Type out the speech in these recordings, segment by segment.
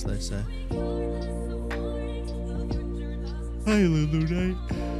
as they say. Hey, Lulu Night.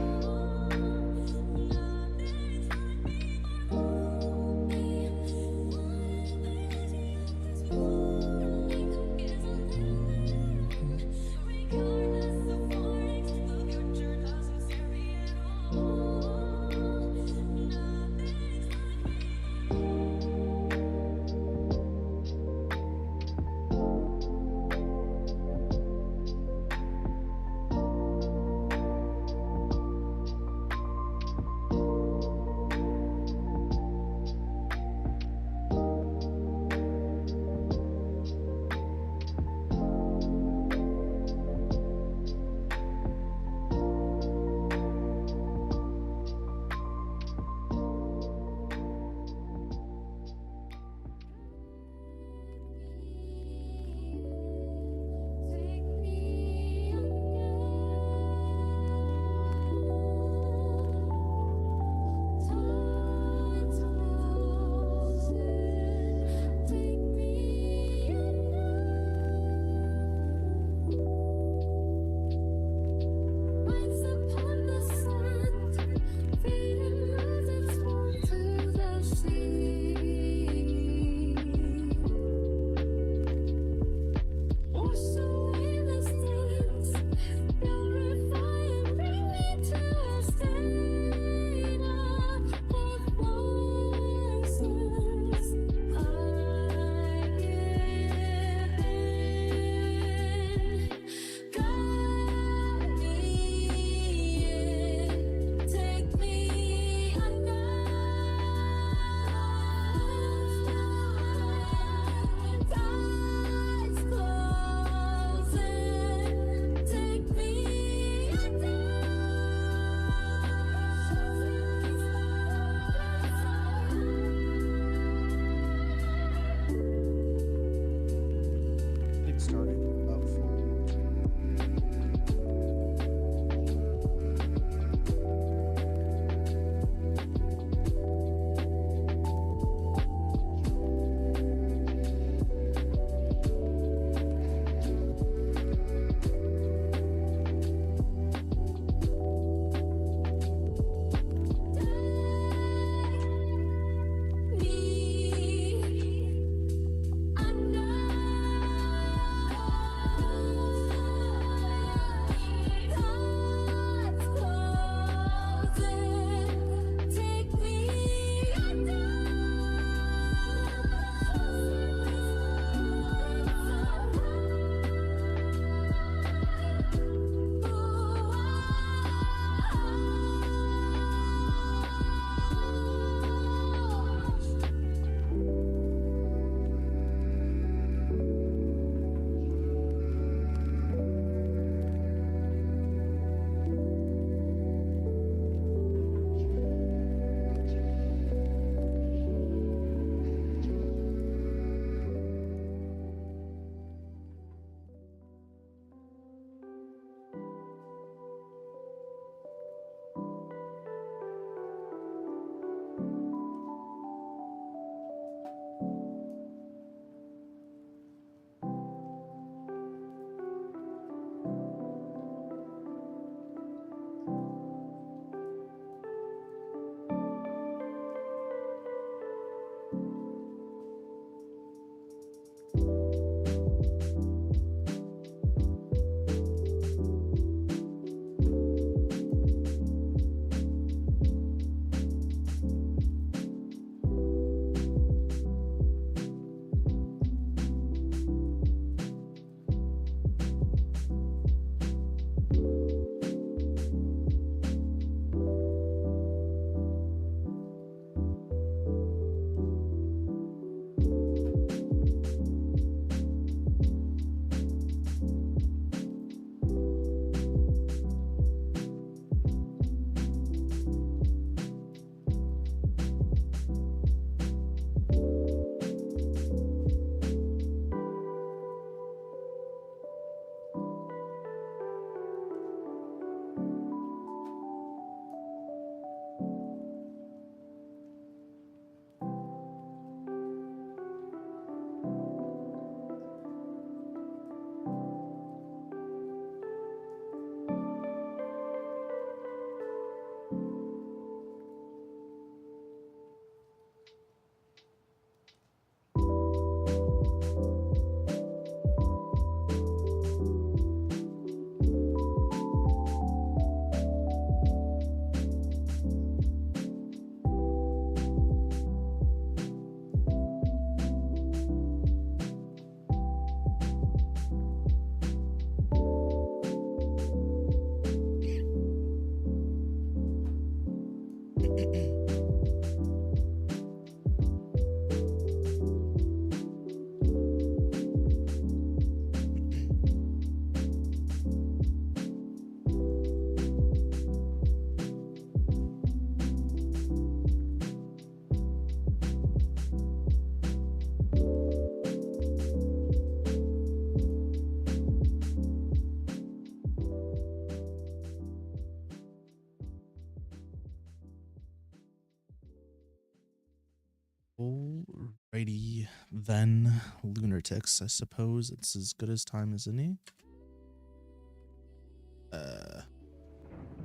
Alrighty then, lunatics. I suppose it's as good as time as any.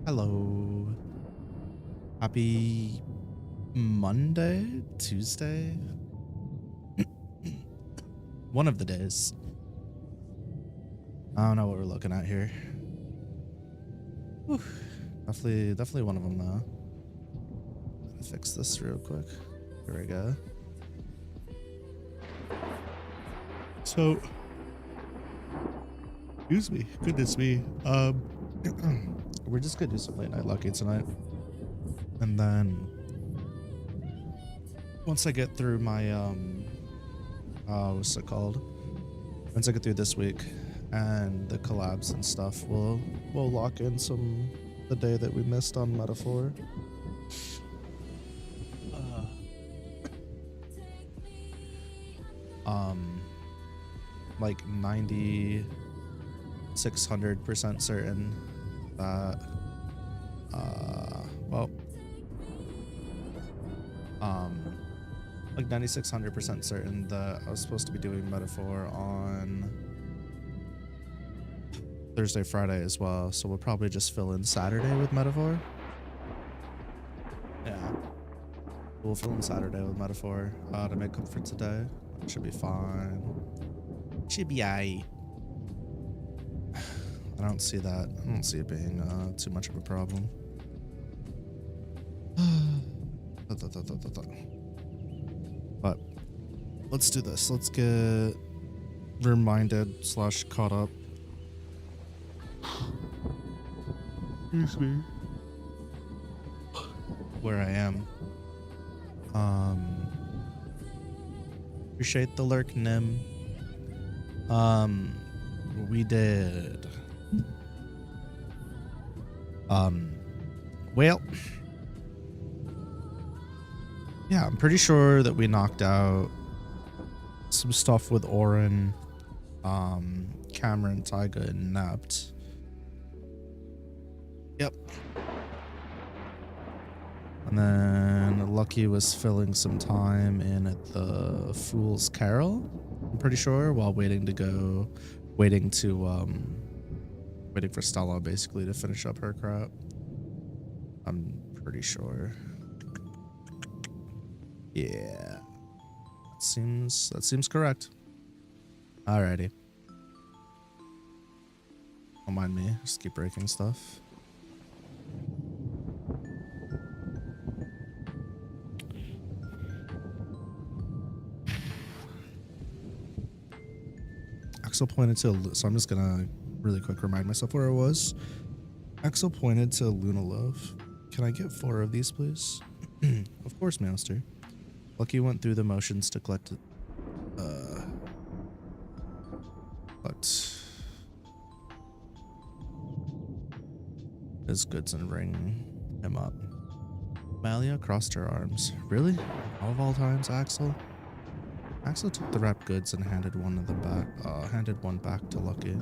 Hello. Happy Monday, Tuesday. One of the days. I don't know what we're looking at here. Whew. Definitely one of them though. Let me fix this real quick. Here we go. So, excuse me, goodness me. We're just gonna do some late night lucky tonight, and then once I get through my what's it called? Once I get through this week and the collabs and stuff, we'll lock in the day that we missed on Metaphor. Like 600% certain that like 9600% certain that I was supposed to be doing Metaphor on Thursday, Friday as well, so we'll probably just fill in Saturday with Metaphor. Yeah, we'll fill in Saturday with Metaphor to make up for today. It should be fine. Should be aight. I don't see that. I don't see it being too much of a problem. But let's do this. Let's get reminded / caught up. Excuse me. Where I am. Appreciate the lurk, Nim. We did. Well, yeah, I'm pretty sure that we knocked out some stuff with Orin, Cameron, Tyga, and Napt. Yep. And then Lucky was filling some time in at the Fool's Carol, I'm pretty sure, while waiting for Stella basically to finish up her crap. I'm pretty sure. Yeah. That seems correct. Alrighty. Don't mind me, just keep breaking stuff. Axel pointed to, so I'm just gonna really quick remind myself where I was. Axel pointed to Luna Loaf. Can I get 4 of these, please? Of course, Master. Lucky went through the motions to collect his goods and ring him up. Malia crossed her arms. Really? Of all times, Axel? Axel took the wrapped goods and handed one back to Lucky.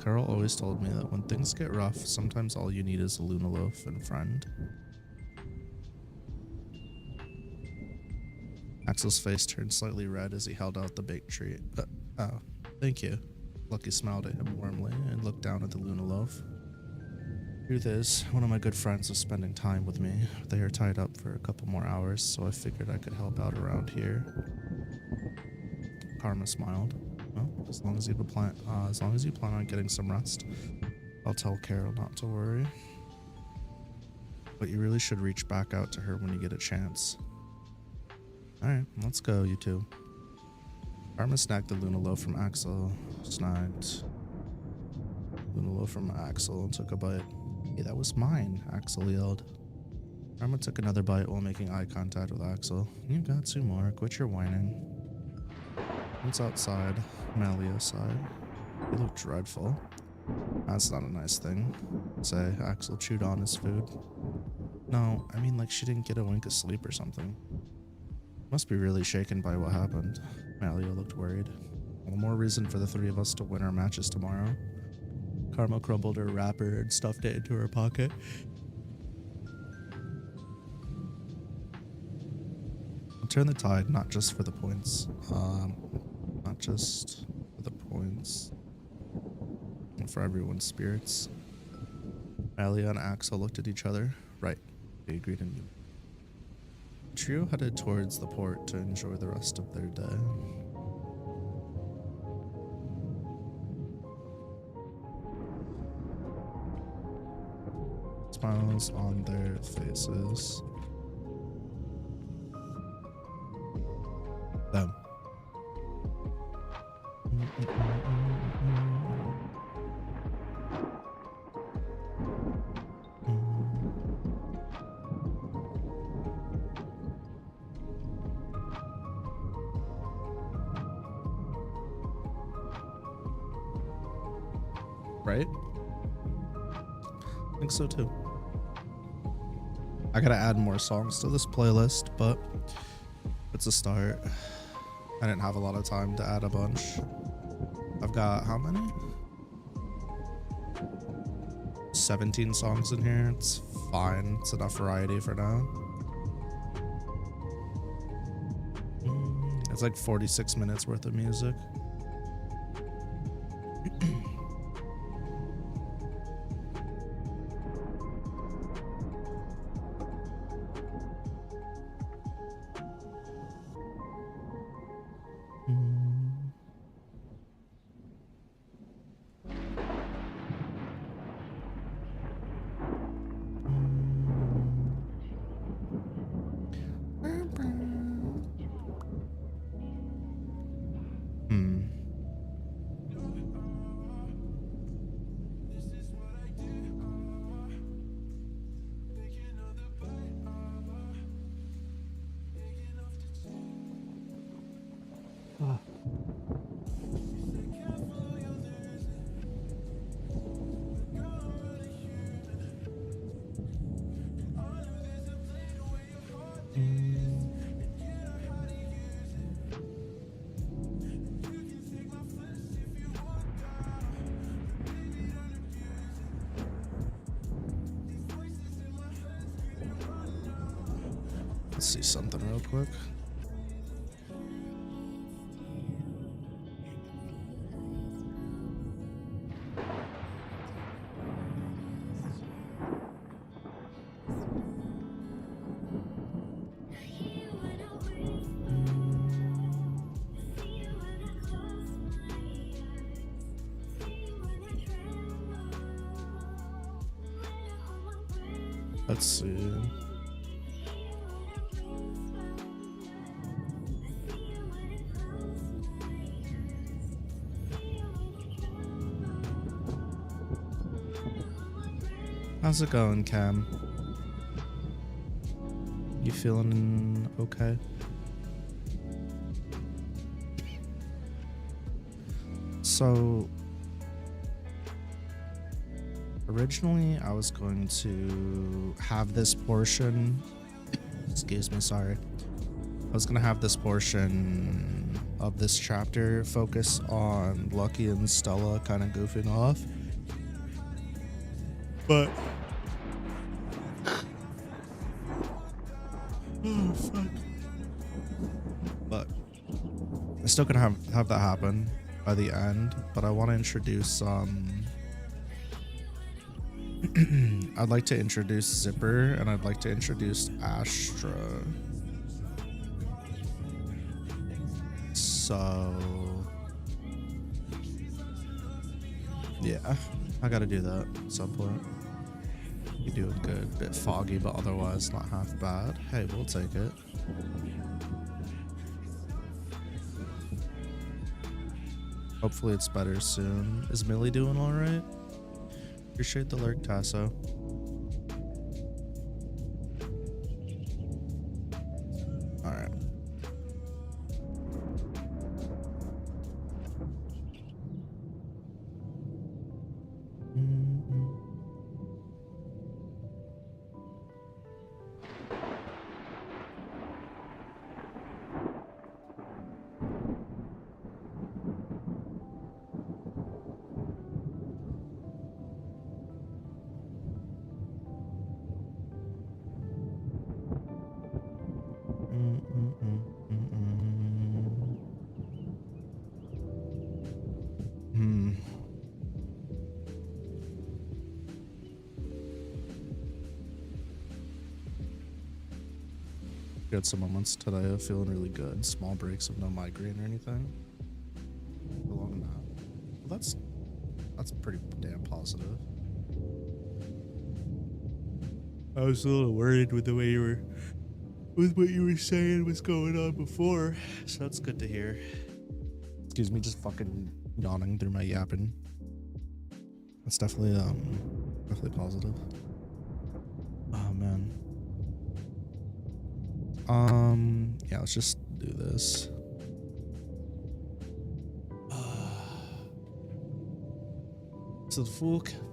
Carol always told me that when things get rough, sometimes all you need is a Luna Loaf and friend. Axel's face turned slightly red as he held out the baked treat. Oh, thank you. Lucky smiled at him warmly and looked down at the Luna Loaf. Truth is, one of my good friends was spending time with me. They are tied up for a couple more hours, so I figured I could help out around here. Krma smiled. Well, as long as you plan on getting some rest, I'll tell Carol not to worry. But you really should reach back out to her when you get a chance. Alright, let's go, you two. Krma snagged the Luna Loaf from Axel. Snagged Luna Loaf from Axel and took a bite. Hey, that was mine, Axel yelled. Krma took another bite while making eye contact with Axel. You got two more. Quit your whining. Once outside, Malia sighed. You look dreadful. That's not a nice thing. Say, Axel chewed on his food. No, I mean like she didn't get a wink of sleep or something. Must be really shaken by what happened. Malia looked worried. Well, more reason for the three of us to win our matches tomorrow. Krma crumbled her wrapper and stuffed it into her pocket. I'll turn the tide, not just for the points. Not just for the points. And for everyone's spirits. Malia and Axel looked at each other. Right, they agreed in you. The trio headed towards the port to enjoy the rest of their day. Smiles on their faces. Them. Right? I think so too. I gotta add more songs to this playlist, but it's a start. I didn't have a lot of time to add a bunch. I've got how many? 17 songs in here. It's fine. It's enough variety for now. It's like 46 minutes worth of music. Let's see something real quick. Let's see. How's it going, Cam? You feeling okay? So, originally I was going to have this portion, excuse me, sorry. I was going to have this portion of this chapter focus on Lucky and Stella kind of goofing off. But oh fuck. But I'm still gonna have that happen by the end. But I want to introduce I'd like to introduce Zipper and I'd like to introduce Astra. So yeah, I gotta do that at some point. You're doing good. Bit foggy, but otherwise not half bad. Hey, we'll take it. Hopefully it's better soon. Is Millie doing alright? Appreciate the lurk, Tasso. All right. Got some moments today of feeling really good. Small breaks of no migraine or anything. Along that. Well, that's pretty damn positive. I was a little worried with the way you were, with what you were saying was going on before, so that's good to hear. Excuse me, just fucking yawning through my yapping. That's definitely positive. Oh man. Yeah, let's just do this. So the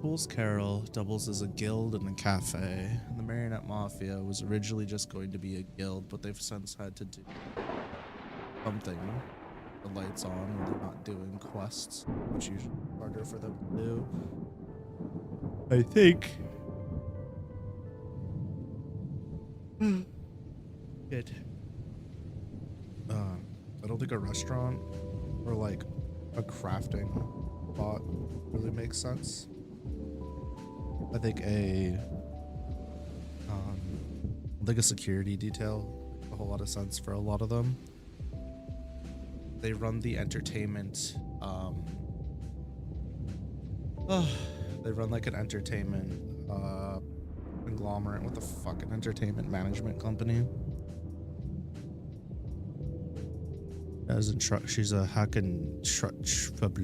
Fool's Carol doubles as a guild and a cafe. And the Marionette Mafia was originally just going to be a guild, but they've since had to do something. The lights on when they're not doing quests, which usually is harder for them to do. I think. Good. I don't think a restaurant or like a crafting spot really makes sense. I think a security detail makes a whole lot of sense for a lot of them. They run the entertainment. They run like an entertainment conglomerate with a fucking entertainment management company. She's a hacking stripper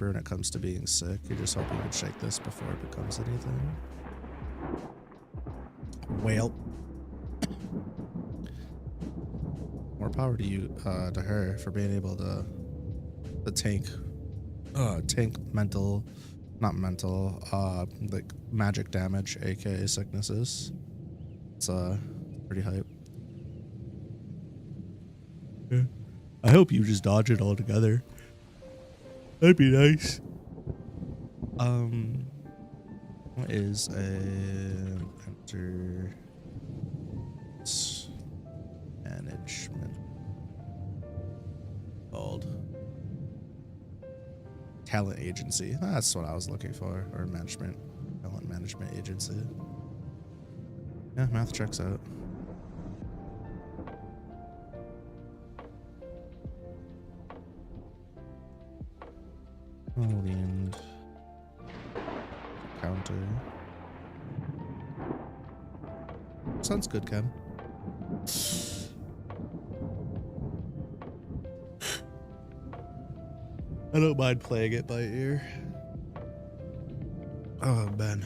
when it comes to being sick. You're just hoping you can shake this before it becomes anything. Well, more power to you, to her, for being able to tank like magic damage, aka sicknesses. It's pretty hype. Yeah. I hope you just dodge it all together. That'd be nice. What is a enter management called? Talent agency. That's what I was looking for. Or talent management agency. Yeah, math checks out. And counter. Sounds good, Cam. I don't mind playing it by ear. Oh, man.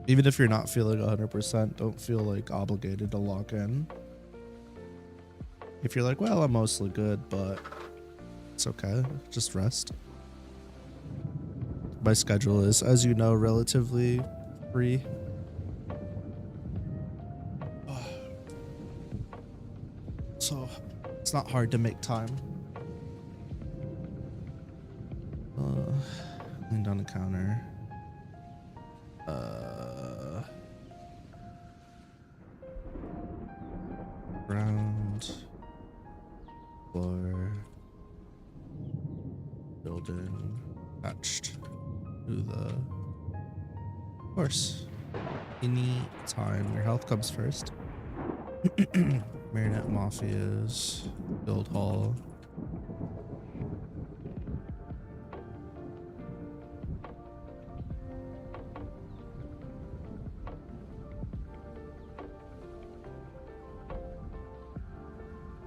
Even if you're not feeling 100%, don't feel like obligated to lock in. If you're like, well, I'm mostly good, but it's okay. Just rest. My schedule is, as you know, relatively free. So it's not hard to make time. Lean down the counter. Ground. Floor. Building. Attached to the horse. Any time. Your health comes first. Marionette Mafias. Guild Hall.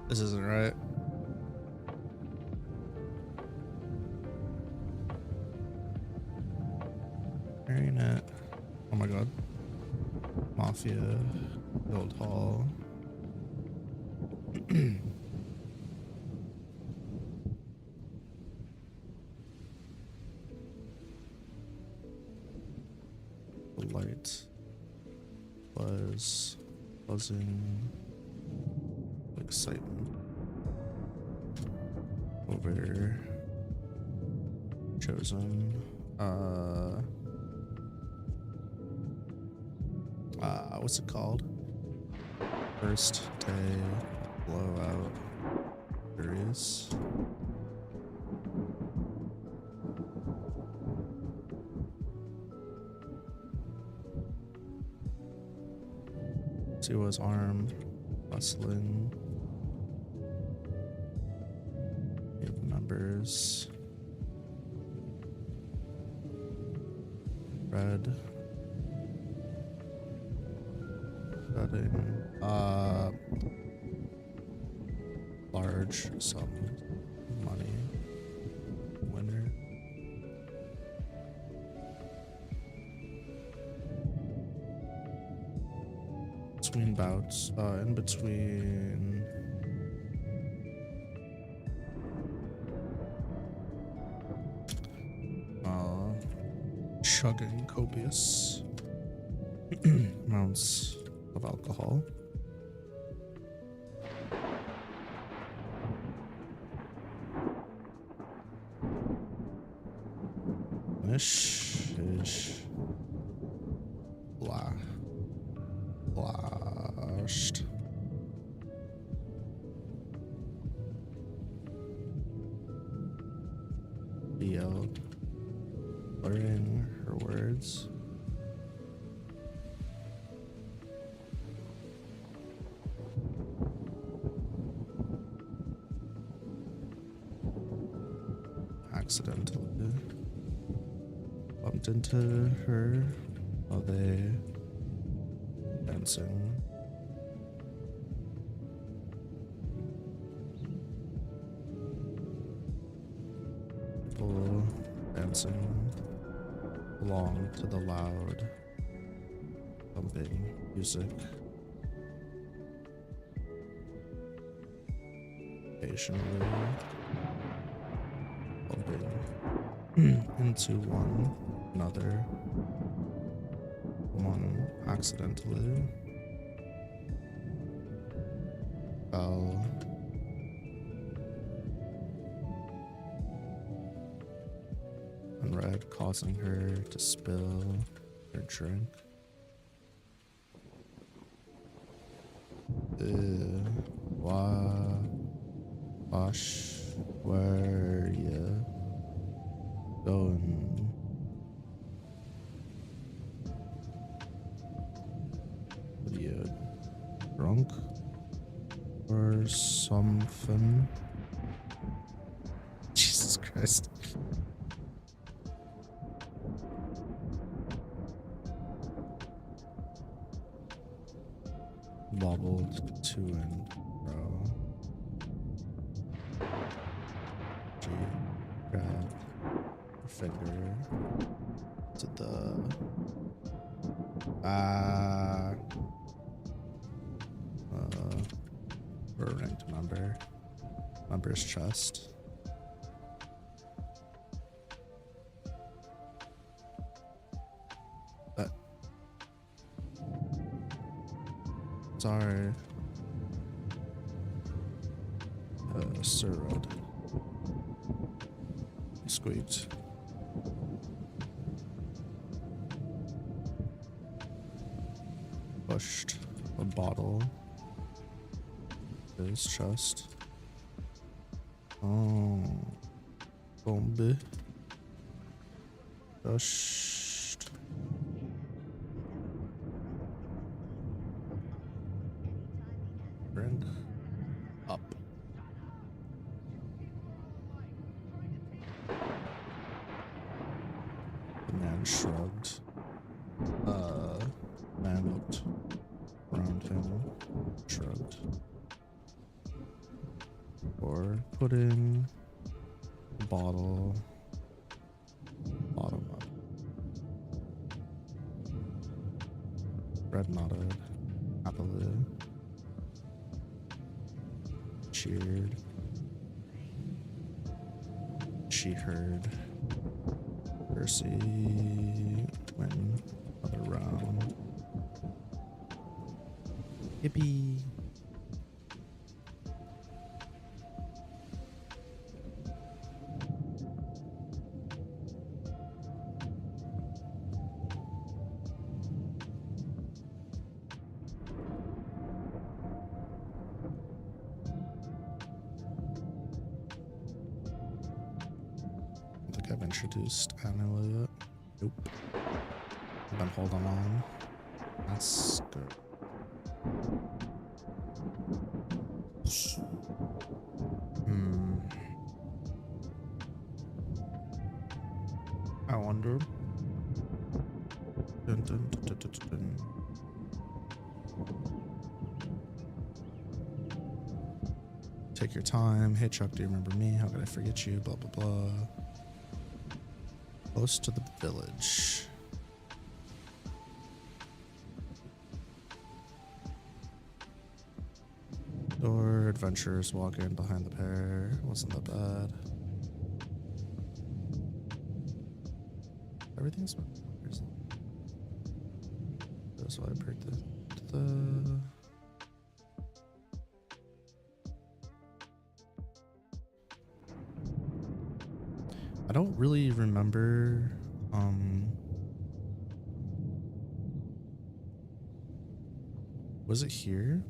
This isn't right. Marionette. Oh my god. Mafia Guild Hall. The light was buzzing with excitement over chosen what's it called? First day blowout series. See was arm bustling. Members. Red. Betting. Large sum of money. Winner. Between bouts, in between chugging copious amounts of alcohol. Blashed. Yelled, blurring her words. Accidentally bumped into her while they dancing. People dancing along to the loud thumping music. Patiently bumping into one another. One accidentally fell and red, causing her to spill her drink. Wash, where you going? What are you, drunk or something? Jesus Christ. Wobbled to and fro. She grabbed her finger to the her ranked member's chest. Sorry. Sir Rod. Squeaked. Pushed a bottle to his chest. Oh. Bombe. Pushed. Drink up. The man shrugged. Man looked around him, shrugged. Or putting the bottle bottom up. Red knotted. Happily. Cheered. She heard. Percy. Win. Another round. Hippie. I've introduced Anna. Nope. I've been holding on. That's good. I wonder. Dun, dun, dun, dun, dun, dun. Take your time. Hey Chuck, do you remember me? How could I forget you? Blah blah blah. Close to the village. Door, adventurers walk in behind the pair. Wasn't that bad. Everything's. That's why I break the. I don't really remember. Was it here?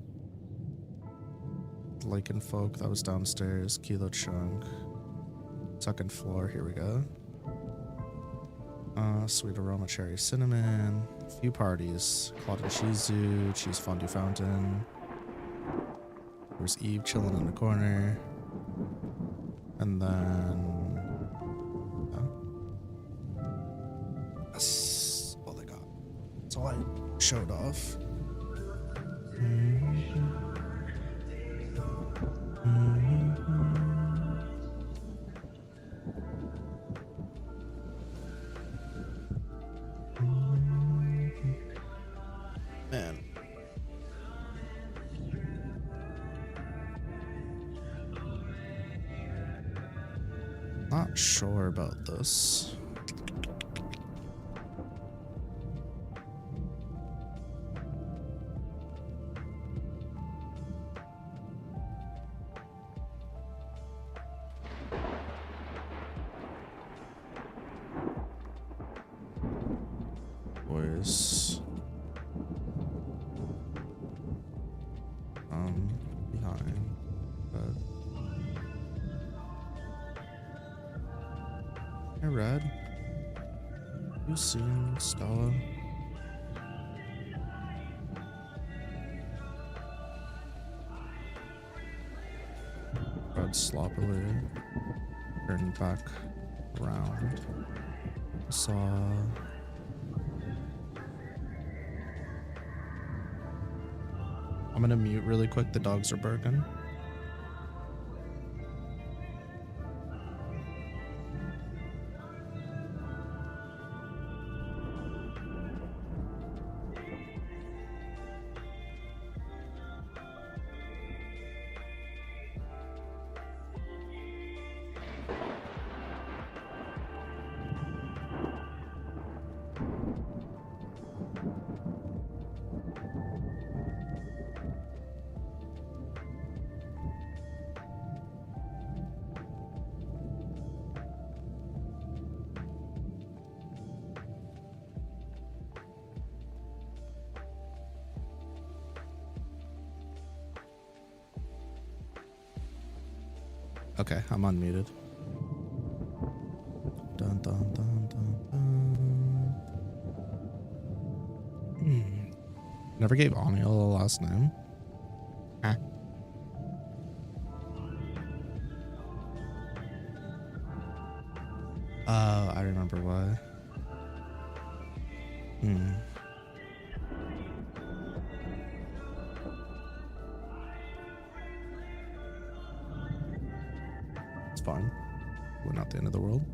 Lycan folk, that was downstairs. Kilo chunk. Second floor, here we go. Sweet aroma, cherry, cinnamon. A few parties. Claude and Shizu, cheese fondue fountain. There's Eve chilling in the corner. And then... that's all they got. That's all I showed off. Man. Not sure about this. Boys. Behind. Hey, Red. You seen Stella? Red sloppily turned back around. Saw. I'm gonna mute really quick. The dogs are barking. Okay, I'm unmuted. Dun, dun, dun, dun, dun. Never gave Aniel a last name. Huh? I remember why. It's fine. We're not the end of the world.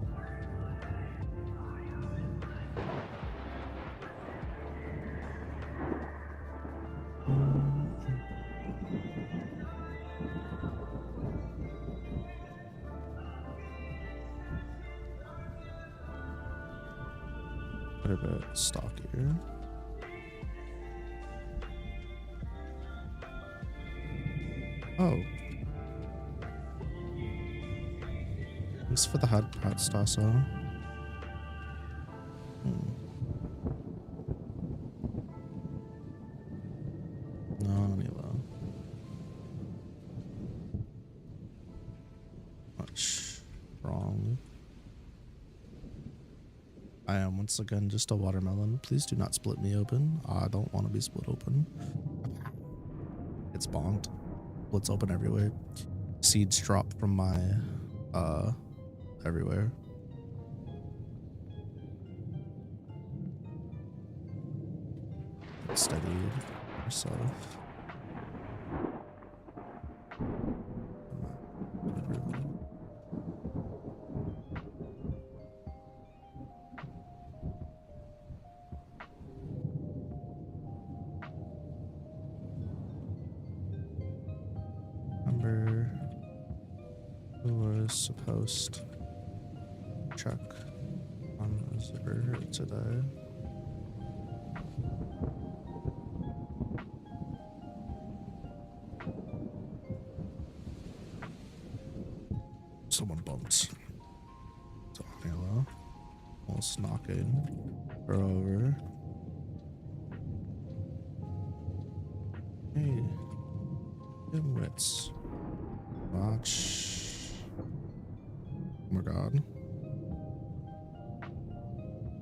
Quite a bit stockier. Oh. Thanks for the hot Stasso. No, Nilo. Much wrong. I am once again just a watermelon. Please do not split me open. I don't want to be split open. It's bonked. Splits open everywhere. Seeds drop from my everywhere. Steadied yourself. Remember who was supposed to check on the zipper today? Someone bumped. Hello. Almost knocking her over. Hey, dimwits. Watch. Oh my god.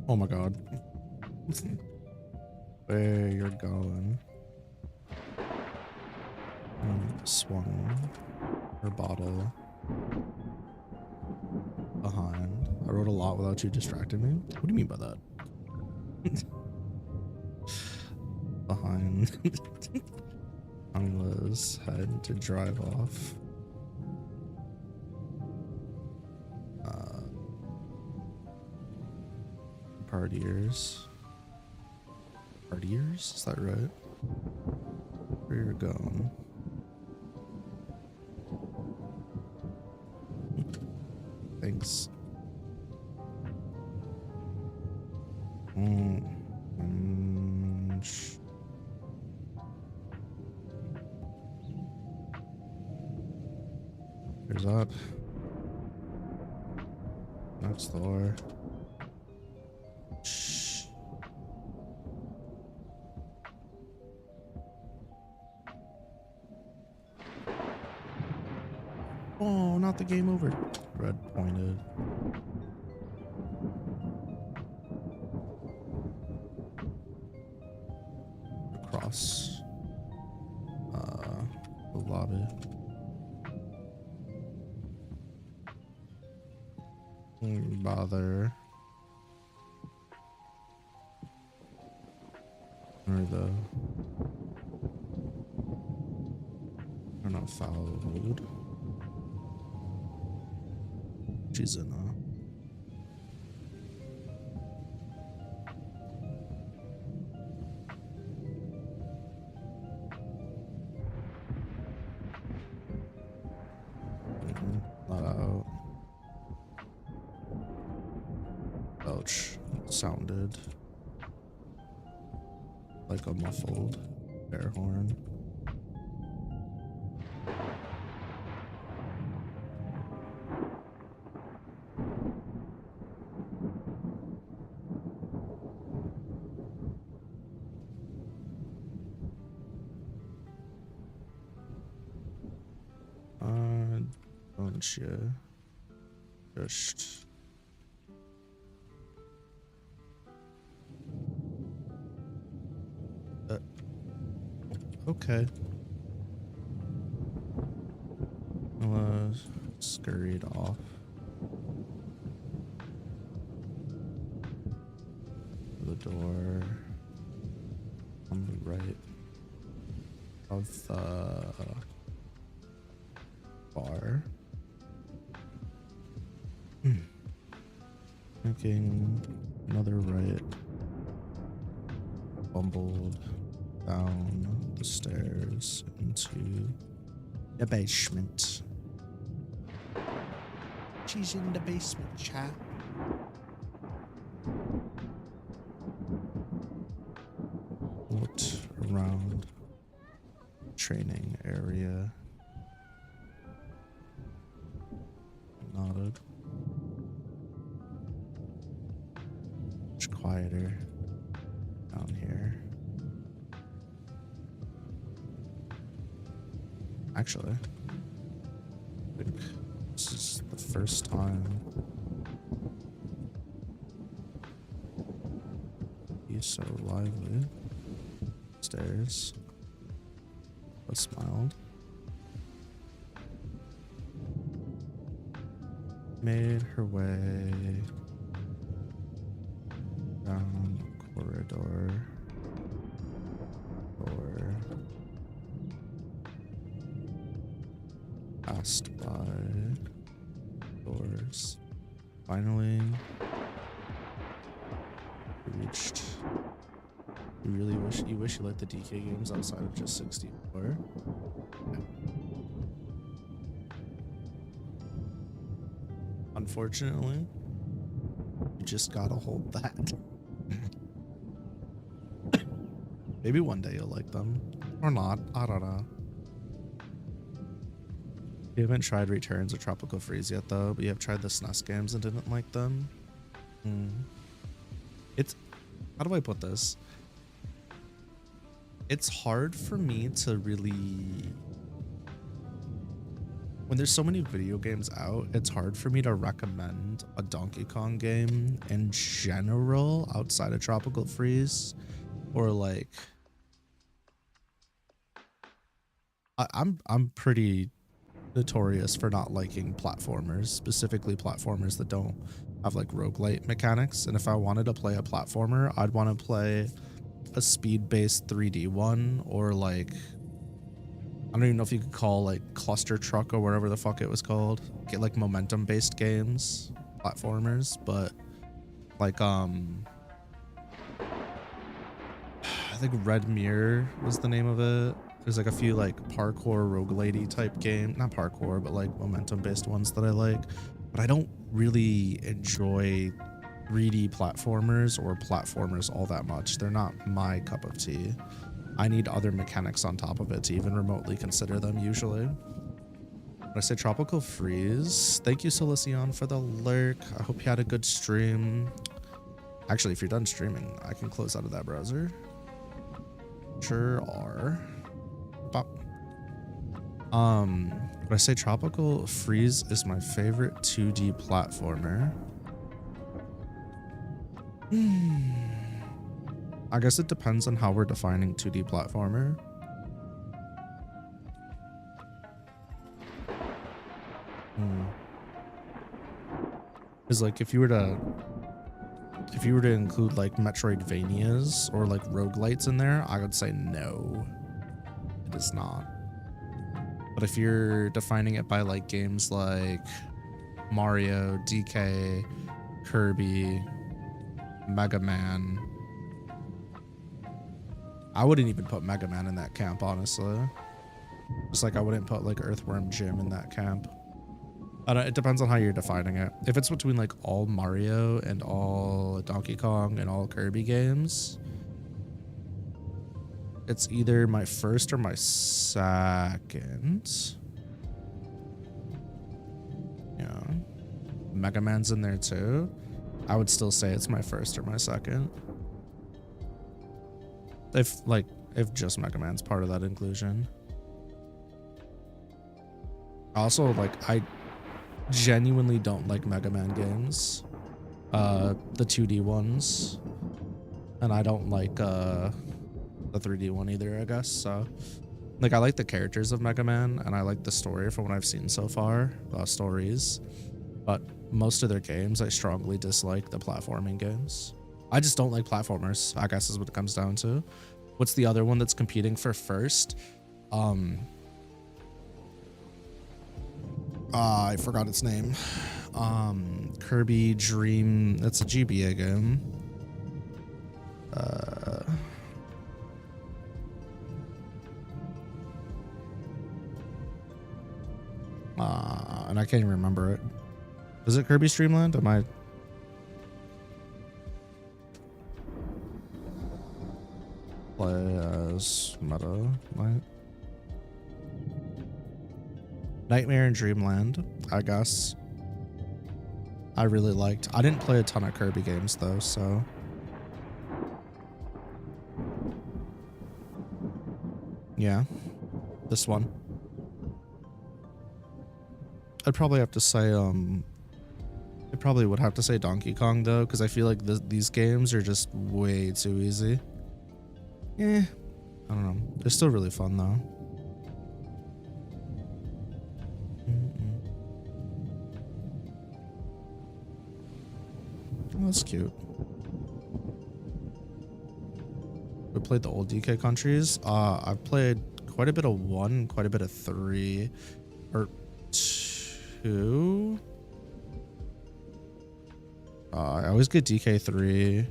Oh my god. Where you're going. Swung her bottle behind. I wrote a lot without you distracting me. What do you mean by that? Behind Angla's head to drive off. Partiers. Partiers? Is that right? Where you're going? Thanks. There's that. Next door. Shh. Oh, not the game over. Red pointed. Across the lobby. Don't bother. Or the I don't know, foul mood. She's in not out. Ouch. Sounded like a muffled air horn. Don't you just okay. Scurried off. The door on the right of the bar. Making another right. Bumbled down the stairs into the basement. She's in the basement, chat. looked around the training area. Nodded. Much quieter down here. Actually, I think this is the first time he's so lively. Stairs. I smiled. Made her way down the corridor. Door. Passed by doors. Finally reached. You wish you liked the DK games outside of just 64. Yeah. Unfortunately, you just gotta hold that. Maybe one day you'll like them. Or not. I don't know. You haven't tried Returns or Tropical Freeze yet though, but you have tried the SNES games and didn't like them. It's, how do I put this? It's hard for me to really, when there's so many video games out, it's hard for me to recommend a Donkey Kong game in general outside of Tropical Freeze, or like, I'm pretty notorious for not liking platformers, specifically platformers that don't have like roguelite mechanics. And if I wanted to play a platformer, I'd want to play a speed-based 3D one, or like, I don't even know if you could call like Cluster Truck or whatever the fuck it was called. Get like momentum-based games, platformers, but like I think Red Mirror was the name of it. There's like a few like parkour roguelite type game, not parkour, but like momentum-based ones that I like. But I don't really enjoy 3D platformers or platformers all that much. They're not my cup of tea. I need other mechanics on top of it to even remotely consider them usually. When I say Tropical Freeze, thank you Solucion for the lurk. I hope you had a good stream. Actually, if you're done streaming, I can close out of that browser. Sure are. Pop. When I say Tropical Freeze is my favorite 2D platformer. I guess it depends on how we're defining 2D platformer. Is like if you were to include like Metroidvanias or like roguelites in there, I would say no, it is not. But if you're defining it by like games like Mario, DK, Kirby, Mega Man, I wouldn't even put Mega Man in that camp, honestly. Just like I wouldn't put like Earthworm Jim in that camp. I don't, it depends on how you're defining it. If it's between like all Mario and all Donkey Kong and all Kirby games, it's either my first or my second. Yeah. Mega Man's in there too. I would still say it's my first or my second. If just Mega Man's part of that inclusion. Also, like, I genuinely don't like Mega Man games. The 2D ones. And I don't like the 3D one either, I guess. So, like, I like the characters of Mega Man, and I like the story from what I've seen so far. Stories. But most of their games, I strongly dislike the platforming games. I just don't like platformers, I guess is what it comes down to. What's the other one that's competing for first? I forgot its name. Kirby Dream. That's a GBA game. And I can't even remember it. Is it Kirby's Dream Land? Am I? Play this meta night. Nightmare in Dreamland, I guess. I really liked. I didn't play a ton of Kirby games though, so. Yeah, this one. I'd probably have to say, I probably would have to say Donkey Kong though, because I feel like these games are just way too easy. I don't know. They're still really fun though. Oh, that's cute. We played the old DK countries. I've played quite a bit of 1, quite a bit of 3, or 2. I always get DK 3.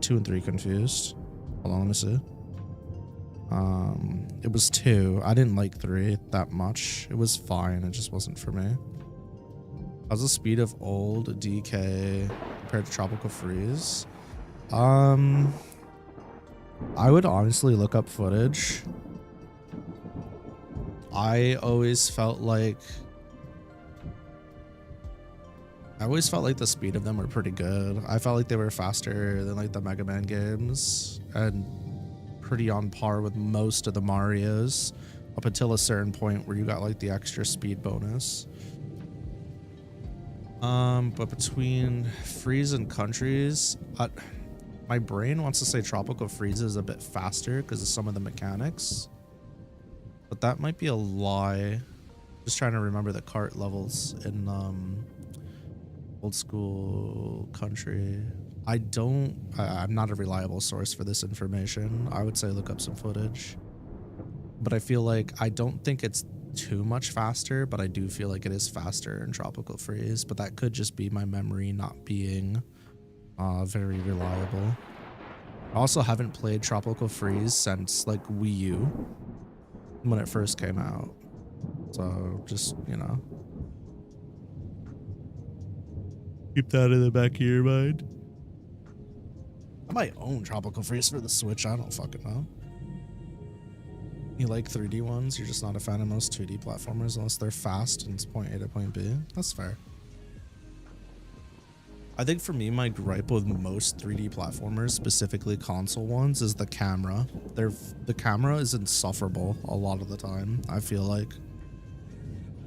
2 and 3 confused. Hold on, let me see. It was 2. I didn't like 3 that much. It was fine. It just wasn't for me. How's the speed of old DK compared to Tropical Freeze? I would honestly look up footage. I always felt like the speed of them were pretty good. I felt like they were faster than like the Mega Man games and pretty on par with most of the Marios up until a certain point where you got like the extra speed bonus. But between Freeze and Countries, my brain wants to say Tropical Freeze is a bit faster because of some of the mechanics, but that might be a lie. Just trying to remember the cart levels in old school Country. I'm not a reliable source for this information. I would say look up some footage, but I feel like I don't think it's too much faster, but I do feel like it is faster in Tropical Freeze, but that could just be my memory not being very reliable. I also haven't played Tropical Freeze since like Wii U when it first came out, so just, you know, keep that in the back of your mind. I might own Tropical Freeze for the Switch. I don't fucking know. You like 3D ones, you're just not a fan of most 2D platformers unless they're fast and it's point A to point B. That's fair. I think for me, my gripe with most 3D platformers, specifically console ones, is the camera. The camera is insufferable a lot of the time, I feel like.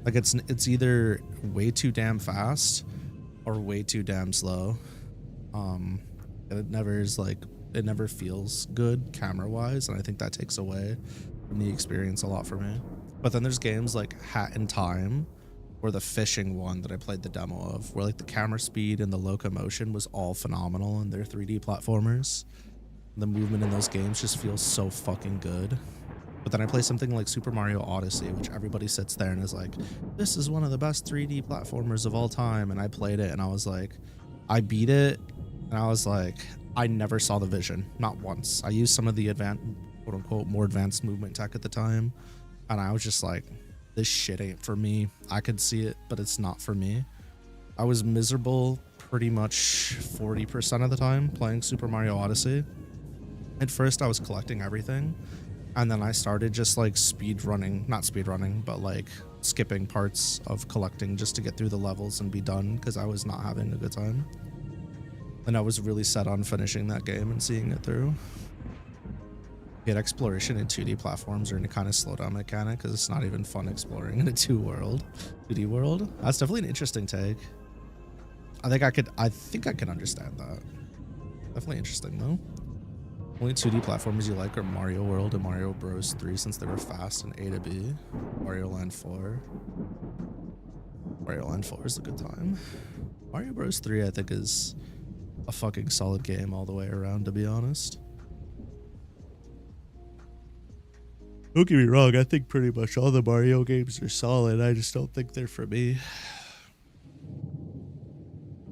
Like it's either way too damn fast or way too damn slow. It never feels good camera-wise, and I think that takes away from the experience a lot for me. But then there's games like Hat in Time or the fishing one that I played the demo of, where like the camera speed and the locomotion was all phenomenal and they're 3D platformers. The movement in those games just feels so fucking good. But then I play something like Super Mario Odyssey, which everybody sits there and is like, this is one of the best 3D platformers of all time. And I played it and I was like, I beat it and I was like, I never saw the vision, not once. I used some of the quote unquote more advanced movement tech at the time, and I was just like, this shit ain't for me. I could see it, but it's not for me. I was miserable pretty much 40% of the time playing Super Mario Odyssey. At first I was collecting everything, and then I started just like not speed running, but like skipping parts of collecting just to get through the levels and be done, because I was not having a good time. And I was really set on finishing that game and seeing it through. Yet exploration in 2D platforms are in a kind of slowdown mechanic because it's not even fun exploring in a 2D world. That's definitely an interesting take. I think I can understand that. Definitely interesting though. Only 2D platformers you like are Mario World and Mario Bros 3 since they were fast and A to B. Mario Land 4. Mario Land 4 is a good time. Mario Bros 3 I think is a fucking solid game all the way around, to be honest. Don't get me wrong, I think pretty much all the Mario games are solid. I just don't think they're for me.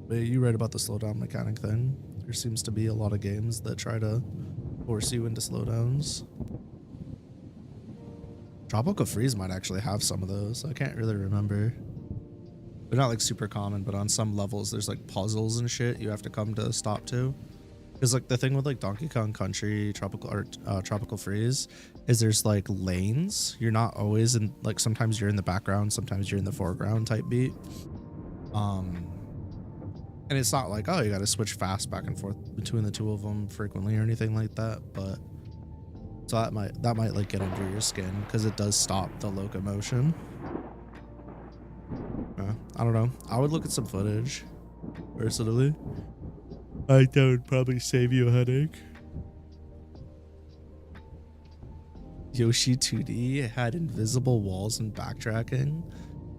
But you read about the slowdown mechanic thing. There seems to be a lot of games that try to force you into slowdowns. Tropical Freeze might actually have some of those. I can't really remember. They're not like super common, but on some levels there's like puzzles and shit you have to come to a stop to. Because like the thing with like Donkey Kong Country Tropical Freeze is there's like lanes. You're not always in, like sometimes you're in the background, sometimes you're in the foreground type beat. And it's not like, oh, you got to switch fast back and forth between the two of them frequently or anything like that. But so that might like get under your skin because it does stop the locomotion. I don't know. I would look at some footage personally. I think that would probably save you a headache. Yoshi 2D had invisible walls and backtracking.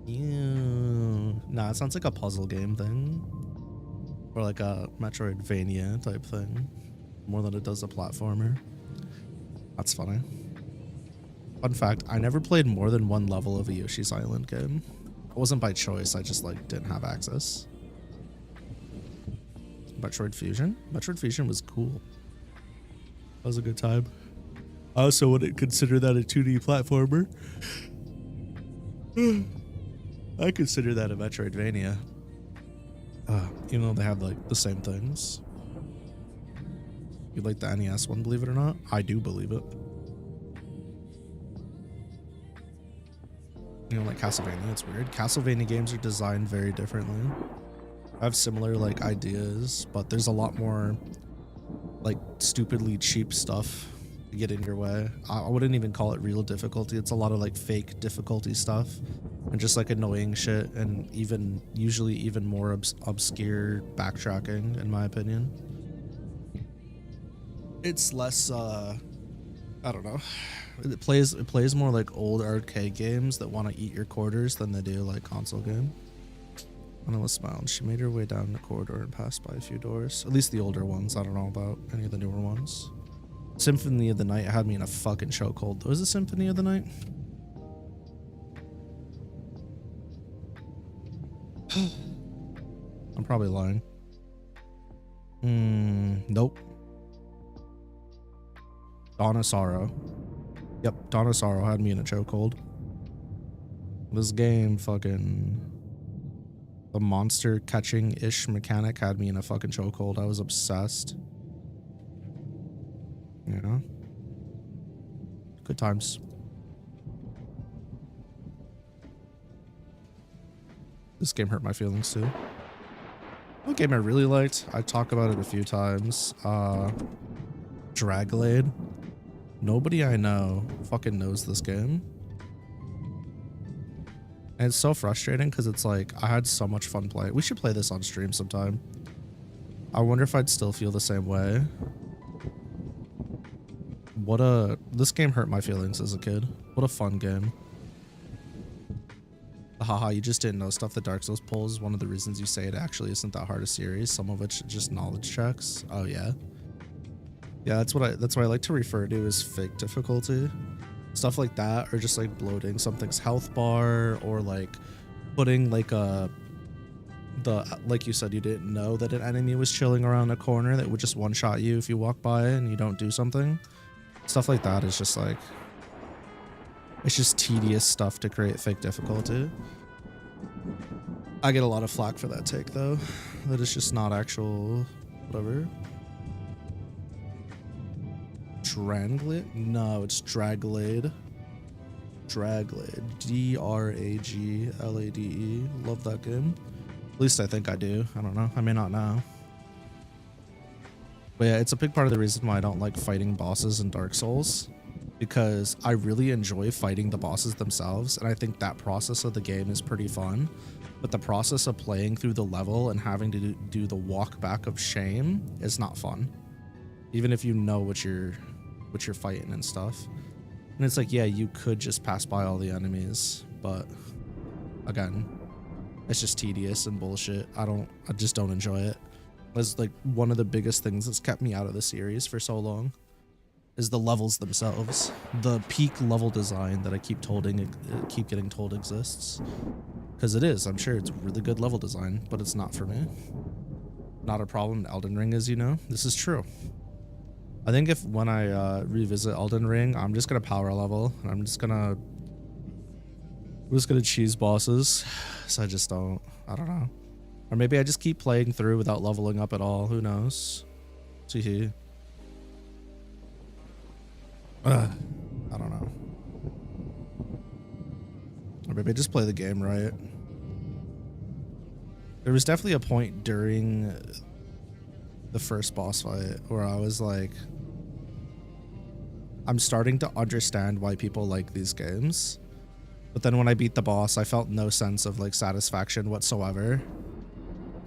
Ew. Nah, it sounds like a puzzle game thing. Or like a Metroidvania type thing. More than it does a platformer. That's funny. Fun fact, I never played more than one level of a Yoshi's Island game. It wasn't by choice, I just like didn't have access. Metroid Fusion? Metroid Fusion was cool. That was a good time. I also wouldn't consider that a 2D platformer. I consider that a Metroidvania. Even though they have like the same things. You like the NES one, believe it or not? I do believe it. You know, like Castlevania, it's weird. Castlevania games are designed very differently. I have similar like ideas, but there's a lot more like stupidly cheap stuff to get in your way. I wouldn't even call it real difficulty. It's a lot of like fake difficulty stuff and just like annoying shit, and even usually even more obscure backtracking, in my opinion. It's less I don't know. It plays more like old arcade games that want to eat your quarters than they do like console game. Anna smiled. She made her way down the corridor and passed by a few doors. At least the older ones. I don't know about any of the newer ones. Symphony of the Night had me in a fucking chokehold. Was it Symphony of the Night? I'm probably lying. Nope. Dawn of Sorrow. Yep, Dawn of Sorrow had me in a chokehold. This game fucking... The monster catching-ish mechanic had me in a fucking chokehold. I was obsessed. Yeah. Good times. This game hurt my feelings too. One game I really liked, I talked about it a few times. Draglade. Nobody I know fucking knows this game. And it's so frustrating because it's like, I had so much fun playing. We should play this on stream sometime. I wonder if I'd still feel the same way. This game hurt my feelings as a kid. What a fun game. Haha, you just didn't know stuff that Dark Souls pulls. One of the reasons you say it actually isn't that hard a series. Some of it's just knowledge checks. Oh yeah. Yeah, that's what I like to refer to as fake difficulty. Stuff like that, or just like bloating something's health bar, or like putting like like you said, you didn't know that an enemy was chilling around a corner that would just one-shot you if you walk by and you don't do something. Stuff like that is just like, it's just tedious stuff to create fake difficulty. I get a lot of flack for that take though, that it's just not actual whatever. Draglade? No, it's Draglade. Draglade. D-R-A-G-L-A-D-E. Love that game. At least I think I do. I don't know. I may not now. But yeah, it's a big part of the reason why I don't like fighting bosses in Dark Souls. Because I really enjoy fighting the bosses themselves, and I think that process of the game is pretty fun. But the process of playing through the level and having to do the walk back of shame is not fun. Even if you know what you're fighting and stuff. And it's like, yeah, you could just pass by all the enemies, but again, it's just tedious and bullshit. I just don't enjoy it. That's like one of the biggest things that's kept me out of the series for so long, is the levels themselves. The peak level design that I keep getting told exists. Because it is, I'm sure it's really good level design, but it's not for me. Not a problem in Elden Ring, as you know. This is true. I think when I revisit Elden Ring, I'm just gonna power level, and I'm just gonna cheese bosses. So I don't know. Or maybe I just keep playing through without leveling up at all. Who knows? Teehee. I don't know. Or maybe just play the game right. There was definitely a point during the first boss fight where I was like, I'm starting to understand why people like these games. But then when I beat the boss, I felt no sense of like satisfaction whatsoever.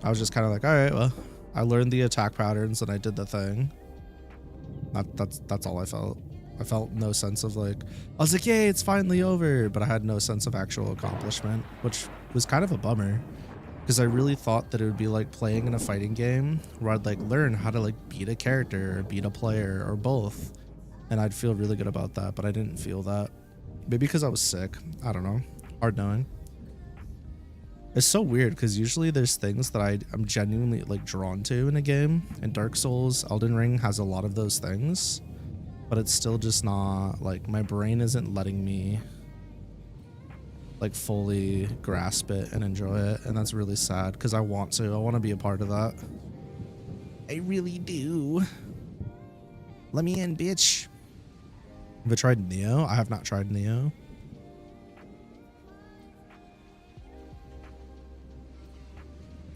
I was just kind of like, all right, well, I learned the attack patterns and I did the thing. That's all I felt. I felt no sense of like, I was like, yay, it's finally over. But I had no sense of actual accomplishment, which was kind of a bummer. Because I really thought that it would be like playing in a fighting game where I'd like learn how to like beat a character or beat a player or both. And I'd feel really good about that, but I didn't feel that. Maybe because I was sick. I don't know. Hard knowing. It's so weird because usually there's things that I'm genuinely like drawn to in a game. And Dark Souls, Elden Ring has a lot of those things. But it's still just not like my brain isn't letting me like fully grasp it and enjoy it, and that's really sad because I want to be a part of that. I really do. Let me in, bitch. Have I tried Neo? I have not tried Neo.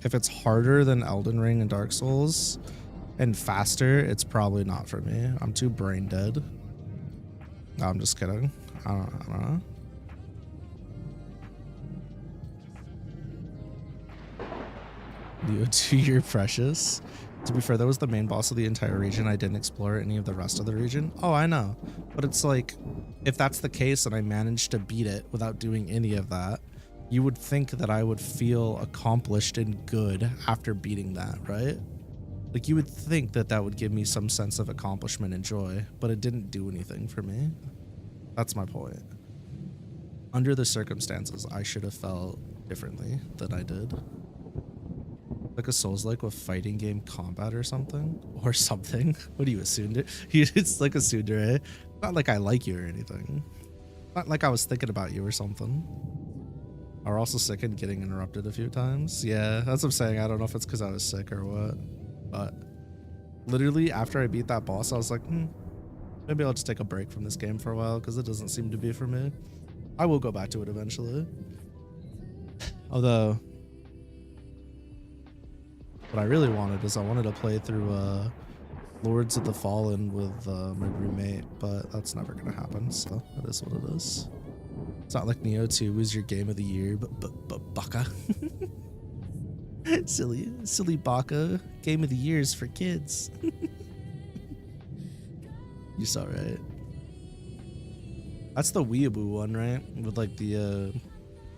If it's harder than Elden Ring and Dark Souls and faster, it's probably not for me. I'm too brain dead. No, I'm just kidding. I don't know. Neo 2, you're precious. To be fair, that was the main boss of the entire region. I didn't explore any of the rest of the region. Oh, I know. But it's like, if that's the case and I managed to beat it without doing any of that, you would think that I would feel accomplished and good after beating that, right? Like, you would think that that would give me some sense of accomplishment and joy, but it didn't do anything for me. That's my point. Under the circumstances, I should have felt differently than I did. Like a Souls-like with fighting game combat or something? Or something? What do you assume? It's like a tsundere. Not like I like you or anything. Not like I was thinking about you or something. Are also sick and getting interrupted a few times. Yeah, that's what I'm saying. I don't know if it's because I was sick or what. But literally after I beat that boss, I was like, maybe I'll just take a break from this game for a while because it doesn't seem to be for me. I will go back to it eventually. Although, what I really wanted is I wanted to play through Lords of the Fallen with my roommate, but that's never going to happen, so that is what it is. It's not like Neo 2 was your game of the year, but baka. silly baka. Game of the years for kids. You saw, right? That's the weeaboo one, right? With like the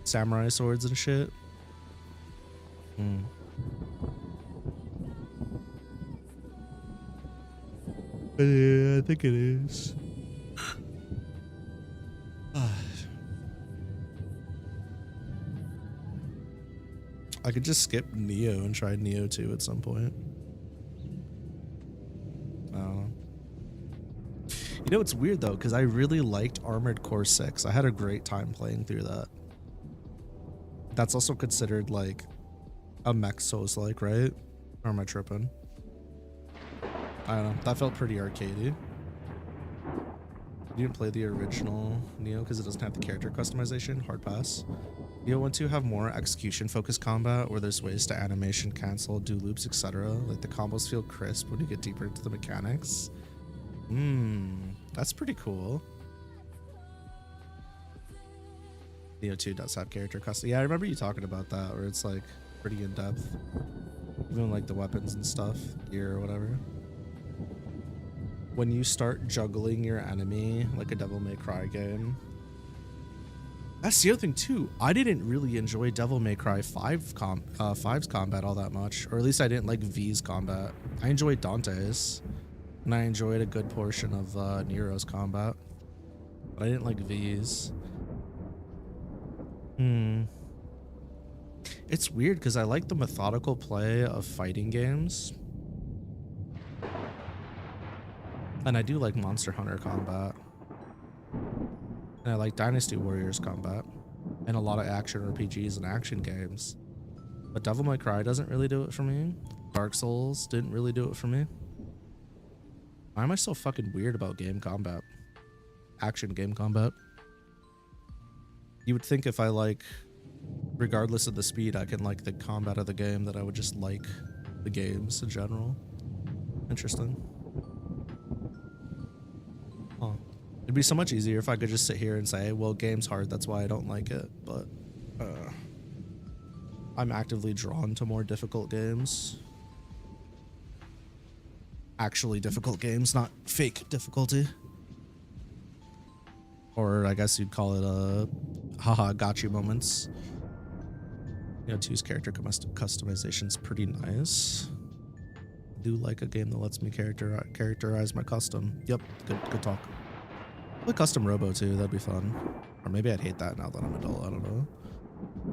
samurai swords and shit. Yeah, I think it is. I could just skip Neo and try Neo 2 at some point. You know, it's weird though, because I really liked Armored Core 6. I had a great time playing through that. That's also considered like a mech Souls-like, right? Or am I tripping? I don't know. That felt pretty arcadey. You didn't play the original Neo because it doesn't have the character customization. Hard pass. Neo 1 2 have more execution-focused combat where there's ways to animation, cancel, do loops, etc. Like the combos feel crisp when you get deeper into the mechanics. That's pretty cool. Neo 2 does have character custom. Yeah, I remember you talking about that, where it's like pretty in depth. Even like the weapons and stuff, gear or whatever. When you start juggling your enemy like a Devil May Cry game. That's the other thing too. I didn't really enjoy Devil May Cry 5's combat all that much, or at least I didn't like V's combat. I enjoyed Dante's, and I enjoyed a good portion of Nero's combat, but I didn't like V's. It's weird because I like the methodical play of fighting games. And I do like Monster Hunter combat. And I like Dynasty Warriors combat. And a lot of action RPGs and action games. But Devil May Cry doesn't really do it for me. Dark Souls didn't really do it for me. Why am I so fucking weird about game combat? Action game combat. You would think if I like, regardless of the speed, I can like the combat of the game, that I would just like the games in general. Interesting. Huh. It'd be so much easier if I could just sit here and say, well, game's hard, that's why I don't like it. But I'm actively drawn to more difficult games. Actually difficult games, not fake difficulty. Or I guess you'd call it a haha gotcha moments. You know, 2's character customization's pretty nice. I do like a game that lets me characterize my custom. Yep, good talk. Play custom Robo too, that'd be fun. Or maybe I'd hate that now that I'm adult, I don't know.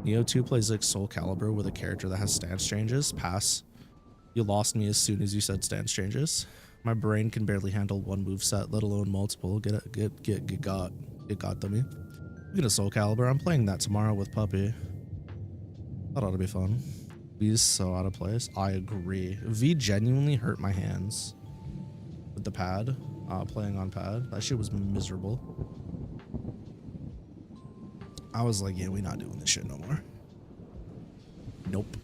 Neo 2 plays like Soul Calibur with a character that has stance changes. Pass. You lost me as soon as you said stance changes. My brain can barely handle one moveset, let alone multiple. Get got dummy. Speaking of Soul Calibur, I'm playing that tomorrow with Puppy. That ought to be fun. V's so out of place. I agree. V genuinely hurt my hands with the pad. Playing on pad. That shit was miserable. I was like, yeah, we're not doing this shit no more. Nope.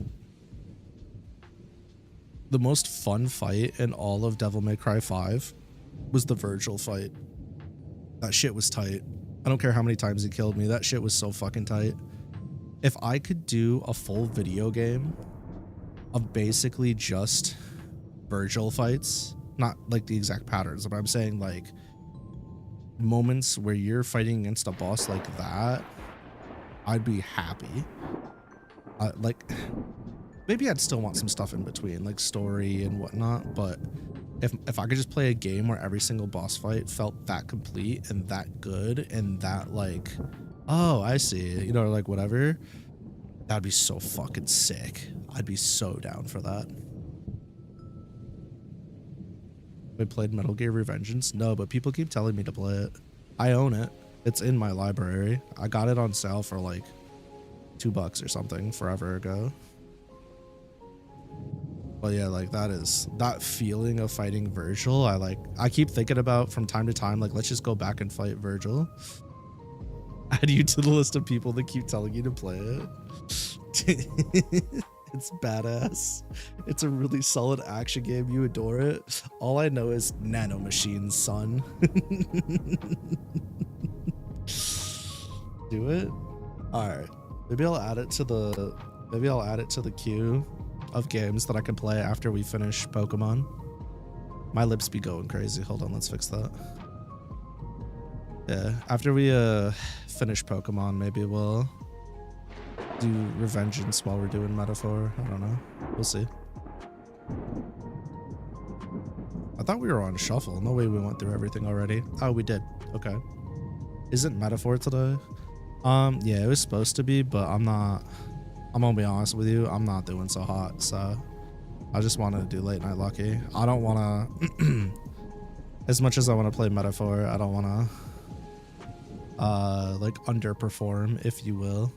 The most fun fight in all of Devil May Cry 5 was the Virgil fight. That shit was tight. I don't care how many times he killed me. That shit was so fucking tight. If I could do a full video game of basically just Virgil fights, not like the exact patterns, but I'm saying like moments where you're fighting against a boss like that, I'd be happy. Like, maybe I'd still want some stuff in between, like story and whatnot, but if I could just play a game where every single boss fight felt that complete and that good and that like, oh, I see, you know, like whatever, that'd be so fucking sick. I'd be so down for that. I played Metal Gear Revengeance? No, but people keep telling me to play it. I own it. It's in my library. I got it on sale for like $2 or something forever ago. But yeah, like that feeling of fighting Virgil, I keep thinking about from time to time, like, let's just go back and fight Virgil. Add you to the list of people that keep telling you to play it. It's badass. It's a really solid action game. You adore it. All I know is Nano Machines, son. Do it. All right. Maybe I'll add it to the queue of games that I can play after we finish Pokemon. My lips be going crazy. Hold on, let's fix that. Yeah, after we finish Pokemon, maybe we'll do Revengeance while we're doing Metaphor. I don't know. We'll see. I thought we were on Shuffle. No way we went through everything already. Oh, we did. Okay. Isn't Metaphor today? Yeah, it was supposed to be, but I'm gonna be honest with you, I'm not doing so hot, so I just wanted to do Late Night Lucky. I don't want to, as much as I want to play Metaphor, I don't want to, like, underperform, if you will.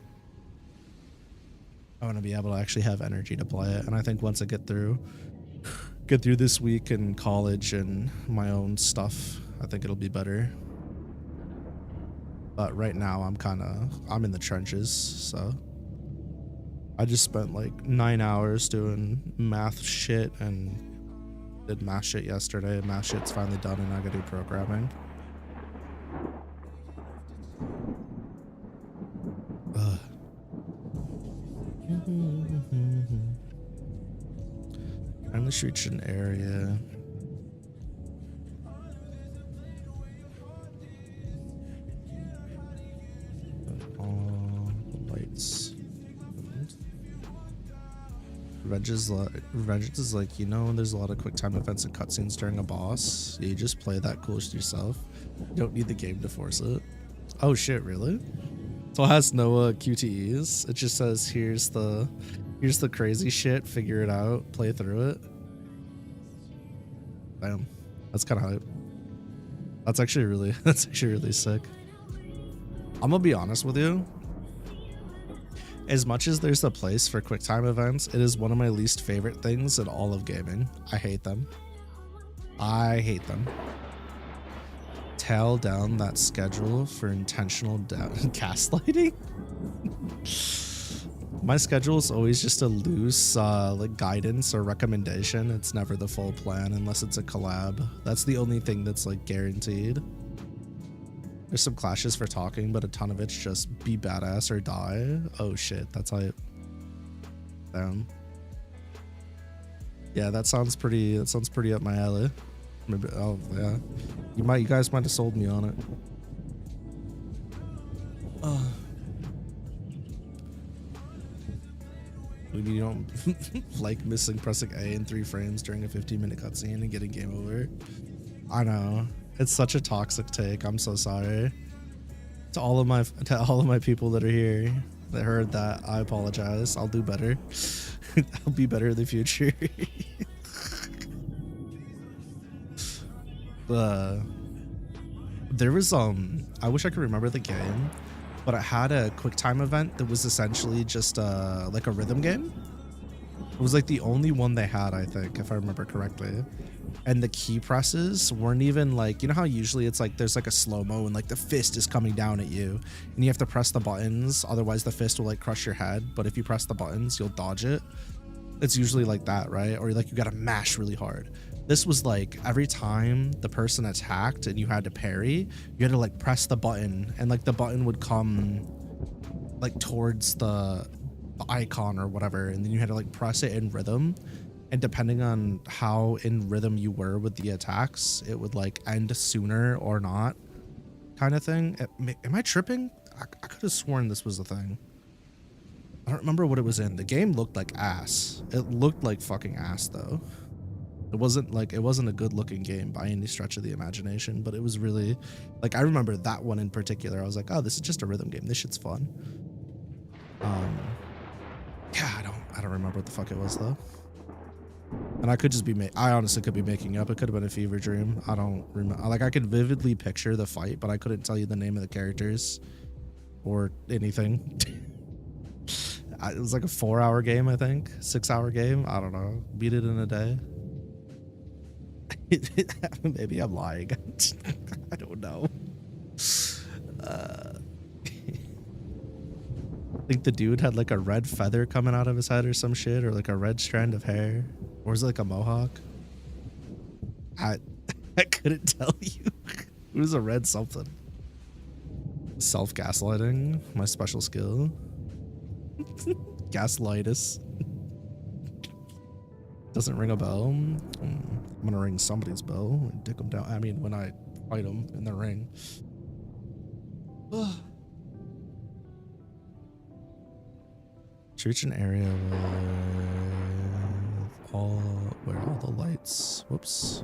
I want to be able to actually have energy to play it, and I think once I get through this week in college and my own stuff, I think it'll be better. But right now, I'm in the trenches, so. I just spent like 9 hours doing math shit and did math shit yesterday, and math shit's finally done, and I gotta do programming. Ugh. Finally reached an area. All the lights. Revengeance is like, you know, there's a lot of quick time events and cutscenes during a boss. You just play that cool yourself. You don't need the game to force it. Oh shit, really? So it has no QTEs. It just says here's the crazy shit, figure it out, play through it. Damn. That's kind of hype. That's actually really sick. I'm gonna be honest with you. As much as there's a place for QuickTime events, it is one of my least favorite things in all of gaming. I hate them. I hate them. Tail down that schedule for intentional gaslighting. My schedule is always just a loose like guidance or recommendation. It's never the full plan unless it's a collab. That's the only thing that's like guaranteed. There's some clashes for talking, but a ton of it's just be badass or die. Oh shit, that's how it down. Yeah, that sounds pretty up my alley. Maybe, oh yeah, you guys might have sold me on it. Maybe you don't like pressing A in 3 frames during a 15-minute cutscene and getting game over. I know, it's such a toxic take. I'm so sorry to all of my people that are here that heard that. I apologize. I'll do better. I'll be better in the future. There was I wish I could remember the game, but it had a quick time event that was essentially just like a rhythm game. It was like the only one they had, I think, if I remember correctly. And the key presses weren't even like, you know how usually it's like there's like a slow-mo and like the fist is coming down at you and you have to press the buttons, otherwise the fist will like crush your head, but if you press the buttons you'll dodge it. It's usually like that, right? Or like you gotta mash really hard. This was like every time the person attacked and you had to parry, you had to like press the button and like the button would come like towards the icon or whatever, and then you had to like press it in rhythm, and depending on how in rhythm you were with the attacks, it would like end sooner or not, kind of thing. Am I tripping? I could have sworn this was a thing. I don't remember what it was in. The game looked like ass. It looked like fucking ass though. It wasn't a good looking game by any stretch of the imagination, but it was really like, I remember that one in particular. I was like, oh, this is just a rhythm game. This shit's fun. Yeah, I don't remember what the fuck it was though. And I could just be I honestly could be making up. It could have been a fever dream. I don't remember. Like, I could vividly picture the fight, but I couldn't tell you the name of the characters or anything. It was like a 4-hour game, I think. 6-hour game. I don't know. Beat it in a day. Maybe I'm lying. I don't know. I think the dude had like a red feather coming out of his head or some shit, or like a red strand of hair, or is it like a mohawk? I couldn't tell you. It was a red something. Self-gaslighting, my special skill. Gaslightus. Doesn't ring a bell. I'm gonna ring somebody's bell and dick them down. I mean, when I fight them in the ring. Reach an area where all the lights. Whoops.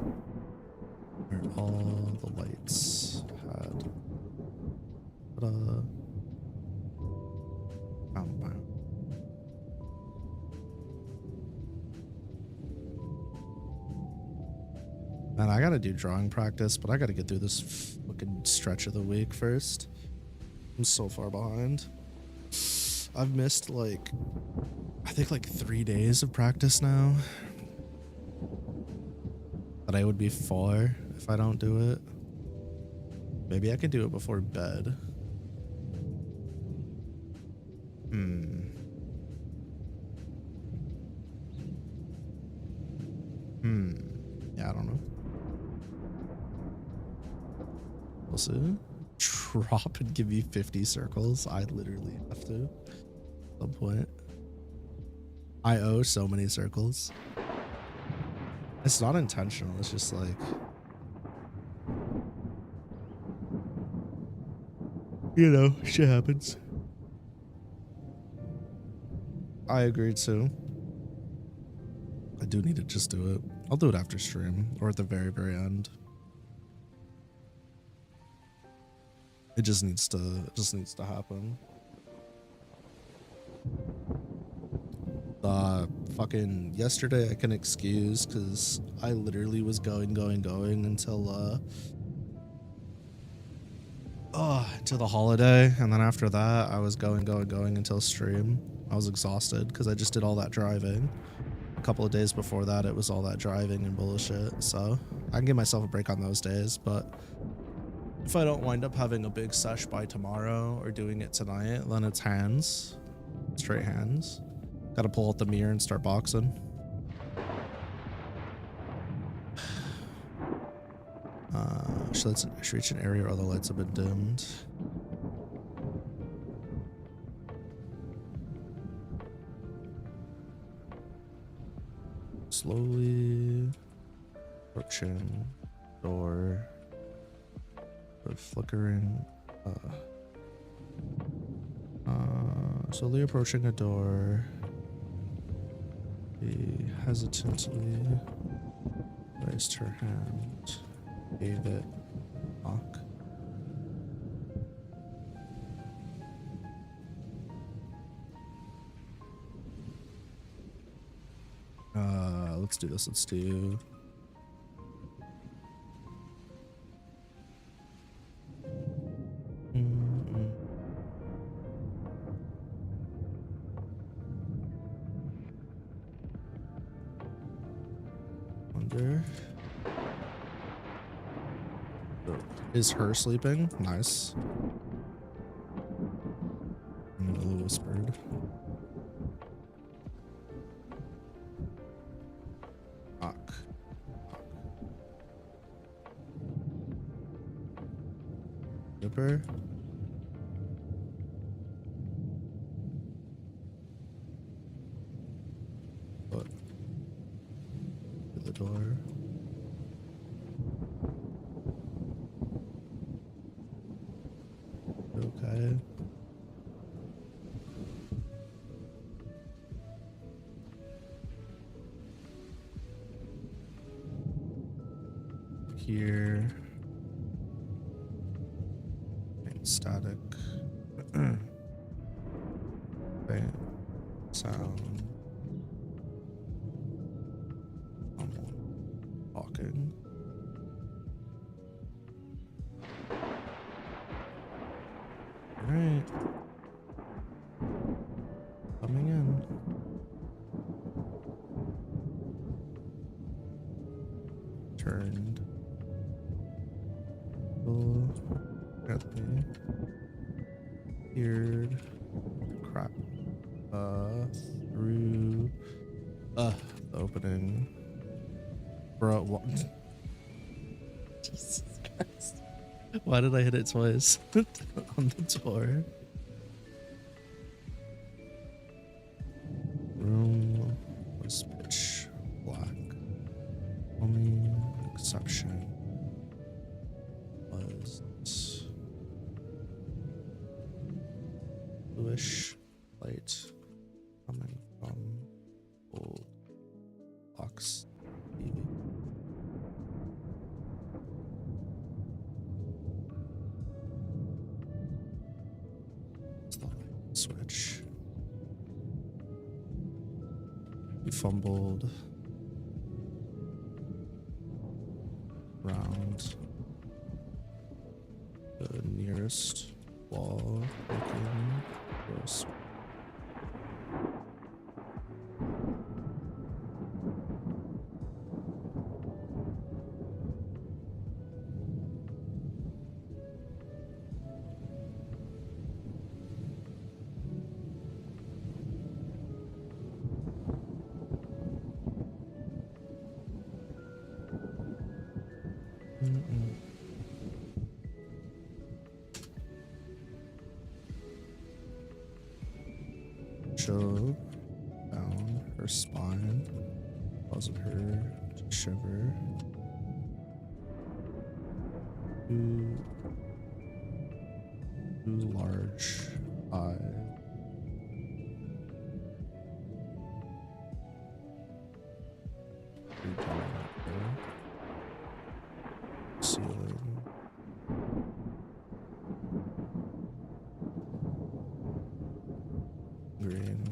Where all the lights had. Man, I gotta do drawing practice, but I gotta get through this fucking stretch of the week first. I'm so far behind. I've missed like, I think like 3 days of practice now. But I would be 4 if I don't do it. Maybe I can do it before bed. Yeah, I don't know. We'll see. Drop and give me 50 circles. I literally have to at some point. I owe so many circles. It's not intentional. It's just like, you know, shit happens. I agree too. I do need to just do it. I'll do it after stream or at the very, very end. It just needs to happen. Fucking yesterday I can excuse because I literally was going until until the holiday, and then after that I was going until stream. I was exhausted because I just did all that driving. couple of days before that, it was all that driving and bullshit. So I can give myself a break on those days, but if I don't wind up having a big sesh by tomorrow or doing it tonight, then it's hands, straight hands. Gotta pull out the mirror and start boxing. Let's reach an area where all the lights have been dimmed. Slowly approaching door. Flickering. Slowly approaching a door. She hesitantly raised her hand, gave it a knock. Let's do this. Let's do. Wonder. Is her sleeping? Nice. A little whispered. Knock. Zipper. What? To the door. Okay. Here. Static. Faint sound. Someone talking. Alright. Coming in. Turned. At me. Weird. Crap. Through the opening. Bro, what? Jesus Christ. Why did I hit it twice on the door? Room was pitch black. Only exception was bluish light coming from old box TV. Switch. He fumbled around the nearest wall, looking close. Shove down her spine, causing her to shiver. Two large eyes. Ceiling. Green.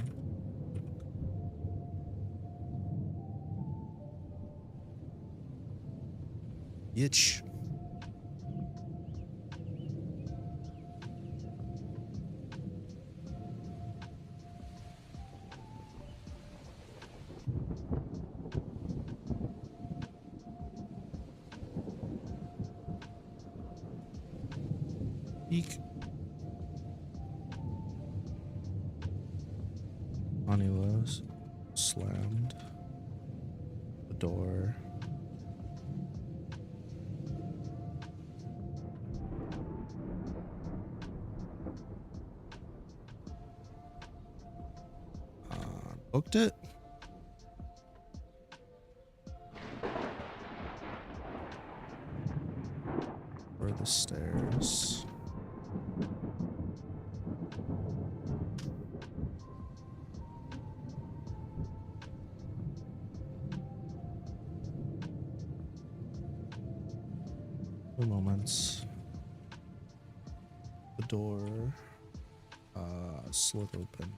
Itch. Eek. Anila slammed the door. Booked it. Or the stairs. Two moments. The door slid open,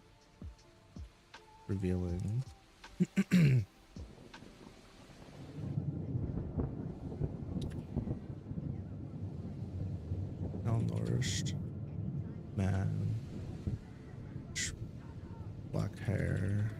revealing malnourished man, black hair.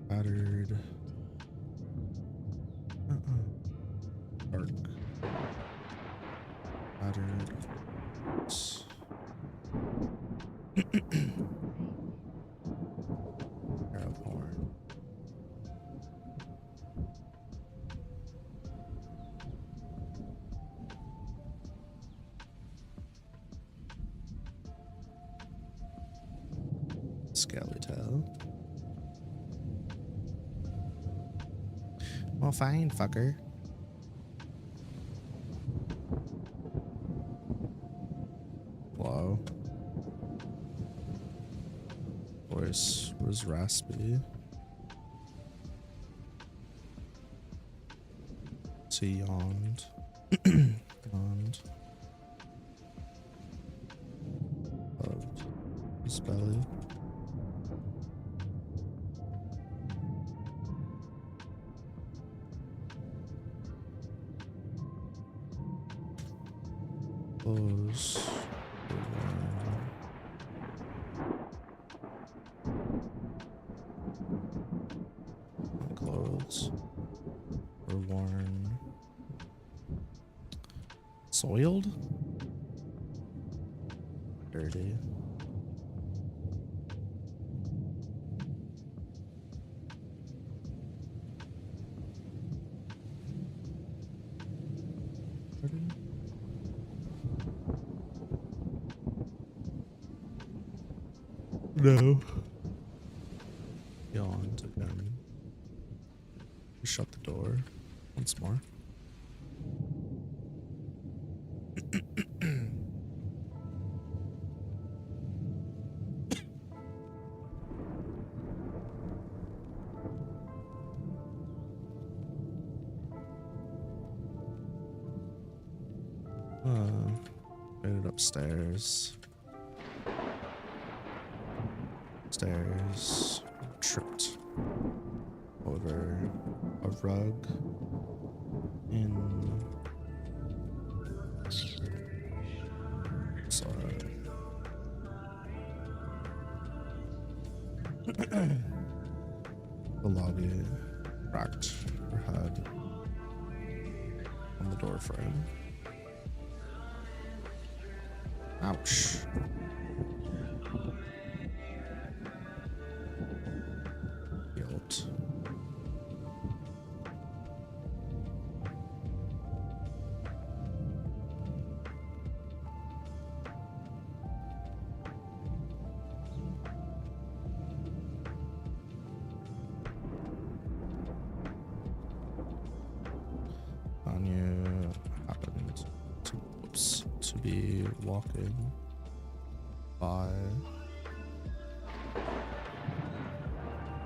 Battered. Dark. Battered. Pair of horn. Skeletal. Well, fine, fucker. Hello. Voice was raspy. So he yawned. Yawned. Loved his belly. Clothes were worn. My clothes were worn. Soiled? Dirty. Dirty? No. Yawned again. We shut the door once more. Made it upstairs. Stairs, tripped over a rug in the lobby, cracked her head on the door frame. Ouch. Guilt. Anya happened to be walking by.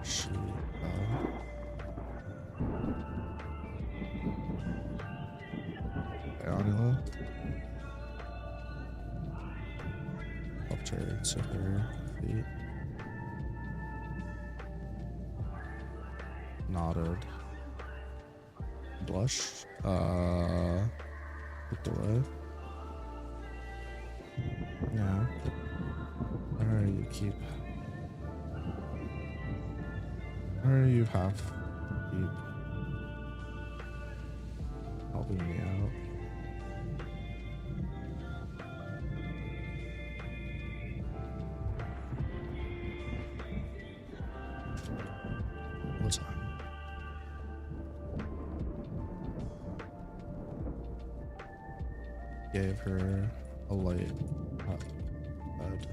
She Anila helped her to her feet, nodded, blushed, looked away. Yeah. Or you keep. Or you have keep helping me out. All the time. Gave her a light bed.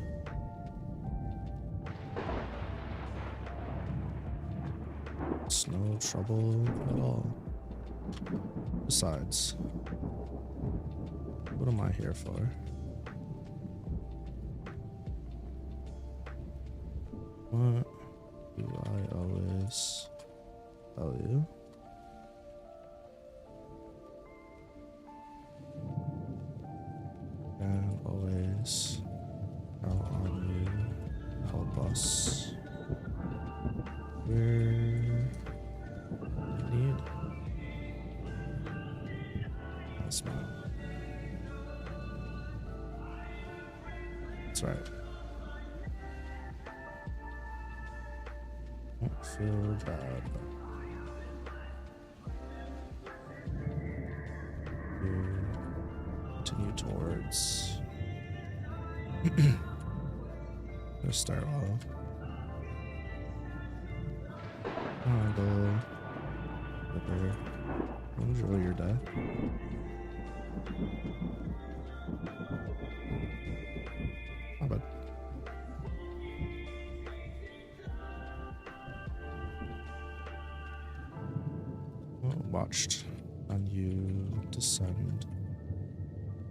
It's no trouble at all. Besides, what am I here for? What do I always tell you? And always count on you to help us where we need. That's right. That's right. Don't feel bad. You continue towards. Let's start off. Enjoy your day. Not bad. Watched on you descend.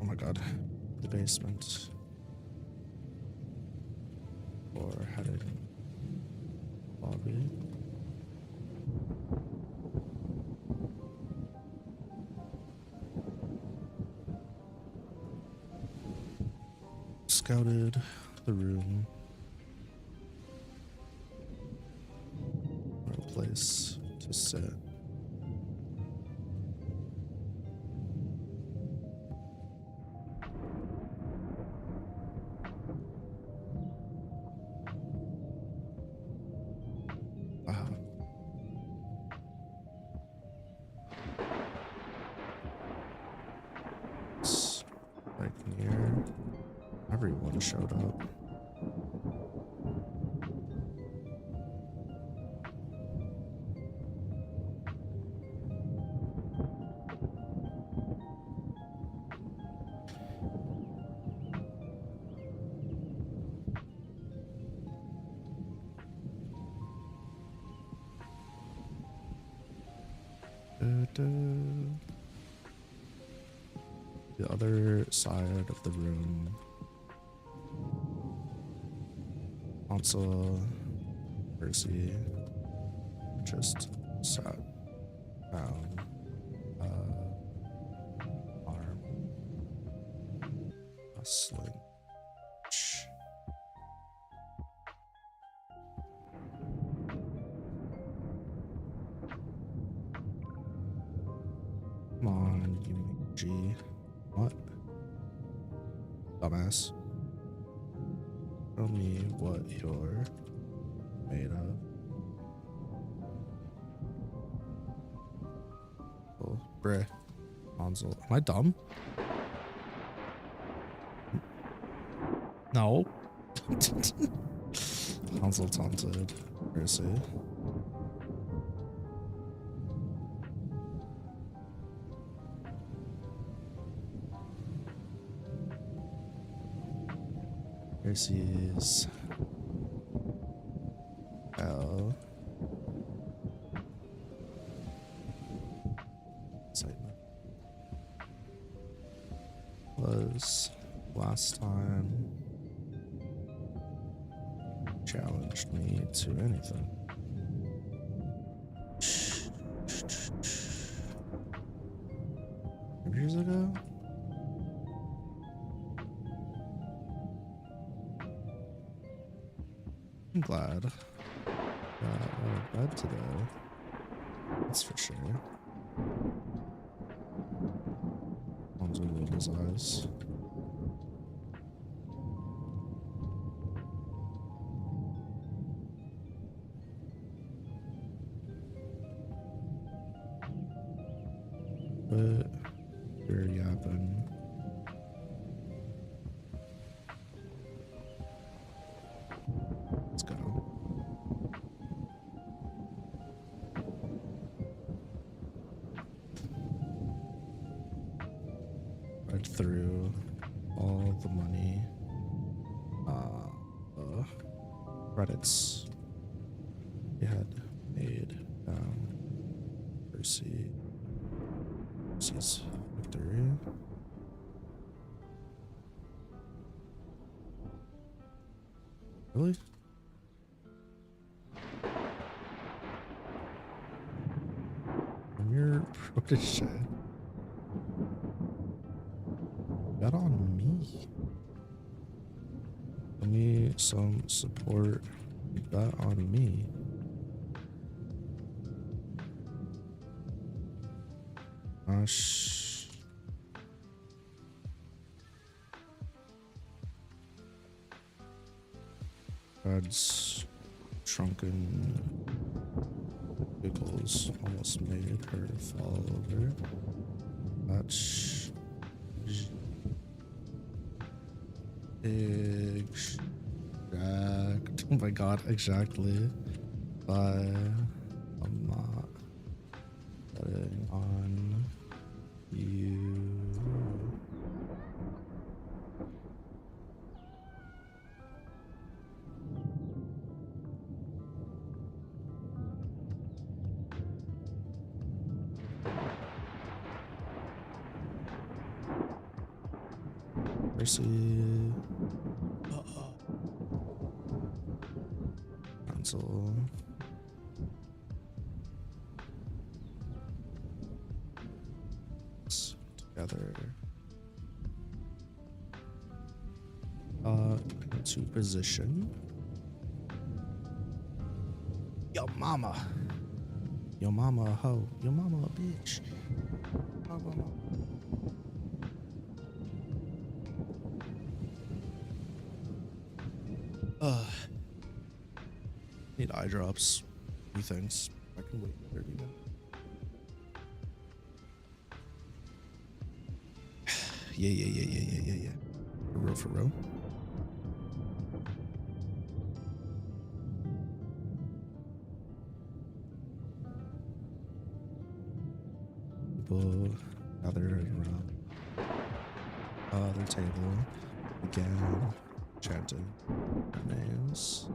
Oh my god, the basement. Or headed lobby. Scouted the room for a place to sit. It's like near everyone showed up. The other side of the room, Hansel, Percy just sat down, arm, a sling. Come on, you G. What? Dumbass. Show me what you're made of. Oh, bruh. Hansel. Am I dumb? No. Hansel taunted Percy. Percy's L. Excitement was last time challenged me to anything. Years ago? I'm glad got out of bed today. That's for sure. Hansel rolled his eyes. You're yapping. Let's go. Read through all the money. Credits we had made. Percy's victory. Really? I'm your protege. That on me. Give me some support. That on me. Gosh. God's shrunken giggles almost made her fall over. That's exact. Oh my god, exactly. But I'm not betting on you. Mercy. Cancel. Together. Into position. Yo mama. Yo mama a hoe. Yo mama a bitch. Need eye drops. Few things. I can wait 30 minutes. Yeah. For real. People gathered around their table again, chanting names.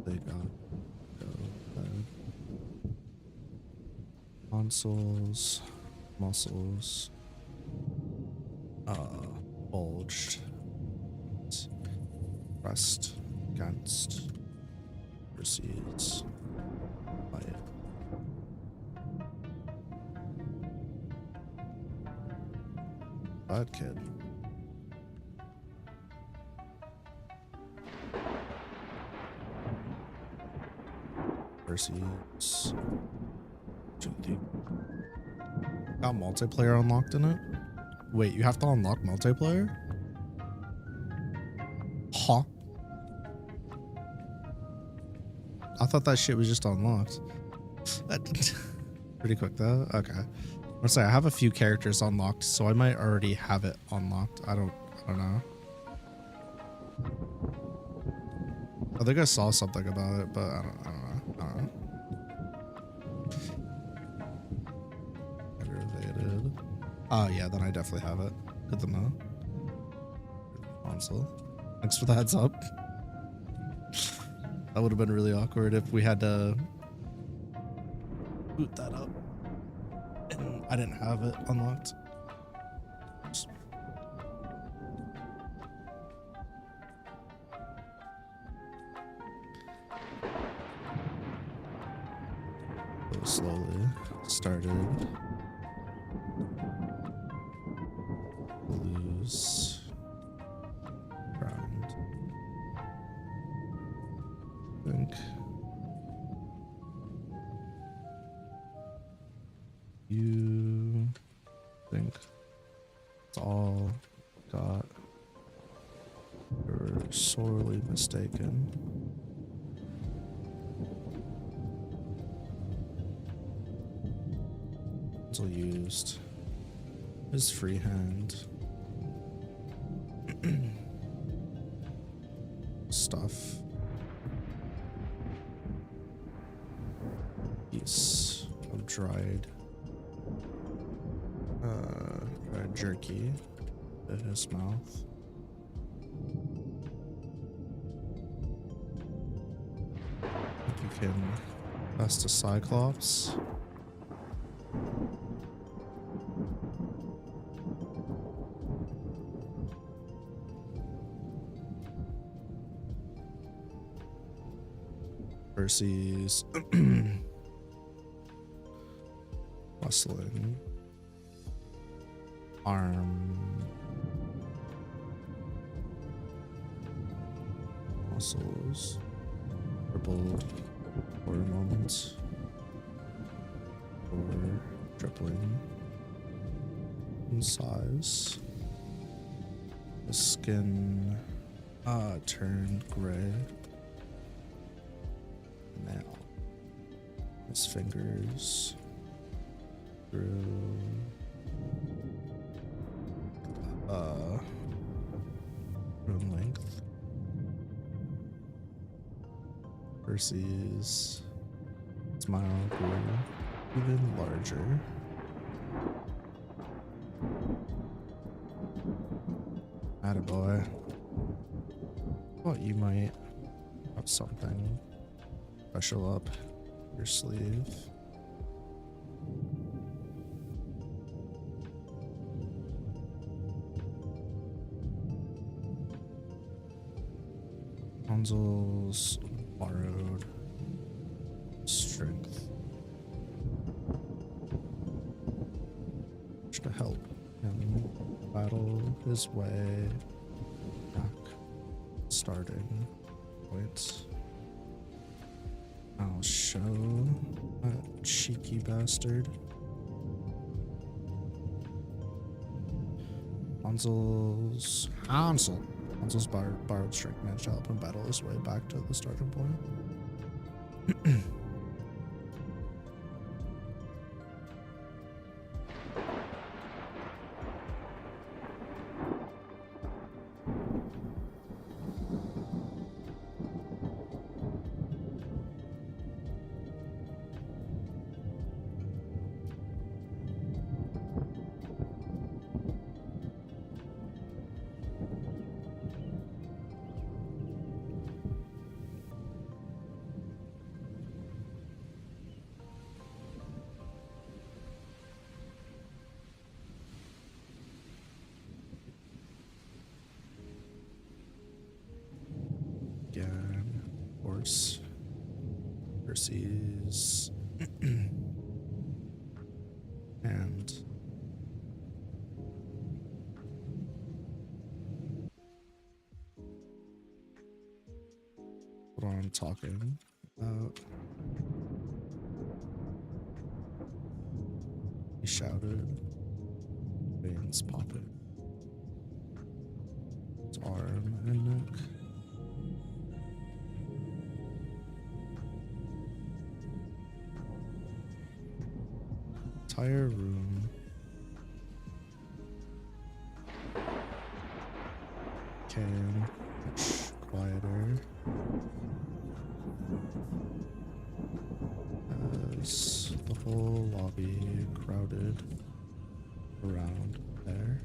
They got consoles, muscles, bulged, pressed against, proceeds, life. Bad kid. Proceeds. Got multiplayer unlocked in it? Wait, you have to unlock multiplayer? Huh? I thought that shit was just unlocked. Pretty quick though. Okay. I'm sorry, I have a few characters unlocked, so I might already have it unlocked. I don't know. I think I saw something about it, but I don't know. Aggravated. Oh yeah, then I definitely have it. Good to know. Console. Thanks for the heads up. That would have been really awkward if we had to boot that up and I didn't have it unlocked. Slowly started to lose think. You think it's all got. You're sorely mistaken. Until used his free hand. Stuff. Piece of dried jerky in his mouth. You can best a Cyclops. Versus Muscling. Arm. Muscles. Tripled for a moment. Or tripling in size. The skin turned gray. Now his fingers through length versus smile grew even larger. Attaboy. Thought you might have something special up your sleeve. Hansel's borrowed strength to help him battle his way back. Starting point. I'll show that cheeky bastard. Hansel's borrowed strength managed to help him battle his way back to the starting point. Again, horse versus and what I'm talking about. He shouted, veins popping, his arm and neck. Entire room became much quieter as the whole lobby crowded around there.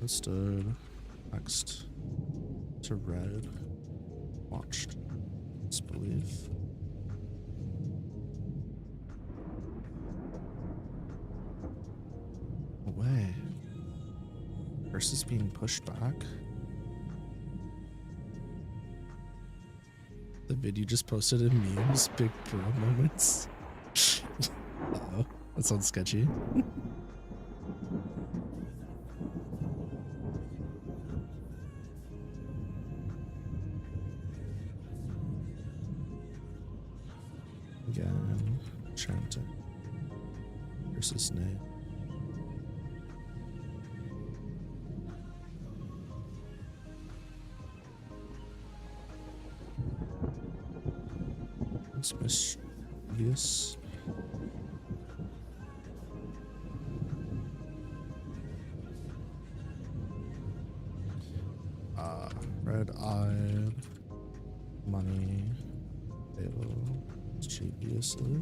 Stood next to Red, watched disbelief. Away. Curse is being pushed back. The vid you just posted in memes, big bro moments. Uh-oh, that sounds sketchy. Again, chanting. Here's his name. It's mischievous. Red-eyed, money, table, mischievously.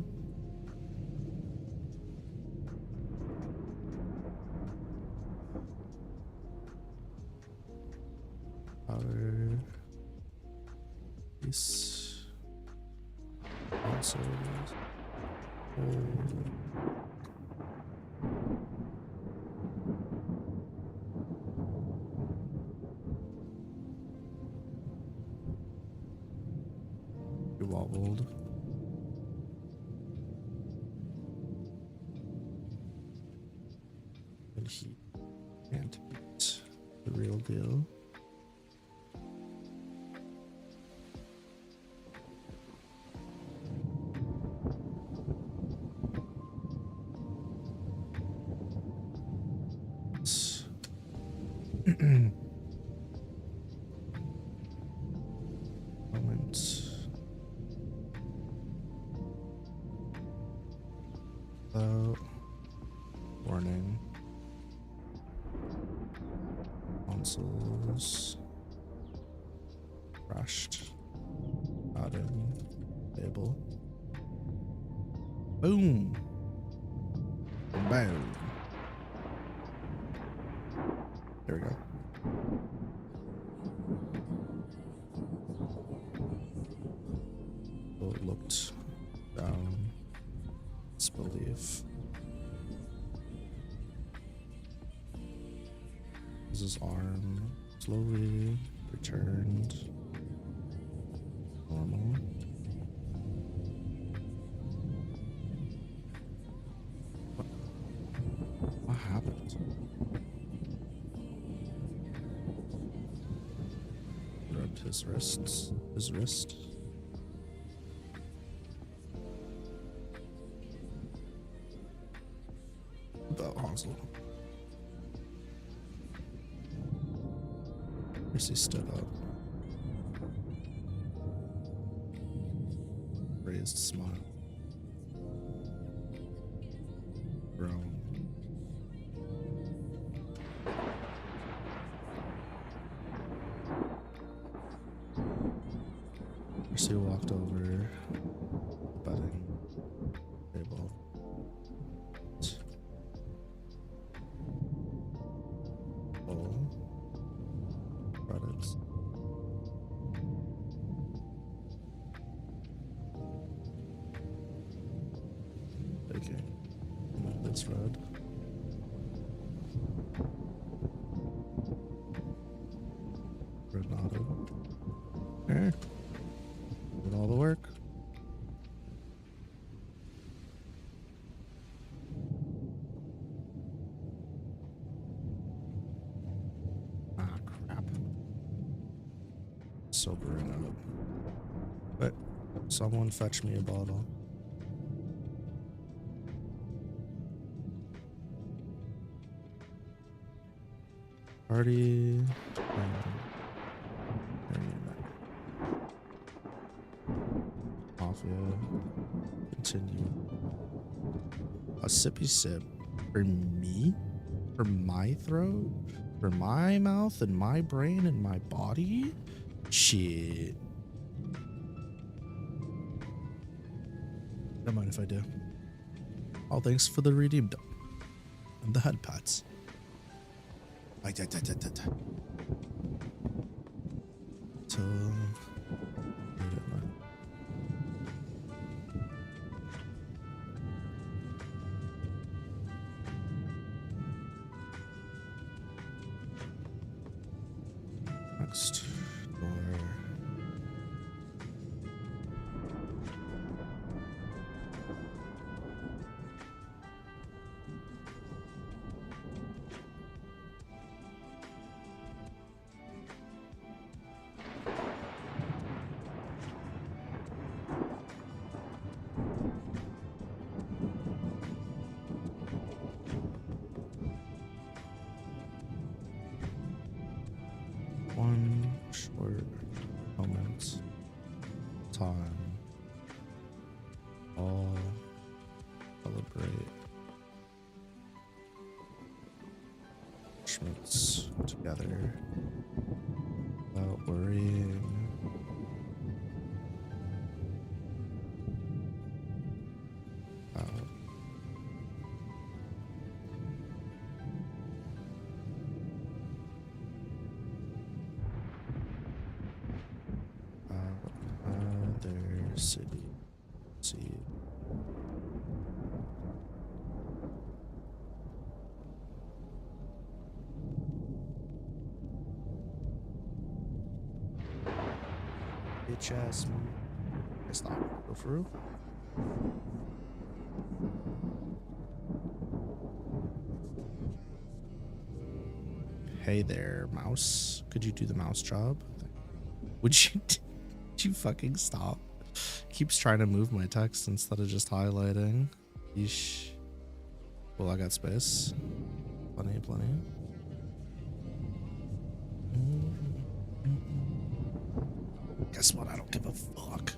Powder, peace, consoles, old. Wobbled. And he can't beat the real deal. Warning. Consoles crashed. Got in. Table. Boom. Boom. There we go. Oh, it looked down. Disbelief. His arm slowly returned normal. What happened? Rubbed his wrists. His wrist. About Hansel. He stood up. Raised smile. Groan. Percy walked over the bedding table. Credits. Okay. That's red. Red nodded. Okay. Did all the work. Sobering up. But someone fetch me a bottle. Party. Mafia. Continue. A sippy sip. For me? For my throat? For my mouth and my brain and my body? Shit. Don't mind if I do. All thanks for the redeemed and the head pats. Till next door. one short moment. Time. All celebrate. Schmitz together without worrying. Other city. See. Bitch ass. It's not go through. Hey there, mouse. Could you do the mouse job? Would you? Would you fucking stop? Keeps trying to move my text instead of just highlighting. Yeesh. Well, I got space. Plenty, plenty. Guess what? I don't give a fuck.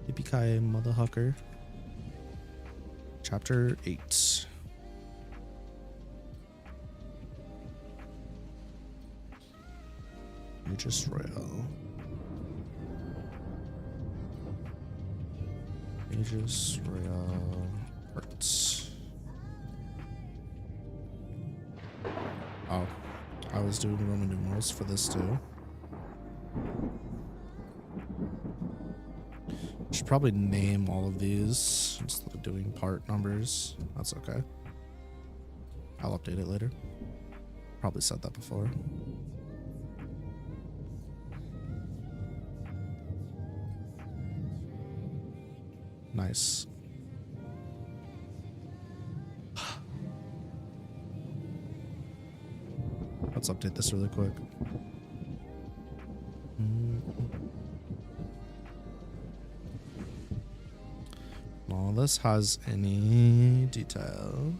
Yippee-ki-yay, motherfucker. Chapter 8. Aegis Royale. Aegis Royale parts. Oh, I was doing Roman numerals for this too. Should probably name all of these instead of doing part numbers. That's okay. I'll update it later. Probably said that before. Nice. Let's update this really quick. None of this has any detail.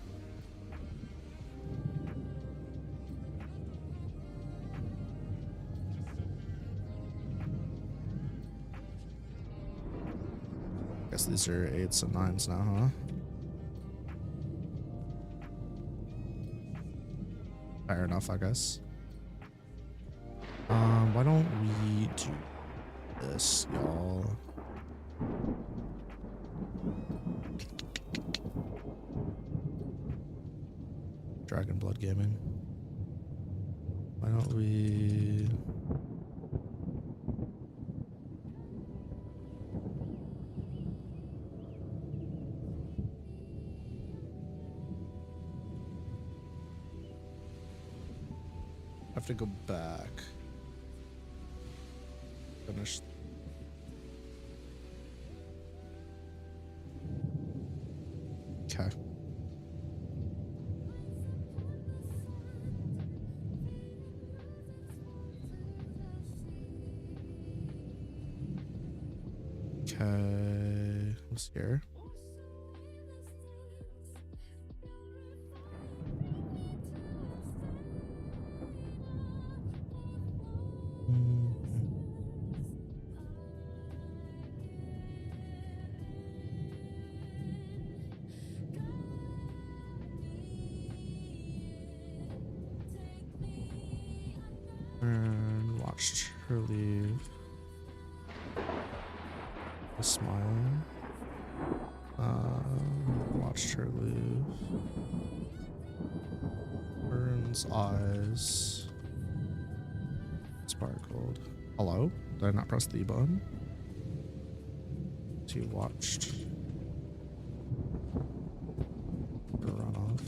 Guess these are 8s and 9s now, huh? Fair enough, I guess. Why don't we do this, y'all? Dragon Blood Gaming. Why don't we... have to go back. Finish. Okay. Okay. What's here? And watched her leave. A smile. Watched her leave. Burns eyes. Sparkled. Hello? Did I not press the E button? She watched her run off.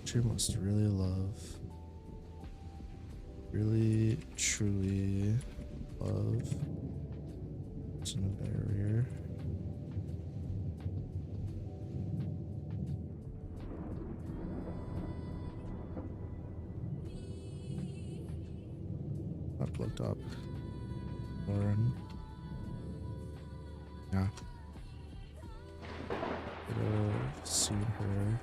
She must really love, really, truly love. It's in the barrier. I've looked up. Lauren. Yeah. Could have seen her.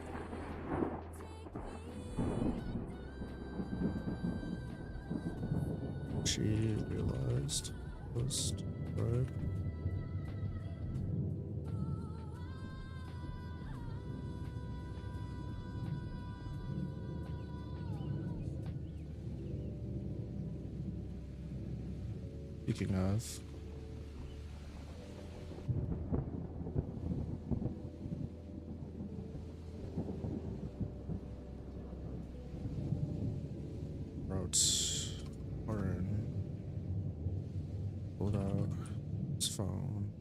She realized it was destroyed. Speaking of, wrote Warren, pulled out his phone,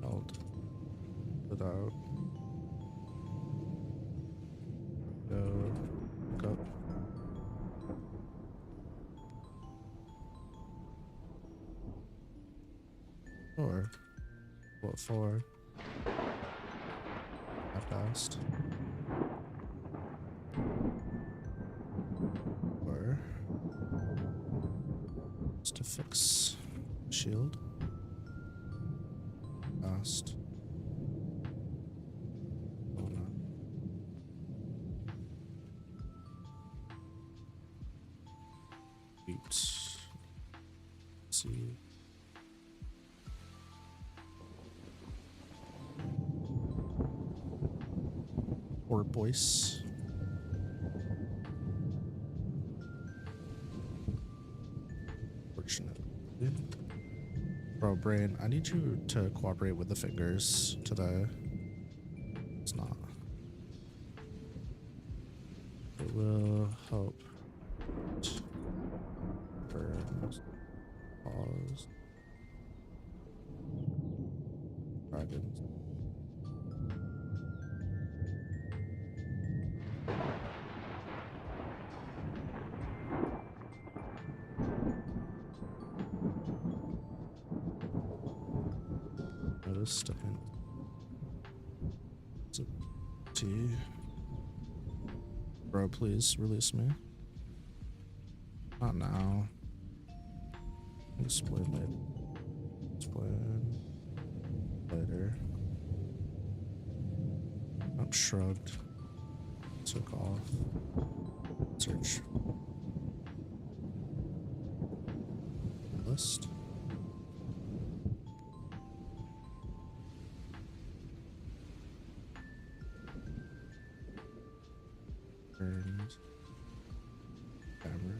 held it out, go, look up. Or what for? I passed. Or just to fix shield. Passed. Oh no. Wait. See. Or voice. Fortunately. Bro, brain, I need you to cooperate with the fingers today. It's not. It will help. Burns. Pause. Dragons. Noticed a hint. It's a T. Bro, please release me. Not now. Explain later. Explain later. Not shrugged. Took off. Search. List. Burns. Camera.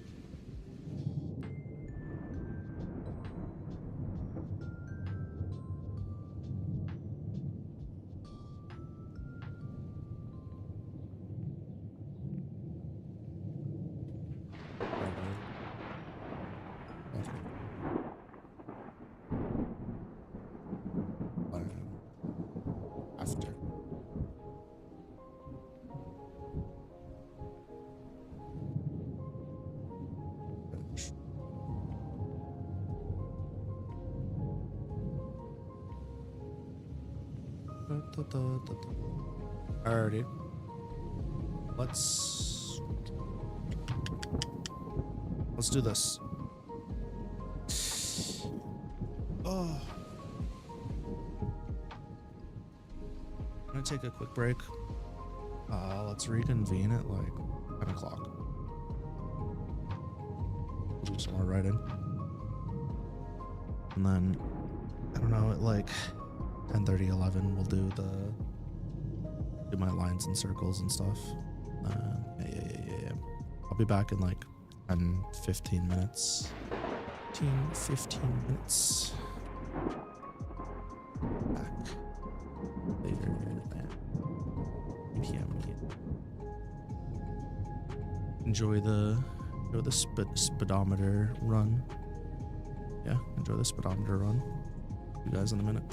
After. Finish. Alrighty. Let's do this. Oh. I'm gonna take a quick break. Let's reconvene at like 10 o'clock. We'll do some more writing. And then, I don't know, at like 10:30, 11, we'll do my lines and circles and stuff. Yeah. I'll be back in like 10, 15 minutes. 15 minutes. Back later than 8 p.m. Enjoy the speedometer run. Yeah, enjoy the speedometer run. See you guys in a minute.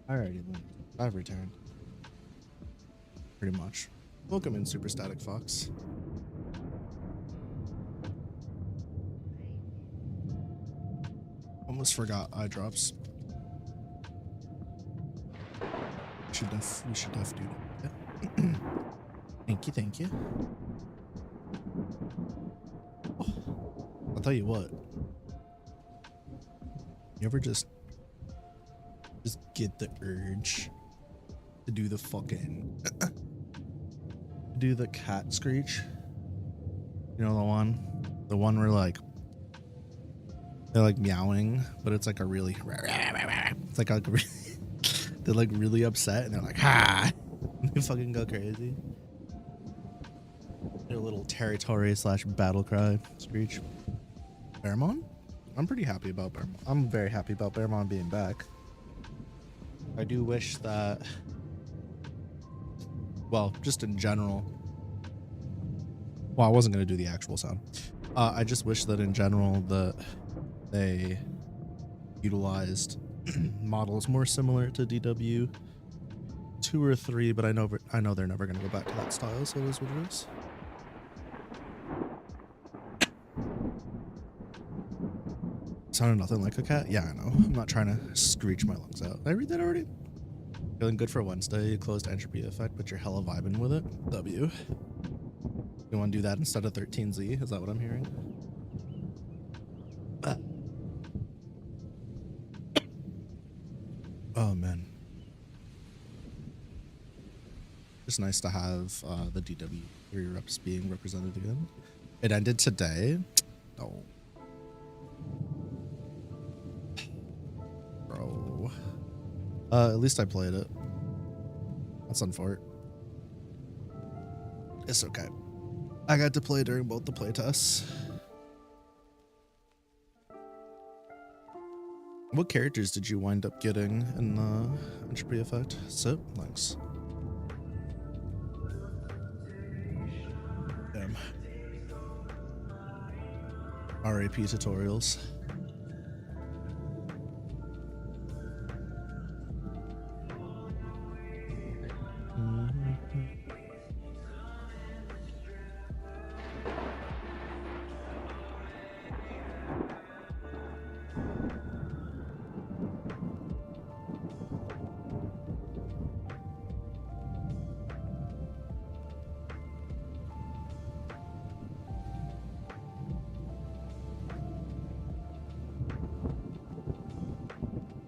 Alrighty then. I've returned. Pretty much. Welcome in, Super Static Fox. Almost forgot eye drops. We should def do that. Yeah. Thank you. Oh, I'll tell you what. You ever just get the urge to do the fucking do the cat screech? You know the one where like they're like meowing, but it's like a really it's like a they're like really upset and they're like ha. They fucking go crazy. Their little territory / battle cry screech. Bearmon? I'm pretty happy about Bearmon. I'm very happy about Bearmon being back. I do wish that, well, just in general. Well, I wasn't going to do the actual sound. I just wish that in general that they utilized models more similar to DW 2 or 3, but I know they're never going to go back to that style, so it is what it is. Sounded nothing like a cat. Yeah, I know. I'm not trying to screech my lungs out. Did I read that already? Feeling good for Wednesday. Closed entropy effect, but you're hella vibing with it. W. You want to do that instead of 13Z? Is that what I'm hearing? Oh man. It's nice to have the DW3 reps being represented again. It ended today. Oh. Bro. At least I played it. That's unfortunate. It's okay. I got to play during both the playtests. What characters did you wind up getting in the entropy effect? Sip? Thanks. Damn. RAP tutorials.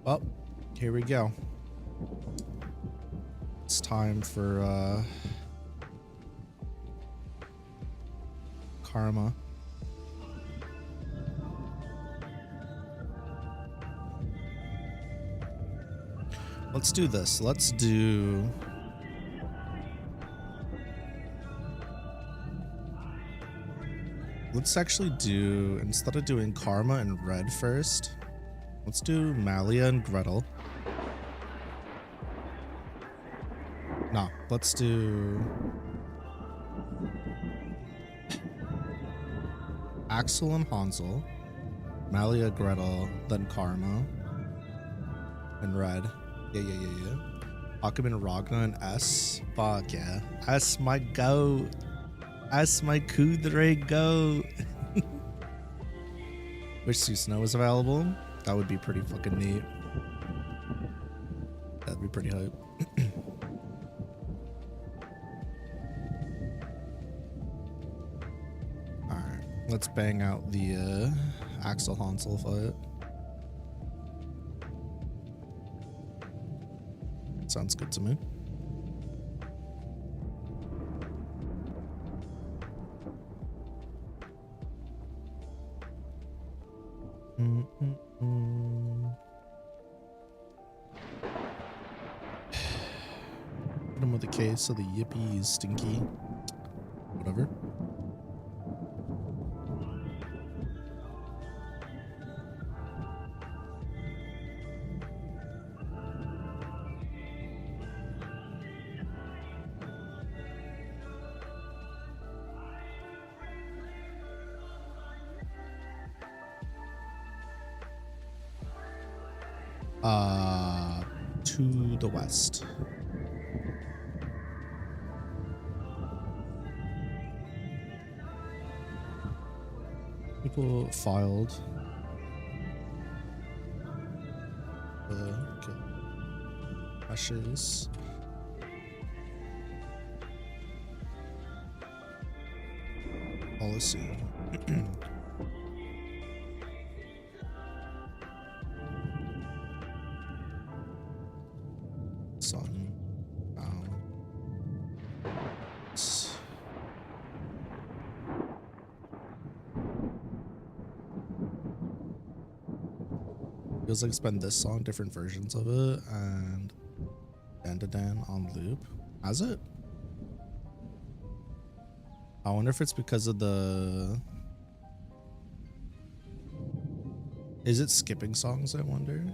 Well, here we go. It's time for Krma. Let's do this. Let's actually do, instead of doing Krma and Red first, let's do Malia and Gretel. No, let's do Axel and Hansel, Malia, Gretel, then Krma, and Red. Yeah. Hakim and Ragna and S. Fuck yeah. S my goat. S my Kudre goat. Wish Susano was available. That would be pretty fucking neat. That'd be pretty hype. Alright, let's bang out the Axel Hansel fight. Sounds good to me. Hit him with a case of the yippee stinky. Whatever. to the west. People filed. Okay. Ashes. Policy. Sun. Feels like spend this song, different versions of it, and Dan on loop. Has it? I wonder if it's because of the... Is it skipping songs, I wonder?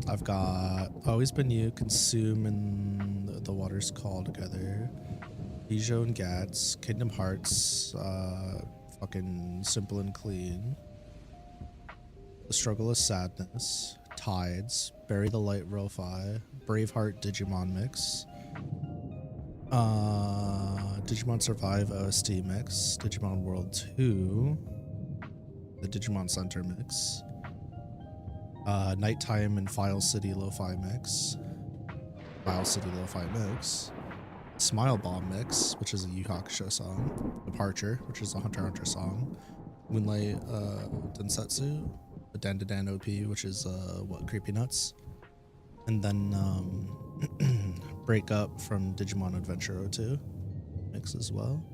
I've got Always Been You, Consume, and The Water's Call together. Bijou and Gats, Kingdom Hearts, fucking Simple and Clean. The Struggle of Sadness, Tides, Bury the Light Lofi, Braveheart Digimon Mix, Digimon Survive OST Mix, Digimon World 2, the Digimon Center Mix, Nighttime and File City Lo-Fi Mix, File City Lo-Fi Mix, Smile Bomb Mix, which is a Yu Hakusho song, Departure, which is a Hunter x Hunter song, Moonlight Densetsu, the Dan OP, which is what, Creepy Nuts, and then Break Up from Digimon Adventure 02 mix as well.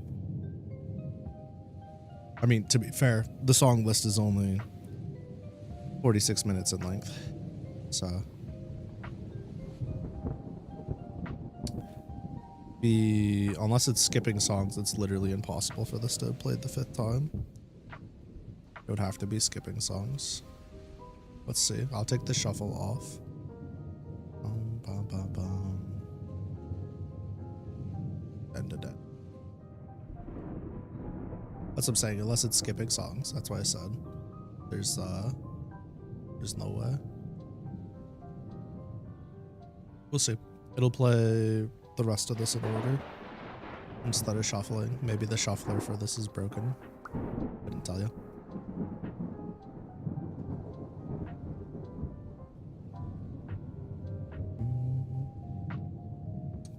I mean, to be fair, the song list is only 46 minutes in length, so unless it's skipping songs, it's literally impossible for this to play the 5th time. It would have to be skipping songs. Let's see. I'll take the shuffle off. That's what I'm saying. Unless it's skipping songs, that's why I said there's no way. We'll see. It'll play the rest of this in order instead of shuffling. Maybe the shuffler for this is broken. Couldn't tell you.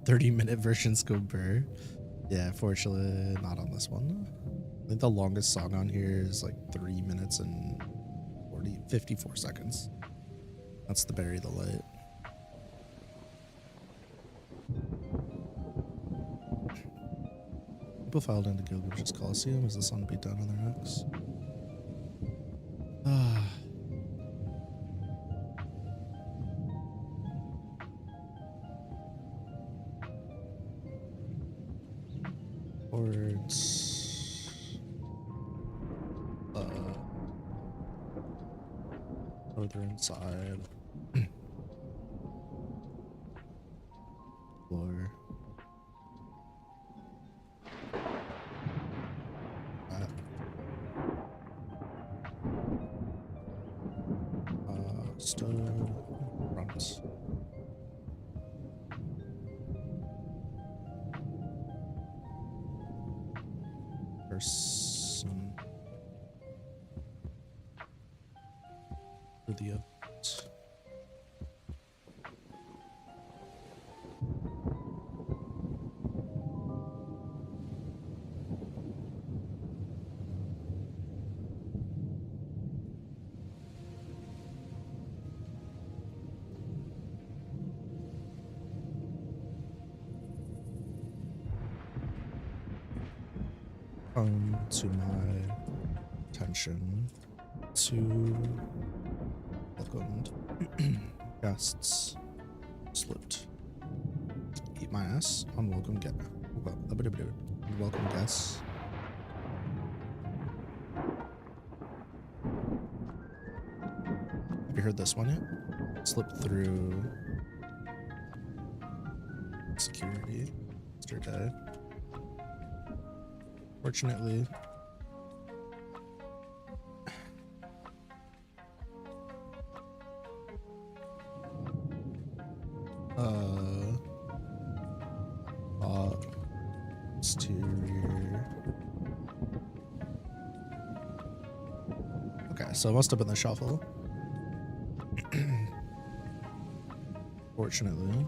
"30-minute versions go burr." Yeah, fortunately not on this one. I think the longest song on here is like 3 minutes and 54 seconds. That's the Bury the Light. People filed into Gilgamesh Coliseum as the sun beat down on their necks. Towards northern side. Floor. Stone front. Person for the event. To my attention to welcomed guests. Salute. Eat my ass. Unwelcome welcome guests. Have you heard this one yet? Slipped through security yesterday. Fortunately, Exterior. Okay, so it must have been the shuffle. Fortunately.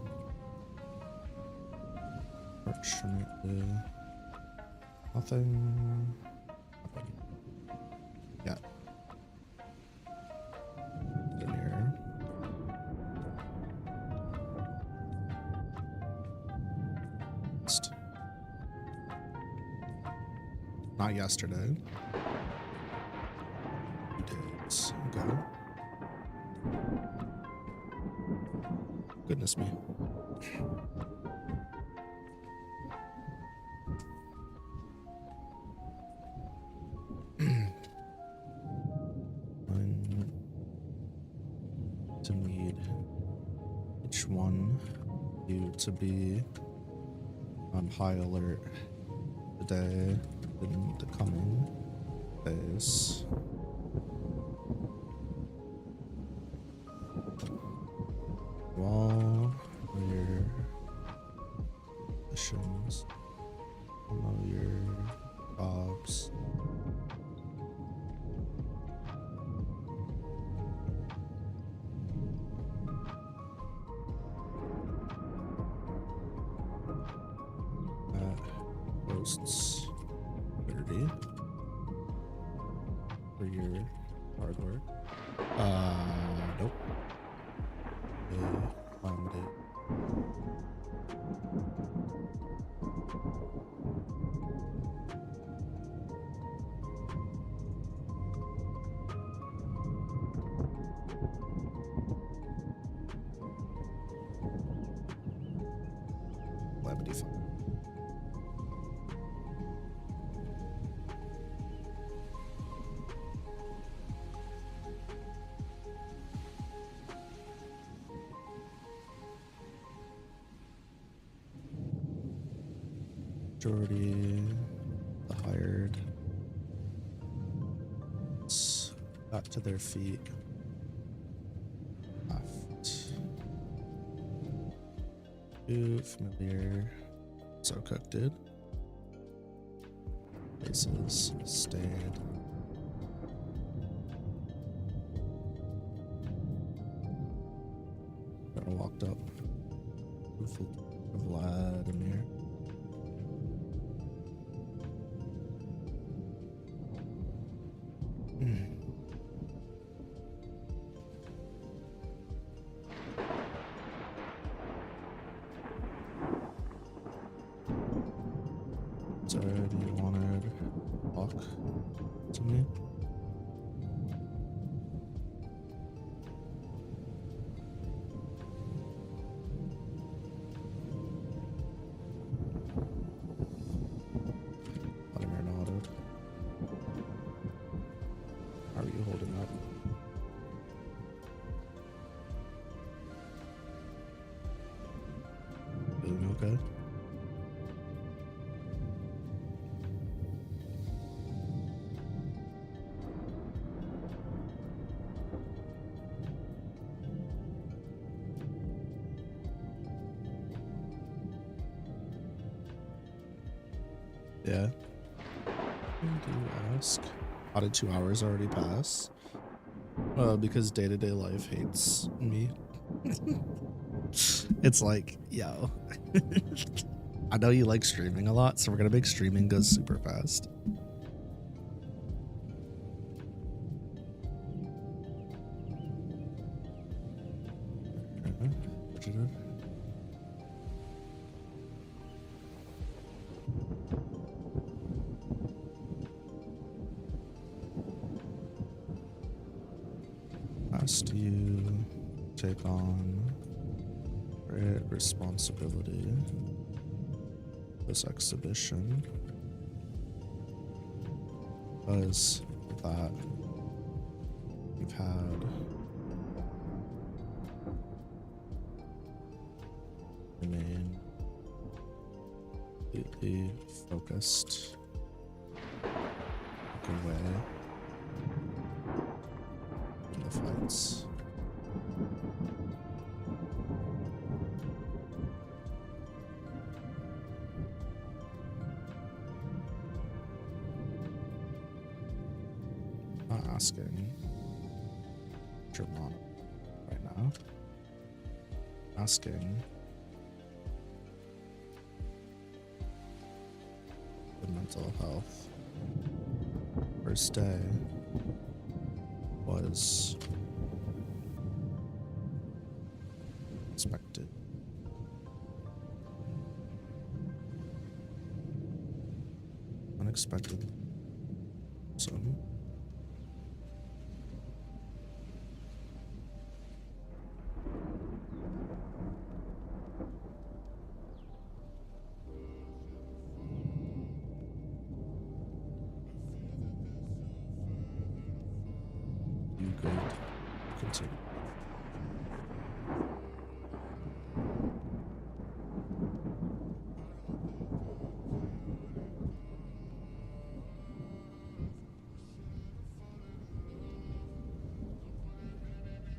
Nothing. Yeah. In here. Not yesterday. 2 days ago. Goodness me. To need each one you to be on high alert today in the coming days. All your missions, all your jobs. Posts 30 for your hard work. Nope. Found it. Calamity fund. Majority the hired got to their feet. Left. 2 familiar. So cooked it. Places stayed. I walked up. Vladimir. Sorry, you wanted to talk to me? Vladimir nodded. How are you holding up? Feeling okay? Yeah. Do you ask? How did 2 hours already pass? Because day-to-day life hates me. It's like, yo. I know you like streaming a lot, so we're gonna make streaming go super fast. Last you take on great responsibility this exhibition, because of that you've had remain completely focused, look away from the fights. asking Krma right now. Asking the mental health. First day was expected. Unexpected. Some. You could continue.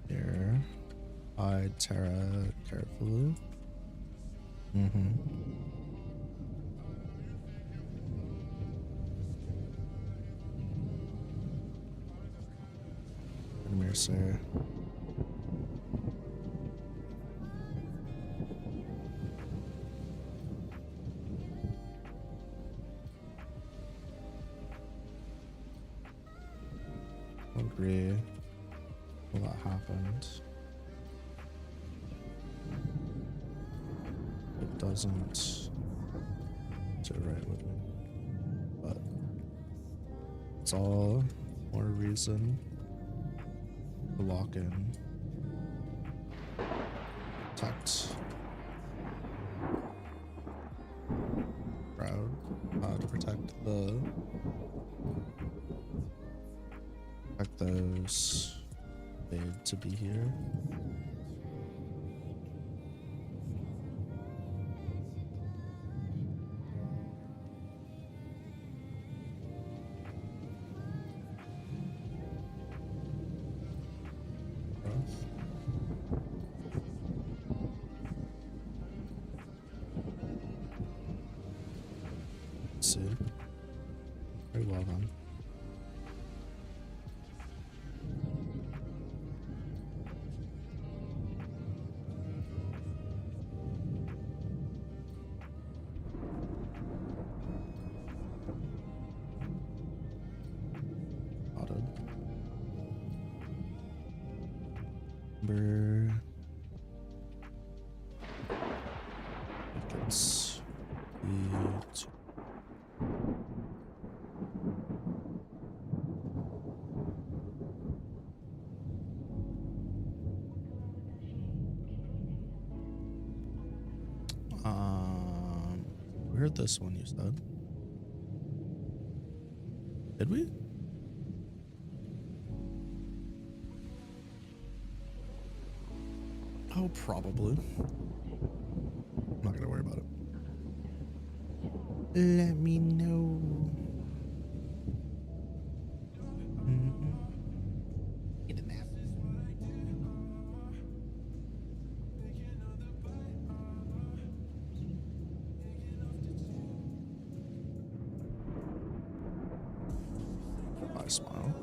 Here, I Tara carefully. Come here, sir. Agree. Well, that happened. It doesn't sit right with me, but it's all more reason to lock in, protect crowd, to protect those paid to be here. Let's see. Very well then. It's we heard this one, you said. Did we? Oh, probably. I'm not gonna worry about it. Let me know. Get a nap. I smile.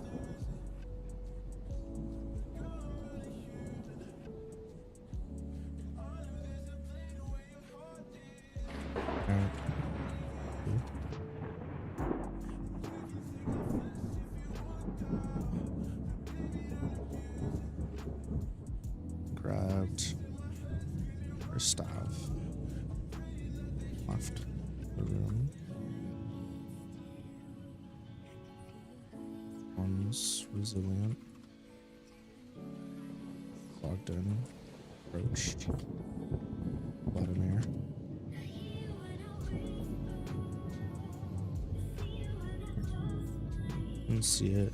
Grabbed her staff, left the room. One's resilient. Logged in. Approached. Vladimir. Didn't see it.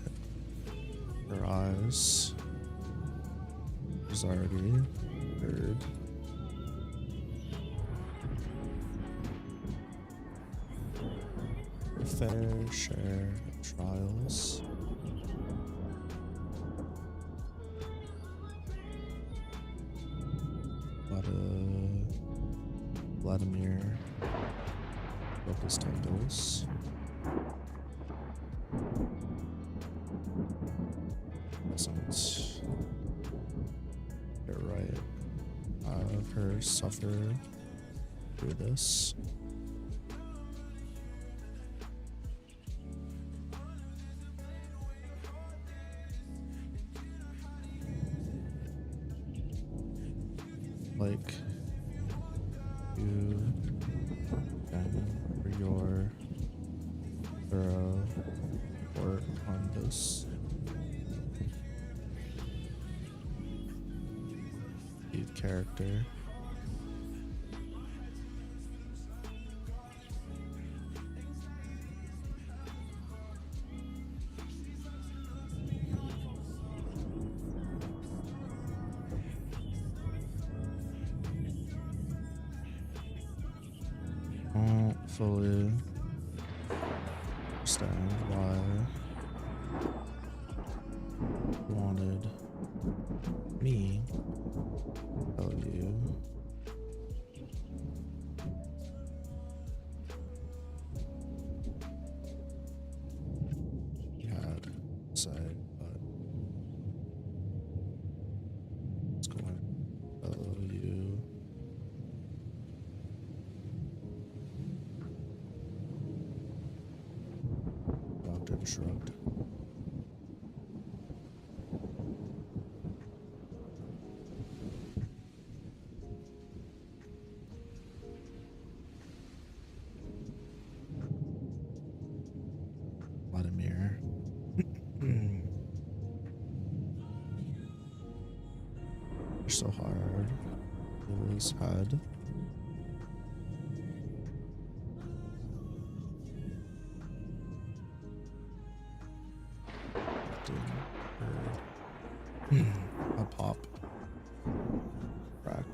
Her eyes. Was already heard. Her fair share of trials. Vladimir broke his temples. have her suffer through this. Like you and for your thorough work on this lead character. Fully understand why you wanted me to tell you you had said, but it's going to tell you. And shrugged. Vladimir. You're so hard. It was head. A pop. Crack.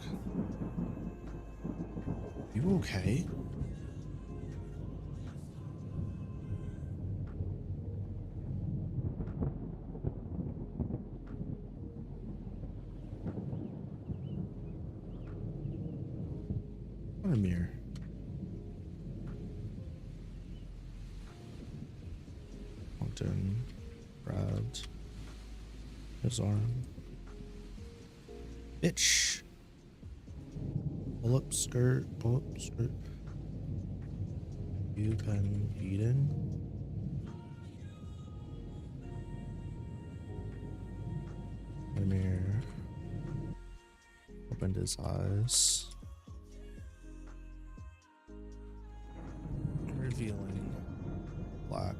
You okay? Vladimir. Walked in, grabbed his arm. Bitch. Pull up skirt, pull up skirt. You been eating? Vladimir opened his eyes, revealing black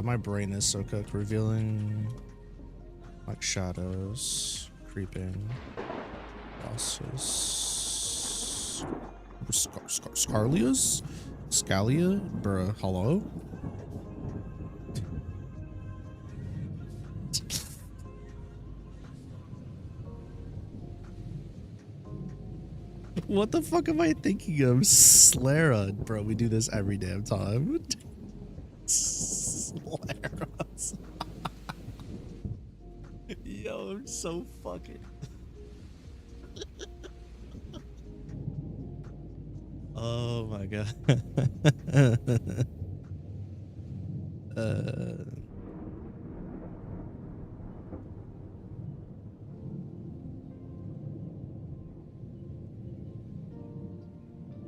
my brain is so cooked. Revealing like shadows creeping across his Scalia? Bruh, hello? What the fuck am I thinking of? Slara, bro, we do this every damn time. Slara. Yo, I'm so fucking. Oh my god.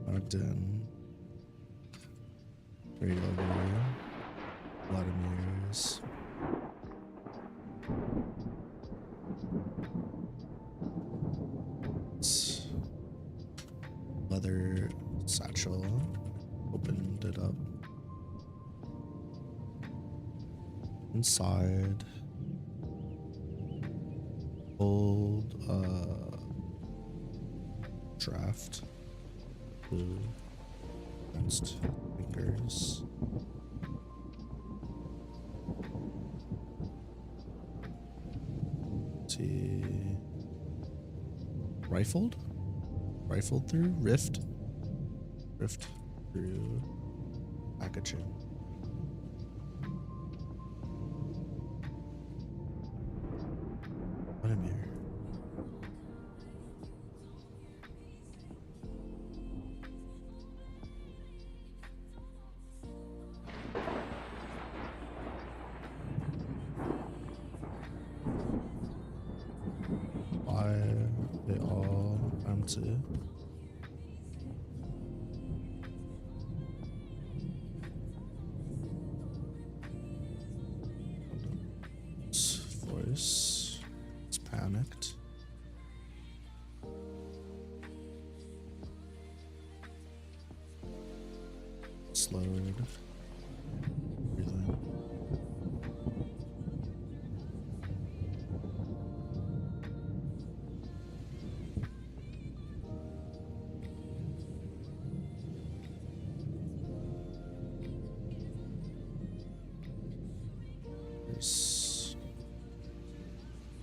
Ogden. Straight over. Vladimir's. Leather satchel. Opened it up. Inside. Old draft. Blue against fingers. See. Rifled through rift through packaging. Vladimir. to. Voice. It's panicked. Slowed. Breathing. There's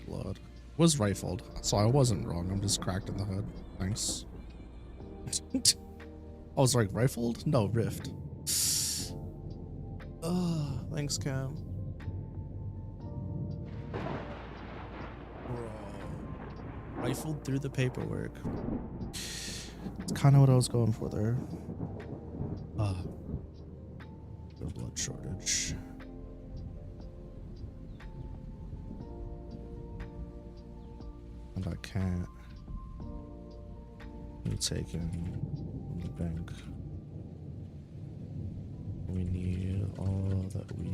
blood. Was rifled, so I wasn't wrong. I'm just cracked in the hood. Thanks. I was like, rifled? No, rift. Thanks, Cam. Bro. Rifled through the paperwork. It's kind of what I was going for there. The blood shortage. And I can't be taken from the bank. We need all that we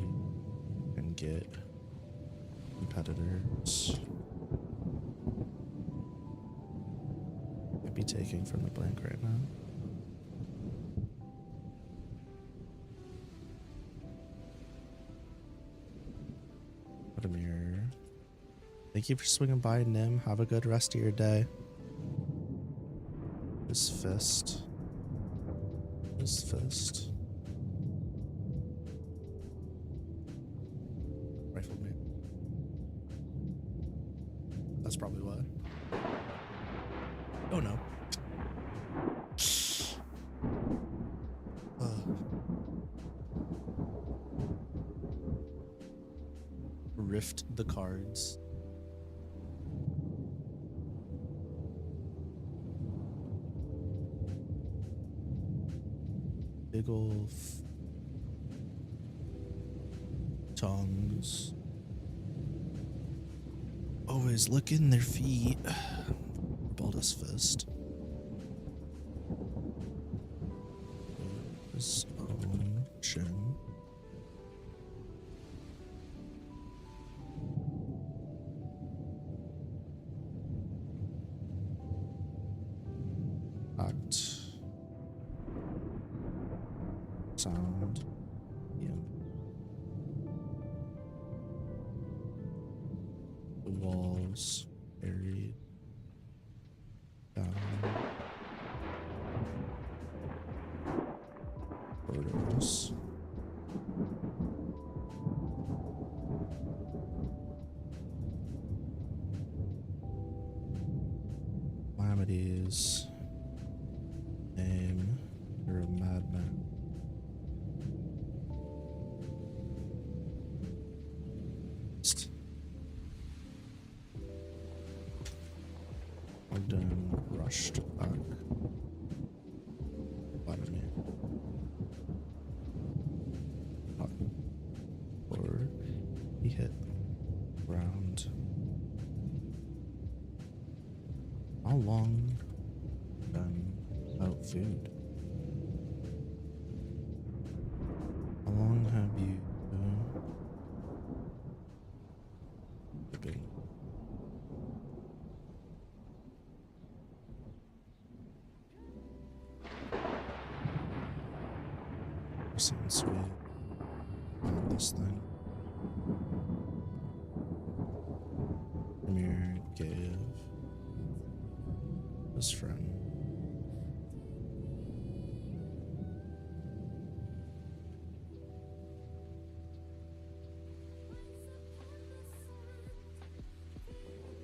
can get. Competitors. I'd be taking from the bank right now. Put a mirror. Thank you for swinging by, Nim. Have a good rest of your day. His fist. His fist. Rifled me. That's probably why. Oh no. Rift the cards. Big ol' tongues. Always licking their feet. Baldest fist. His own chin. Act. Sound. Yeah. The walls buried down. Photos. Calamities. Name. You're a madman. Ogden rushed back. Bottom or he hit ground. How long been without food? How long have you been? Since we found this thing, Amir gave his friend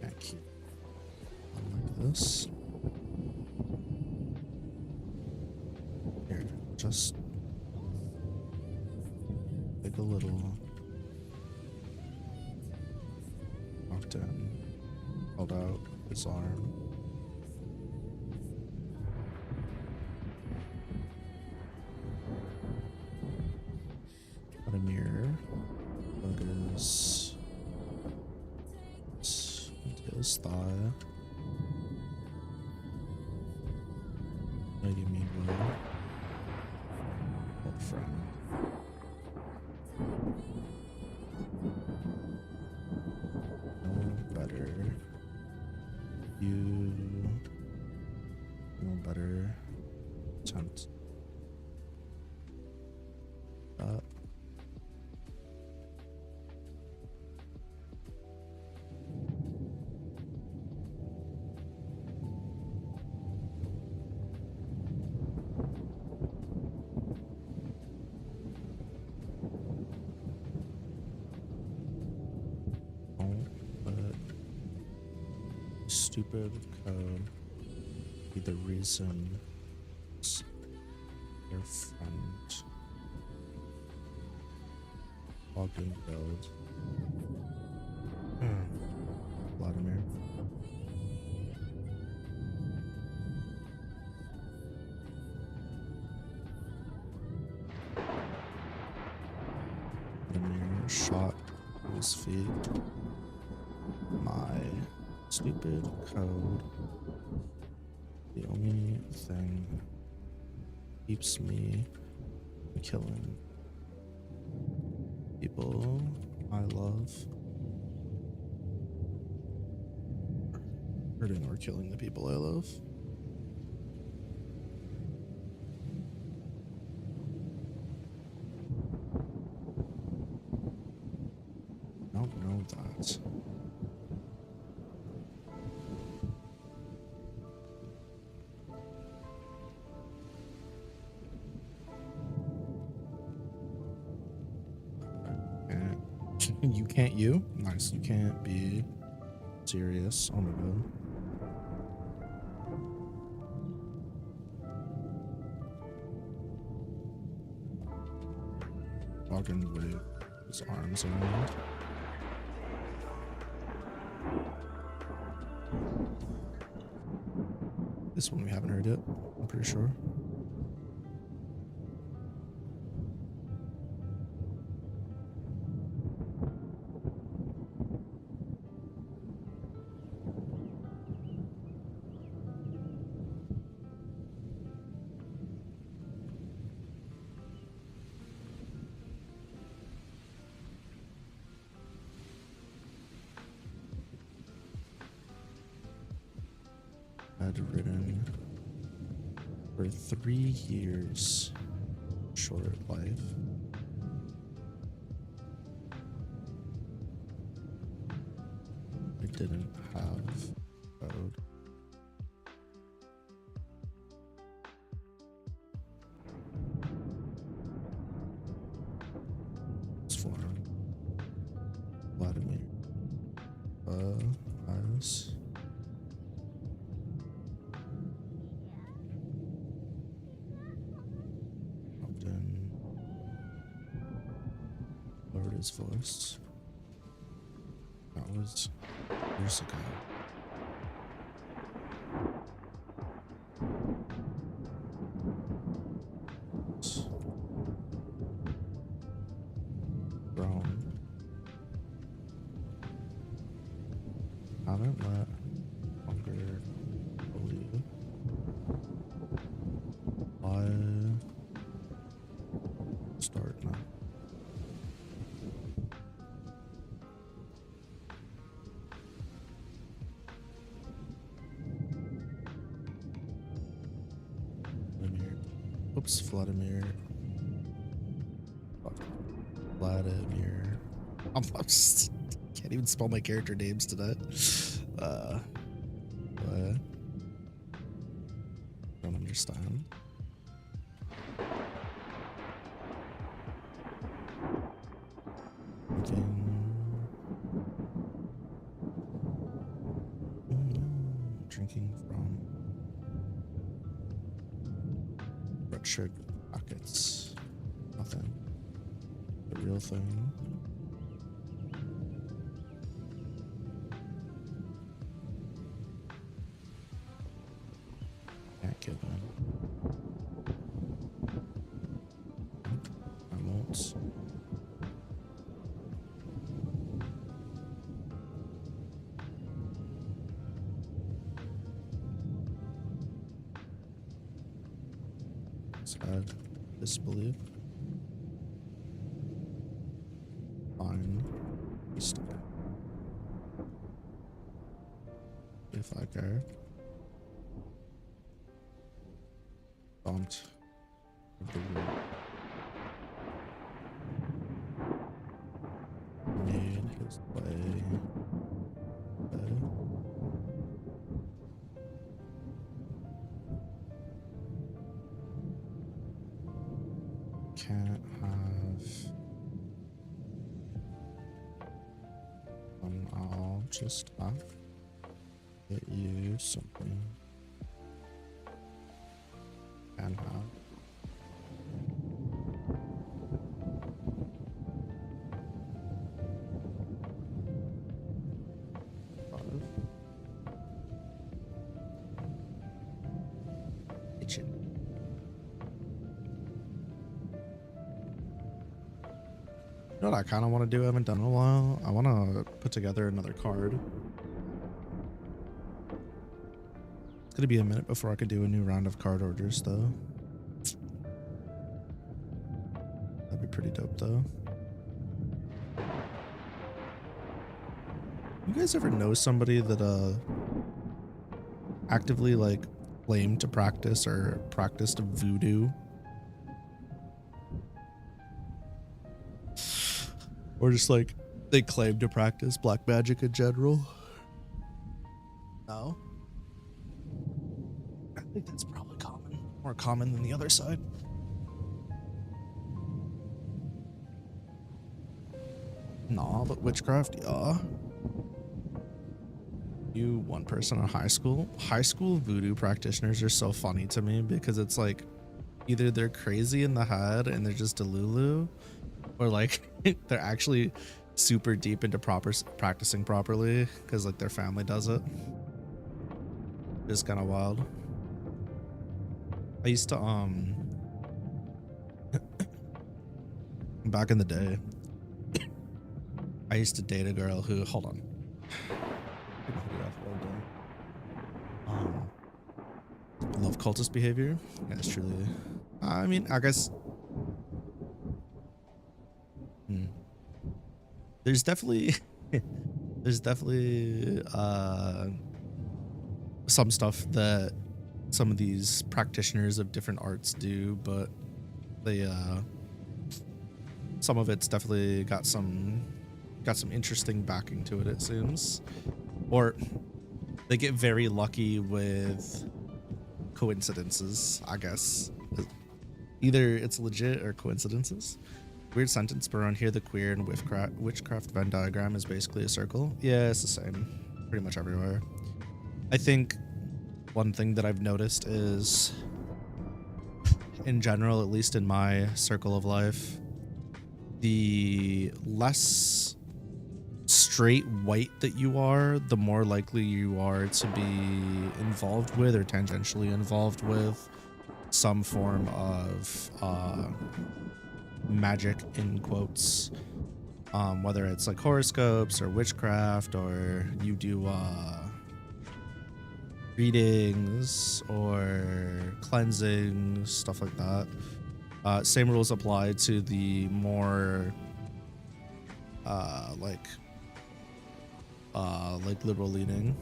can't keep on like this. Here, just a little. Walked in, held out his arm. Got a mirror. Put his thigh. You mean well? Old friend. No better. You no better. Attempt. Stupid code be the reason your friend login build. Vladimir. Vladimir shot his feet. My stupid code. The only thing keeps me from killing people I love. Hurting or killing the people I love. I don't know that. You can't you? Nice, you can't be serious. Oh my god. Walking with his arms around. This one we haven't heard yet, I'm pretty sure. Ridden for 3 years, short life. I didn't have code. It's for Vladimir. Eyes. His voice. That was years ago. Grown. Haven't let longer believe. Why start now? Oops, Vladimir. Vladimir. I'm just can't even spell my character names tonight. Don't understand. Drinking from structured pockets. Nothing. The real thing. Can't give in. I won't. Sad disbelief. Fine. Just if I care. Don't. Made his way. Okay. Can't have. I'll just get you something. Can have. Kitchen. You know what I kind of want to do? I haven't done in a while. I want to put together another card. It's gonna be a minute before I could do a new round of card orders, though. That'd be pretty dope, though. You guys ever know somebody that actively like claimed to practice or practiced voodoo? Or just like they claim to practice black magic in general? No? I think that's probably common. More common than the other side. Nah, but witchcraft, yeah. You one person in high school? High school voodoo practitioners are so funny to me because it's like either they're crazy in the head and they're just a Lulu, or like they're actually super deep into practicing properly because like their family does it. It's kind of wild. I used to back in the day, I used to date a girl who, hold on, love cultist behavior. Yeah, it's truly, I mean, I guess there's definitely some stuff that some of these practitioners of different arts do, but they some of it's definitely got some interesting backing to it, it seems. Or they get very lucky with coincidences, I guess. Either it's legit or coincidences. Weird sentence, but around here the queer and witchcraft Venn diagram is basically a circle. Yeah, it's the same pretty much everywhere. I think one thing that I've noticed is, in general, at least in my circle of life, the less straight white that you are, the more likely you are to be involved with or tangentially involved with some form of magic, in quotes, whether it's like horoscopes or witchcraft, or you do readings or cleansing, stuff like that. Same rules apply to the more like liberal leaning.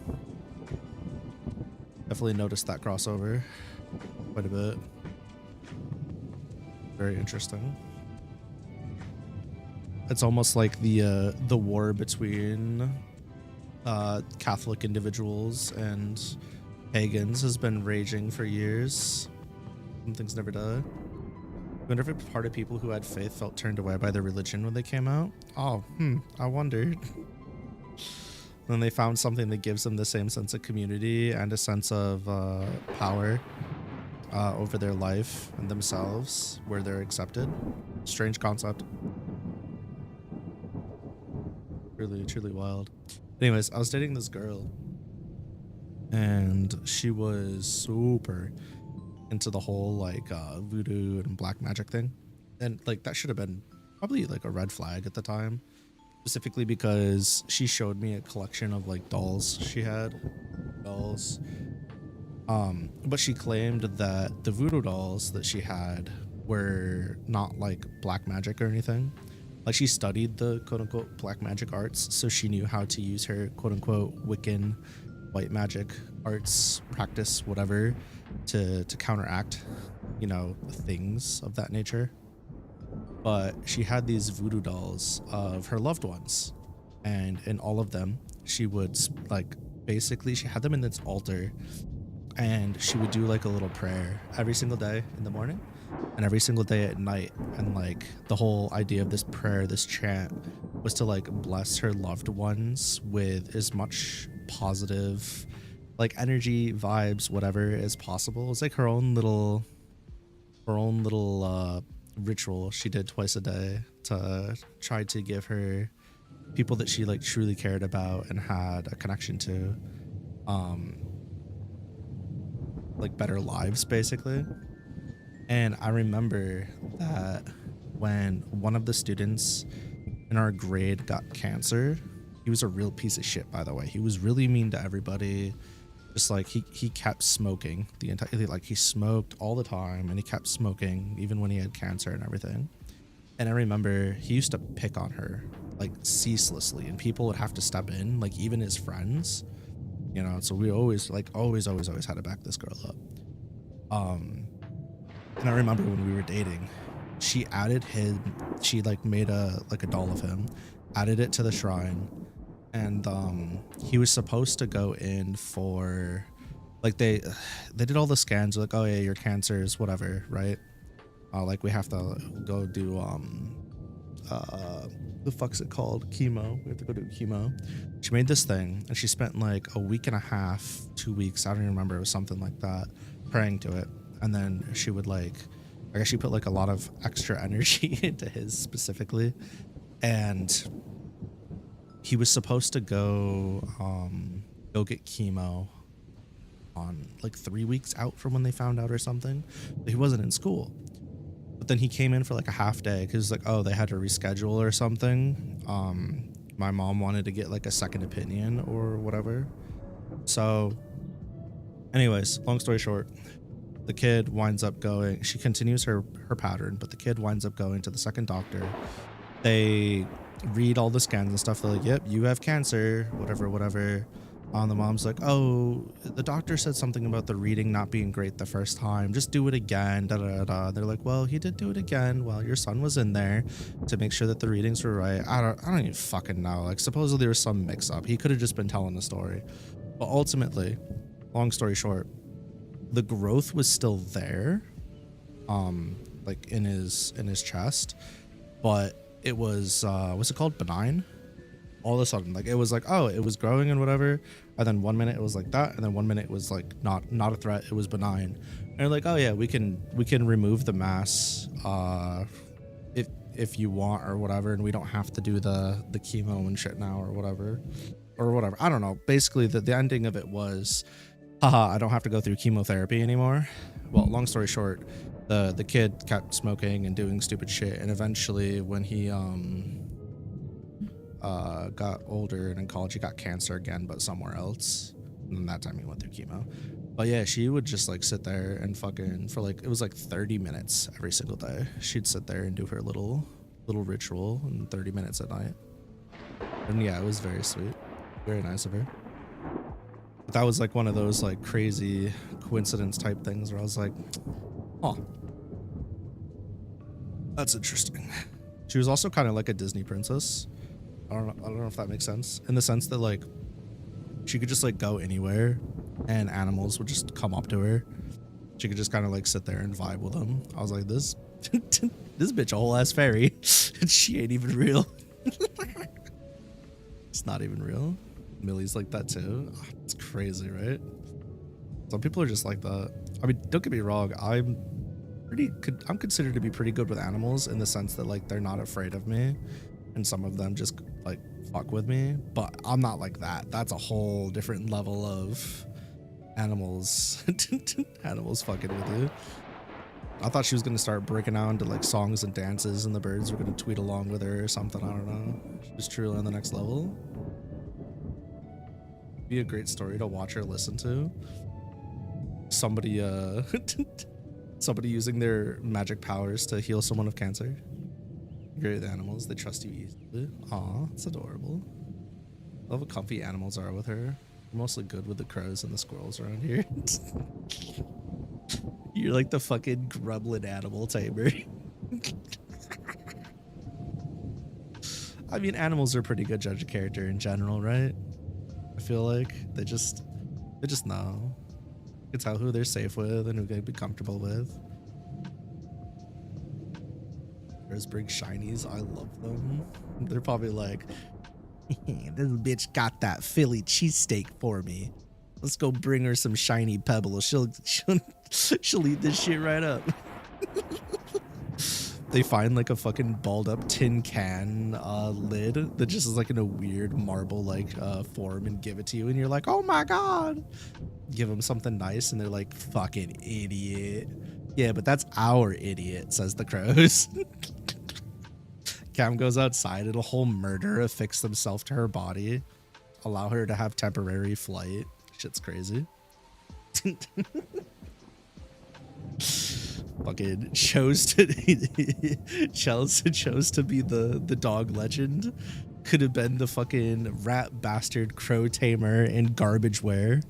Definitely noticed that crossover quite a bit. Very interesting. It's almost like the war between Catholic individuals and pagans has been raging for years. Some things never die. I wonder if part of people who had faith felt turned away by their religion when they came out. Oh, I wondered. Then they found something that gives them the same sense of community and a sense of power over their life and themselves, where they're accepted. Strange concept. Really, truly wild. Anyways, I was dating this girl, and she was super into the whole like voodoo and black magic thing, and like that should have been probably like a red flag at the time, specifically because she showed me a collection of like dolls she had, But she claimed that the voodoo dolls that she had were not like black magic or anything. Like, she studied the quote-unquote black magic arts, so she knew how to use her quote-unquote Wiccan white magic arts practice, whatever, to counteract, you know, things of that nature. But she had these voodoo dolls of her loved ones, and in all of them, she would like, basically she had them in this altar, and she would do like a little prayer every single day in the morning and every single day at night. And like, the whole idea of this prayer, this chant, was to like bless her loved ones with as much positive like energy, vibes, whatever as possible. It's like her own little ritual she did twice a day to try to give her people that she like truly cared about and had a connection to like better lives, basically. And I remember that when one of the students in our grade got cancer, he was a real piece of shit, by the way. He was really mean to everybody. Just like, he kept smoking the entire, like, he smoked all the time, and he kept smoking even when he had cancer and everything. And I remember he used to pick on her like ceaselessly, and people would have to step in, like even his friends, you know. So we always had to back this girl up. And I remember when we were dating, she like made a doll of him, added it to the shrine, and he was supposed to go in for like, they did all the scans, like, oh yeah, your cancer is whatever, right? Like, we have to go do the fuck's it called, chemo. We have to go do chemo. She made this thing, and she spent like a week and a half, 2 weeks, I don't even remember, it was something like that, praying to it. And then she would like, I guess she put like a lot of extra energy into his specifically, and he was supposed to go get chemo on like 3 weeks out from when they found out or something. But he wasn't in school. But then he came in for like a half day because like, oh, they had to reschedule or something. My mom wanted to get like a second opinion or whatever. So anyways, long story short, the kid winds up going, she continues her pattern, but the kid winds up going to the second doctor. They read all the scans and stuff. They're like, yep, you have cancer, whatever. The mom's like, oh, the doctor said something about the reading not being great the first time. Just do it again. They're like, well, he did do it again. Well, your son was in there to make sure that the readings were right. I don't even fucking know. Like, supposedly there was some mix up. He could have just been telling the story. But ultimately, long story short, the growth was still there, like in his chest, but it was what's it called, benign. All of a sudden, like, it was like, oh, it was growing and whatever, and then 1 minute it was like that, and then 1 minute it was like not a threat, it was benign. And they're like, oh yeah, we can remove the mass if you want or whatever, and we don't have to do the chemo and shit now or whatever. I don't know. Basically, the ending of it was, haha, I don't have to go through chemotherapy anymore. Well, long story short, the kid kept smoking and doing stupid shit, and eventually when he got older and in college, he got cancer again, but somewhere else. And then that time he went through chemo. But yeah, she would just like sit there and fucking, for like, it was like 30 minutes every single day. She'd sit there and do her little ritual in 30 minutes at night. And yeah, it was very sweet, very nice of her. But that was like one of those like crazy coincidence type things where I was like, oh, that's interesting. She was also kind of like a Disney princess. I don't know if that makes sense, in the sense that like she could just like go anywhere and animals would just come up to her. She could just kind of like sit there and vibe with them. I was like, this bitch a whole ass fairy. She ain't even real. It's not even real. Millie's like that too. It's crazy, right? Some people are just like that. I mean, don't get me wrong, I'm considered to be pretty good with animals, in the sense that like they're not afraid of me, and some of them just like fuck with me, but I'm not like that. That's a whole different level of animals. Animals fucking with you. I thought she was gonna start breaking out into like songs and dances, and the birds were gonna tweet along with her or something. I don't know. She's truly on the next level. Be a great story to watch or listen to. Somebody somebody using their magic powers to heal someone of cancer. Great with animals, they trust you easily. Aw, it's adorable. Love how comfy animals are with her. I'm mostly good with the crows and the squirrels around here. You're like the fucking gremlin animal tamer. I mean, animals are pretty good judge of character in general, right? I feel like they just know. You can tell who they're safe with and who they'd be comfortable with. There's bring shinies, I love them. They're probably like, this bitch got that Philly cheesesteak for me. Let's go bring her some shiny pebbles. She'll eat this shit right up. They find like a fucking balled up tin can lid that just is like in a weird marble like form and give it to you, and you're like, oh my god. Give them something nice and they're like, fucking idiot. Yeah, but that's our idiot, says the crows. Cam goes outside and a whole murder affix themselves to her body, allow her to have temporary flight. Shit's crazy. Fucking chose to chose to be the dog legend. Could have been the fucking rat bastard crow tamer and garbage wear.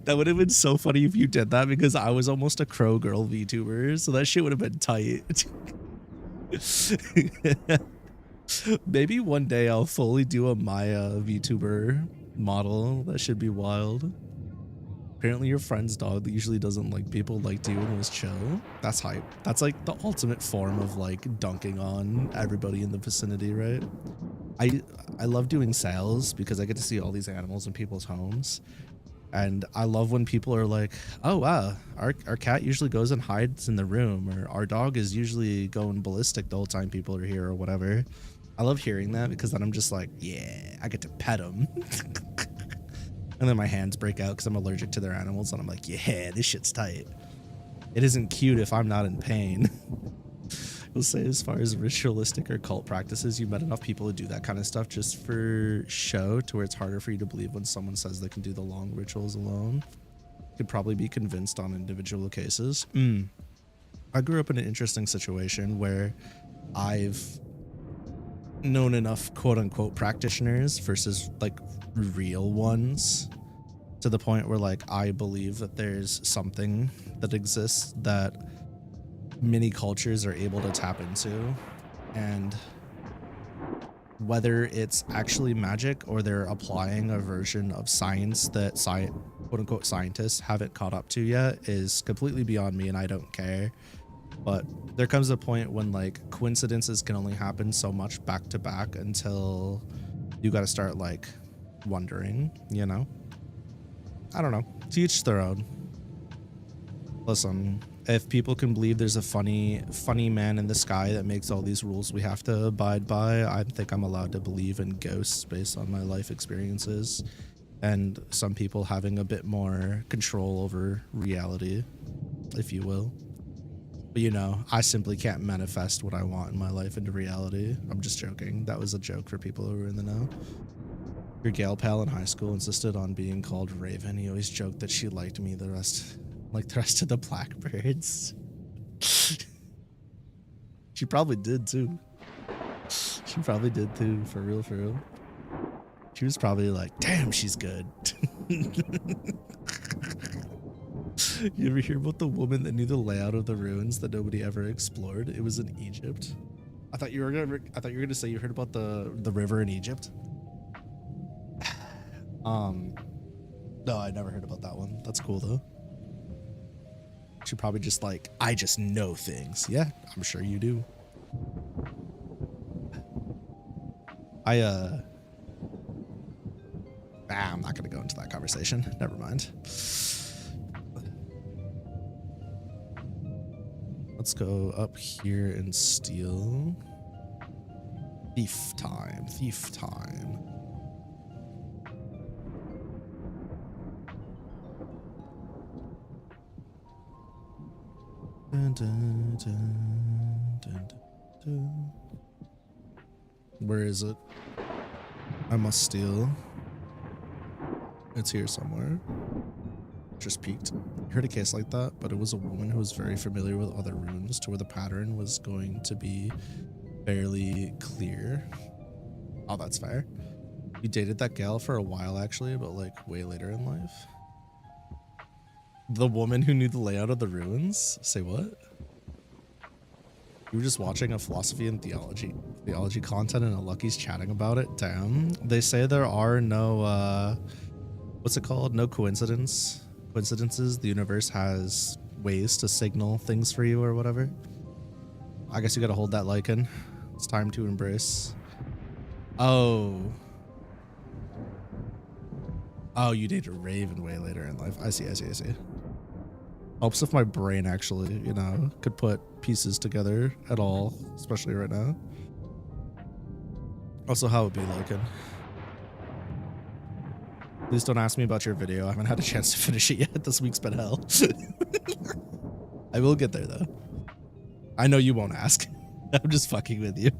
That would have been so funny if you did that, because I was almost a crow girl VTuber, so that shit would have been tight. Maybe one day I'll fully do a Maya VTuber model. That should be wild. Apparently your friend's dog that usually doesn't like people liked you and was chill. That's hype. That's like the ultimate form of like dunking on everybody in the vicinity, right? I love doing sales because I get to see all these animals in people's homes. And I love when people are like, oh wow, our cat usually goes and hides in the room, or our dog is usually going ballistic the whole time people are here, or whatever. I love hearing that, because then I'm just like, yeah, I get to pet them. And then my hands break out because I'm allergic to their animals, and I'm like, yeah, this shit's tight. It isn't cute if I'm not in pain. We'll say, as far as ritualistic or cult practices, you met enough people who do that kind of stuff just for show, to where it's harder for you to believe when someone says they can do the long rituals alone. Could probably be convinced on individual cases. I grew up in an interesting situation where I've known enough quote unquote practitioners versus like real ones, to the point where like I believe that there's something that exists that many cultures are able to tap into, and whether it's actually magic or they're applying a version of science that quote unquote scientists haven't caught up to yet is completely beyond me, and I don't care. But there comes a point when like coincidences can only happen so much back to back until you got to start like wondering, you know? I don't know. To each their own. Listen, if people can believe there's a funny man in the sky that makes all these rules we have to abide by, I think I'm allowed to believe in ghosts based on my life experiences, and some people having a bit more control over reality, if you will. But you know, I simply can't manifest what I want in my life into reality. I'm just joking. That was a joke for people who were in the know. Your gal pal in high school insisted on being called Raven. He always joked that she liked me the rest of the Blackbirds. She probably did too. She probably did too, for real, for real. She was probably like, damn, she's good. You ever hear about the woman that knew the layout of the ruins that nobody ever explored? It was in Egypt. I thought you were gonna say you heard about the river in Egypt. No, I never heard about that one. That's cool though. She probably just like, I just know things. Yeah, I'm sure you do. I'm not gonna go into that conversation. Never mind. Let's go up here and steal. Thief time, thief time. Dun, dun, dun, dun, dun. Where is it? I must steal. It's here somewhere. Just peeked. I heard a case like that, but it was a woman who was very familiar with other runes to where the pattern was going to be fairly clear. Oh, that's fair. You dated that gal for a while actually, but like way later in life. The woman who knew the layout of the runes? Say what? You were just watching a philosophy and theology content and a Lucky's chatting about it. Damn. They say there are no what's it called? No coincidences. The universe has ways to signal things for you or whatever. I guess you gotta hold that lichen. It's time to embrace. Oh, you dated a raven way later in life. I see. Helps if my brain actually, you know, could put pieces together at all, especially right now. Also, how it be lichen. Please don't ask me about your video. I haven't had a chance to finish it yet. This week's been hell. I will get there though. I know you won't ask. I'm just fucking with you.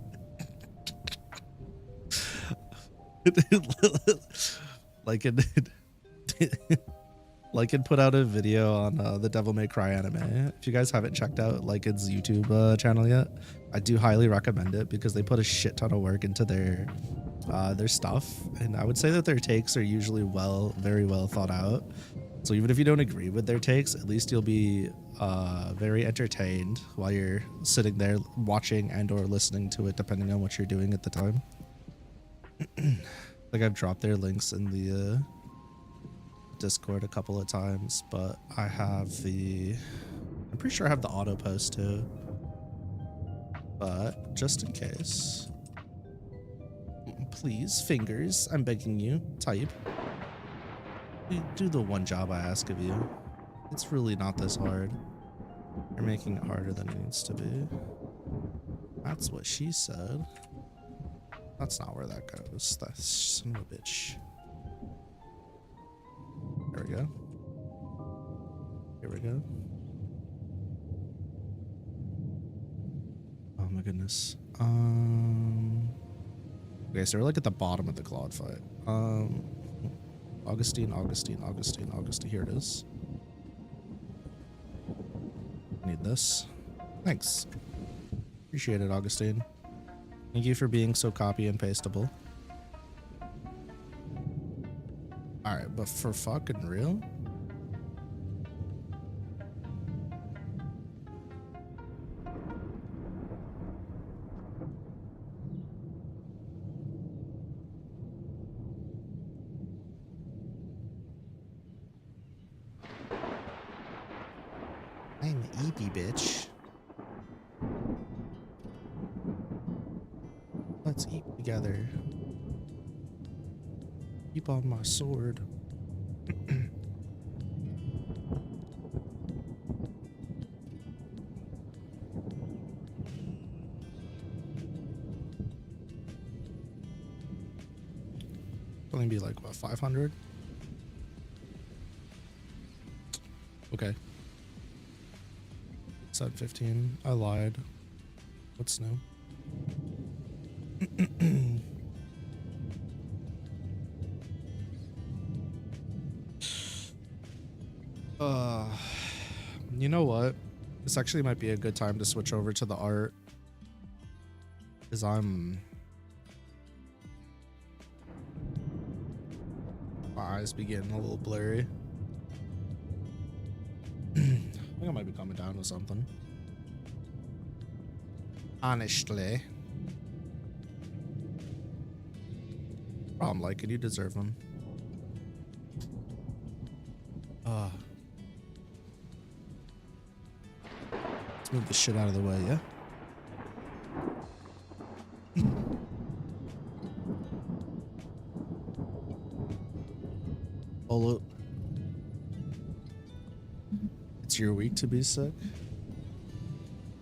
Lycan put out a video on the Devil May Cry anime. If you guys haven't checked out Lycan's YouTube channel yet, I do highly recommend it because they put a shit ton of work into their stuff, and I would say that their takes are usually very well thought out. So even if you don't agree with their takes, at least you'll be very entertained while you're sitting there watching and or listening to it, depending on what you're doing at the time. Like I've dropped their links in the Discord a couple of times, but I have I'm pretty sure I have the auto post too, but just in case, please, fingers, I'm begging you, type. Do the one job I ask of you. It's really not this hard. You're making it harder than it needs to be. That's what she said. That's not where that goes. That's son of a bitch. There we go. Here we go. Oh my goodness. Okay, so we're like at the bottom of the Claude fight. Augustine. Here it is. Need this. Thanks. Appreciate it, Augustine. Thank you for being so copy and pastable. Alright, but for fucking real? I'm an EP bitch. Let's eat together. Keep on my sword. Only be like what, 500? Okay. Said 15. I lied. What's new? You know what? This actually might be a good time to switch over to the art. Because my eyes be getting a little blurry. I think I might be coming down with something. Honestly. I'm like it, you deserve them. Let's move this shit out of the way, yeah? Hold up. It's your week to be sick?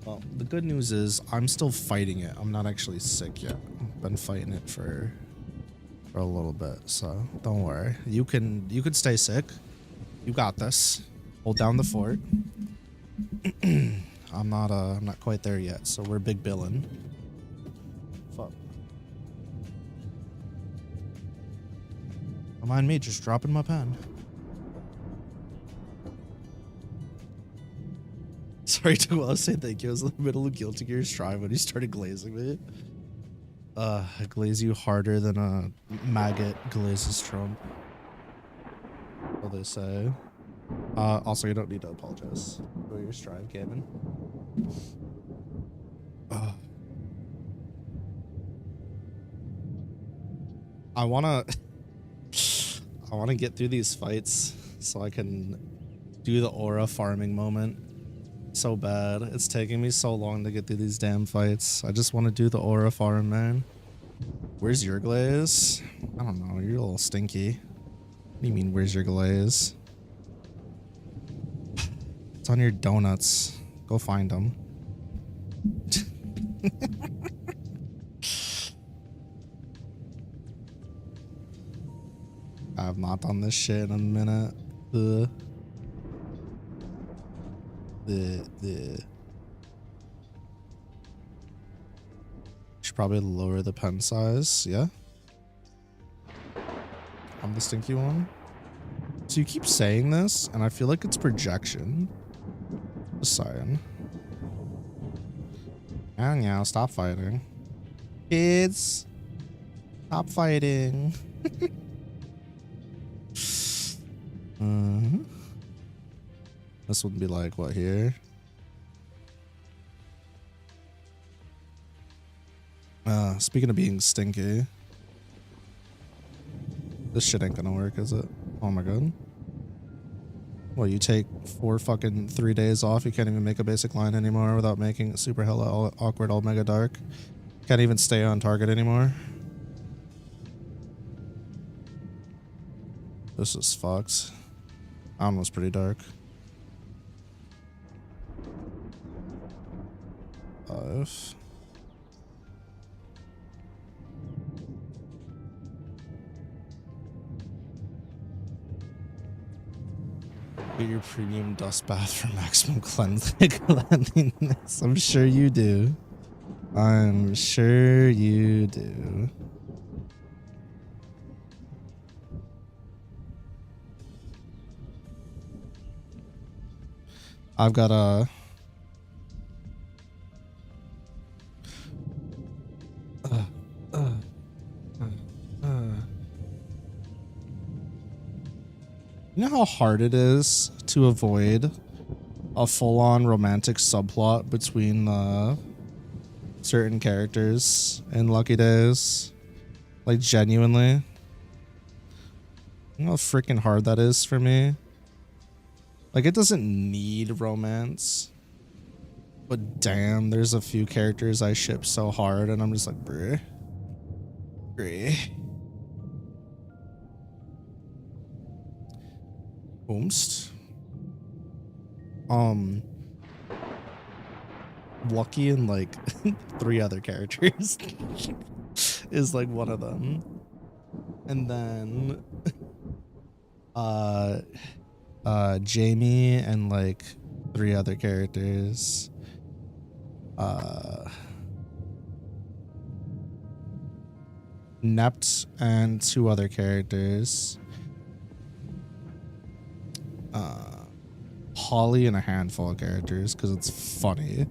Well, the good news is I'm still fighting it. I'm not actually sick yet. I've been fighting it for a little bit, so don't worry. You can stay sick. You got this. Hold down the fort. I'm not quite there yet, so we're big billin'. Fuck. mind me, just dropping my pen. Sorry, to while I was saying thank you. I was in the middle of Guilty Gear Strive when he started glazing me. I glaze you harder than a maggot glazes Trump. What they say. Also, you don't need to apologize for your Strive gaming. I wanna get through these fights so I can do the aura farming moment so bad. It's taking me so long to get through these damn fights. I just want to do the aura farm, man. Where's your glaze? I don't know. You're a little stinky. What do you mean, where's your glaze? It's on your donuts. Go find them. I have not done this shit in a minute. Should probably lower the pen size. Yeah. I'm the stinky one. So you keep saying this, and I feel like it's projection. Just saying. And yeah, stop fighting. Kids, stop fighting. This would be like, what, here? Speaking of being stinky. This shit ain't gonna work, is it? Oh my god. Well, you take 3 days off, you can't even make a basic line anymore without making it super hella awkward, all mega dark. Can't even stay on target anymore. This is fucked. That one was pretty dark. 5. Get your premium dust bath for maximum cleanliness. I'm sure you do. I'm sure you do. I've got a... You know how hard it is to avoid a full-on romantic subplot between certain characters in Lucky Days? Like, genuinely. You know how freaking hard that is for me? Like, it doesn't need romance. But damn, there's a few characters I ship so hard, and I'm just like, bruh. Bruh. Boomst. Lucky and like 3 other characters is like one of them. And then Jamie and like 3 other characters. Nept and 2 other characters. Holly and a handful of characters because it's funny.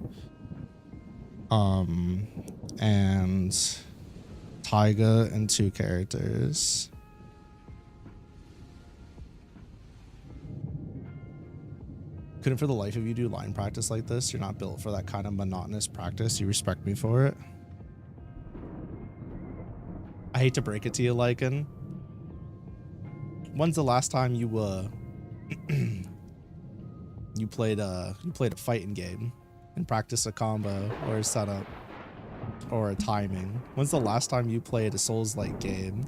And Taiga and 2 characters. Couldn't for the life of you do line practice like this. You're not built for that kind of monotonous practice. You respect me for it. I hate to break it to you, Lycan. When's the last time you you played a fighting game and practiced a combo or a setup or a timing? When's the last time you played a Souls-like game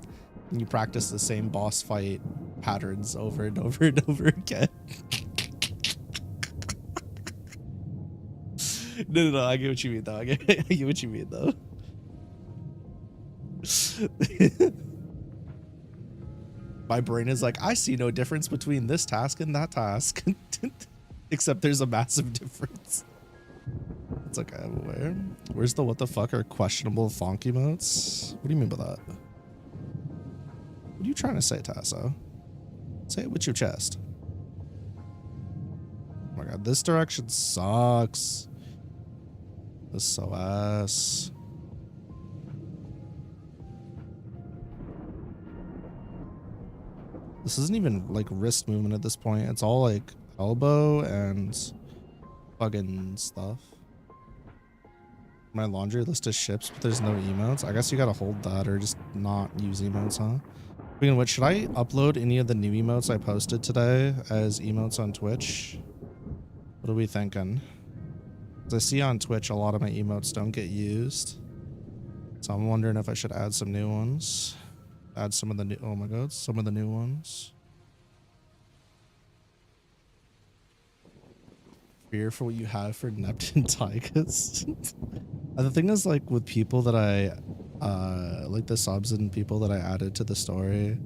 and you practiced the same boss fight patterns over and over and over again? No, I get what you mean though. I get what you mean though. My brain is like, I see no difference between this task and that task. Except there's a massive difference. It's okay, I'm aware. Where's the what the fuck are questionable thonk emotes? What do you mean by that? What are you trying to say, Tasso? Say it with your chest. Oh my god, this direction sucks. This is so ass. This isn't even like wrist movement at this point. It's all like elbow and fucking stuff. My laundry list of ships, but there's no emotes. I guess you gotta hold that or just not use emotes, huh? Speaking of which, should I upload any of the new emotes I posted today as emotes on Twitch? What are we thinking? Because I see on Twitch a lot of my emotes don't get used. So I'm wondering if I should add some new ones. Add some of the new, oh my god, some of the new ones. Fear for what you have for Neptune Tigers. The thing is, like, with people that I, like the subs and people that I added to the story,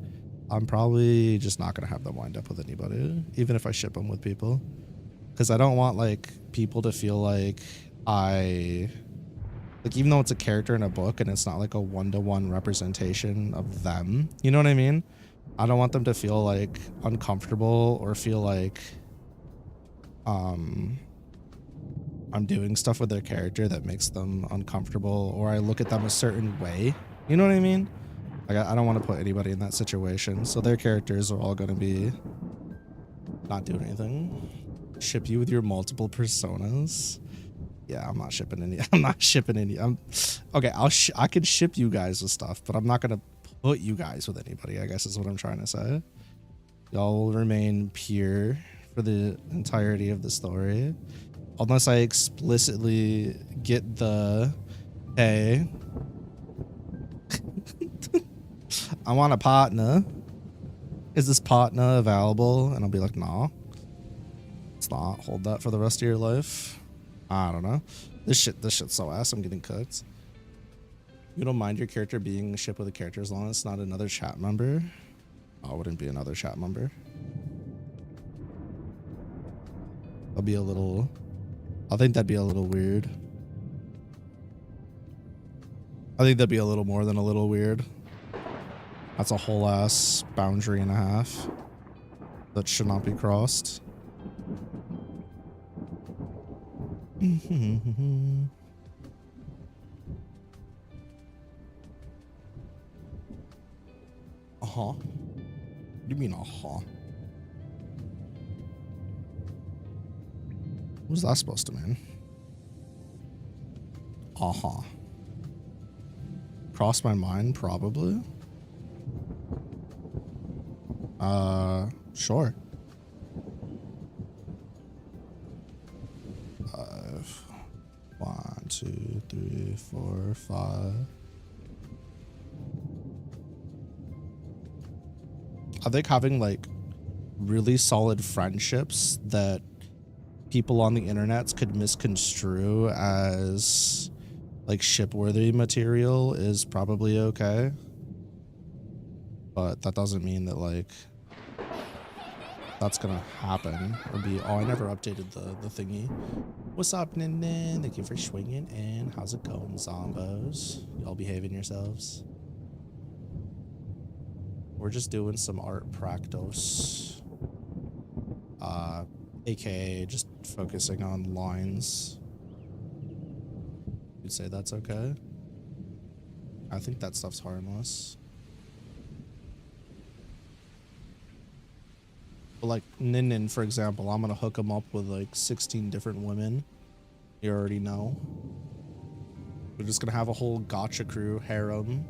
I'm probably just not going to have them wind up with anybody, even if I ship them with people. Because I don't want, like, people to feel like like, even though it's a character in a book and it's not like a one-to-one representation of them, you know what I mean? I don't want them to feel like uncomfortable or feel like I'm doing stuff with their character that makes them uncomfortable, or I look at them a certain way. You know what I mean? Like, I don't want to put anybody in that situation. So their characters are all going to be not doing anything. Ship you with your multiple personas. Yeah, I'm not shipping any. I'm not shipping any. Okay. I can ship you guys with stuff, but I'm not gonna put you guys with anybody, I guess is what I'm trying to say. Y'all will remain pure for the entirety of the story, unless I explicitly get the, hey, I want a partner. Is this partner available? And I'll be like, nah, it's not. Hold that for the rest of your life. I don't know. This shit's so ass. I'm getting cooked. You don't mind your character being a ship with a character as long as it's not another chat member? Oh, it wouldn't be another chat member. That'll be a little... I think that'd be a little weird. I think that'd be a little more than a little weird. That's a whole ass boundary and a half that should not be crossed. Uh-huh. What do you mean, uh-huh? What was that supposed to mean? Uh-huh. Crossed my mind, probably. Sure. 1, 2, 3, 4, 5. I think having like really solid friendships that people on the internet could misconstrue as like ship-worthy material is probably okay. But that doesn't mean that like that's gonna happen or be, oh, I never updated the thingy. What's up, Nin Nin? Thank you for swinging in. How's it going, zombos? Y'all behaving yourselves? We're just doing some art practice. AKA just focusing on lines. You'd say that's okay? I think that stuff's harmless. Like Nin Nin, for example, I'm gonna hook him up with like 16 different women. You already know. We're just gonna have a whole gotcha crew harem.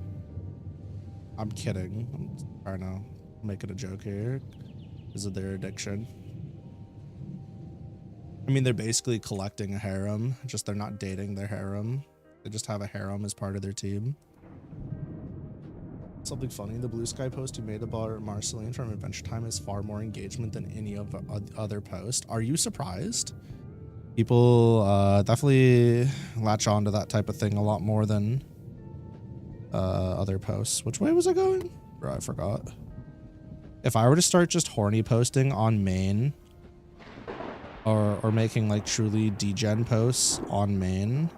I'm kidding. I'm trying to make it a joke here. Is it their addiction? I mean, they're basically collecting a harem, just they're not dating their harem. They just have a harem as part of their team. Something funny, the Blue Sky post you made about Marceline from Adventure Time is far more engagement than any of the other posts. Are you surprised? People definitely latch on to that type of thing a lot more than other posts. Which way was I going? Bro, I forgot. If I were to start just horny posting on main or making like truly degen posts on main,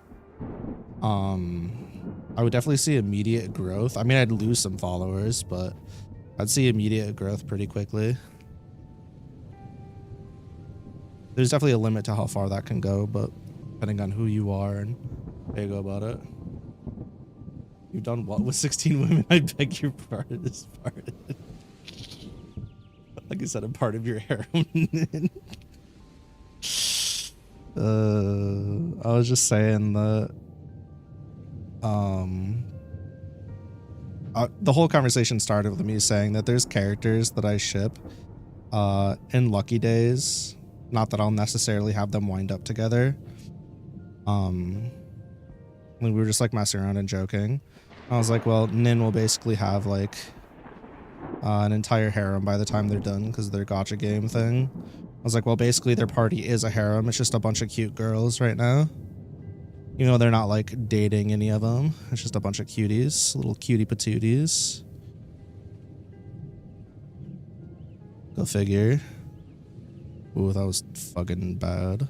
I would definitely see immediate growth. I mean, I'd lose some followers, but I'd see immediate growth pretty quickly. There's definitely a limit to how far that can go, but depending on who you are and how you go about it. You've done what with 16 women? I beg your pardon. This part. Like I said, a part of your harem. I was just saying that the whole conversation started with me saying that there's characters that I ship in Lucky Days. Not that I'll necessarily have them wind up together. We were just like messing around and joking. I was like, well, Nin will basically have like an entire harem by the time they're done because of their gacha game thing. I was like, well, basically their party is a harem. It's just a bunch of cute girls right now. You know, they're not like dating any of them. It's just a bunch of cuties, little cutie patooties. Go figure. Ooh, that was fucking bad.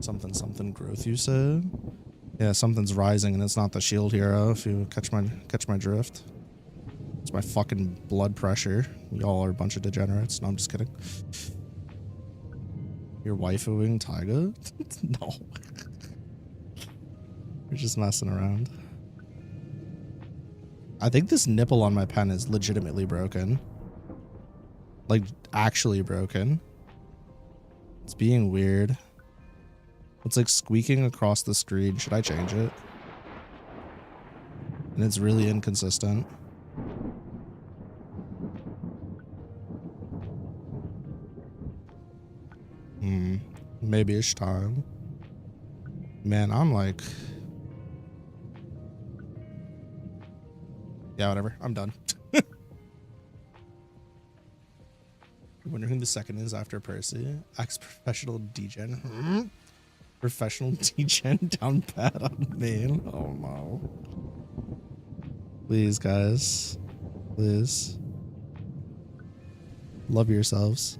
Something growth, you said? Yeah, something's rising and it's not the shield hero, if you catch my drift. It's my fucking blood pressure. Y'all are a bunch of degenerates. No, I'm just kidding. You're waifuing Taiga? No. You're just messing around. I think this nipple on my pen is legitimately broken. Like, actually broken. It's being weird. It's like squeaking across the screen. Should I change it? And it's really inconsistent. Maybe it's time. Man, I'm like... Yeah, whatever. I'm done. I wonder who the second is after Percy. Ex-professional degen. Professional degen down bad on main. Oh no. Please, guys. Please. Love yourselves.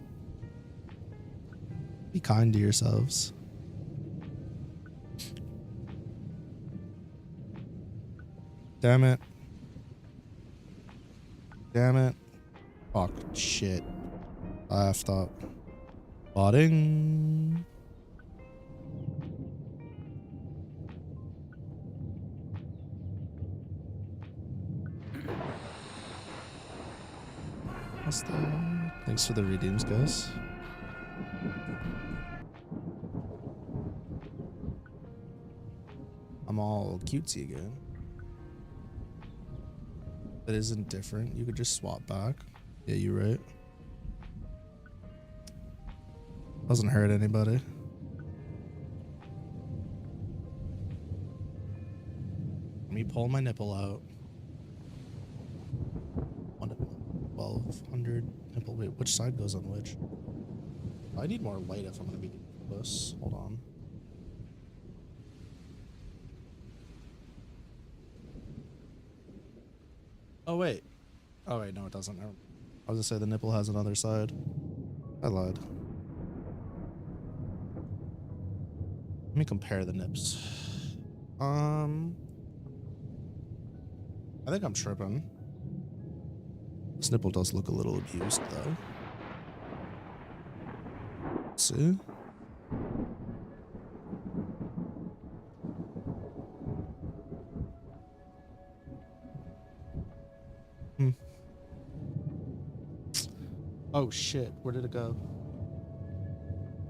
Be kind to yourselves. Damn it. Damn it. Fuck. Shit. I effed up. Botting. What's that? Thanks for the redeems, guys. I'm all cutesy again. That isn't different. You could just swap back. Yeah, you're right. Doesn't hurt anybody. Let me pull my nipple out. 1200 nipple. Wait, which side goes on which? I need more light if I'm gonna be close. Hold on. Oh wait. Oh wait, no it doesn't. I was gonna say the nipple has another side. I lied. Let me compare the nips. I think I'm tripping. This nipple does look a little abused though. Let's see. Oh shit, where did it go?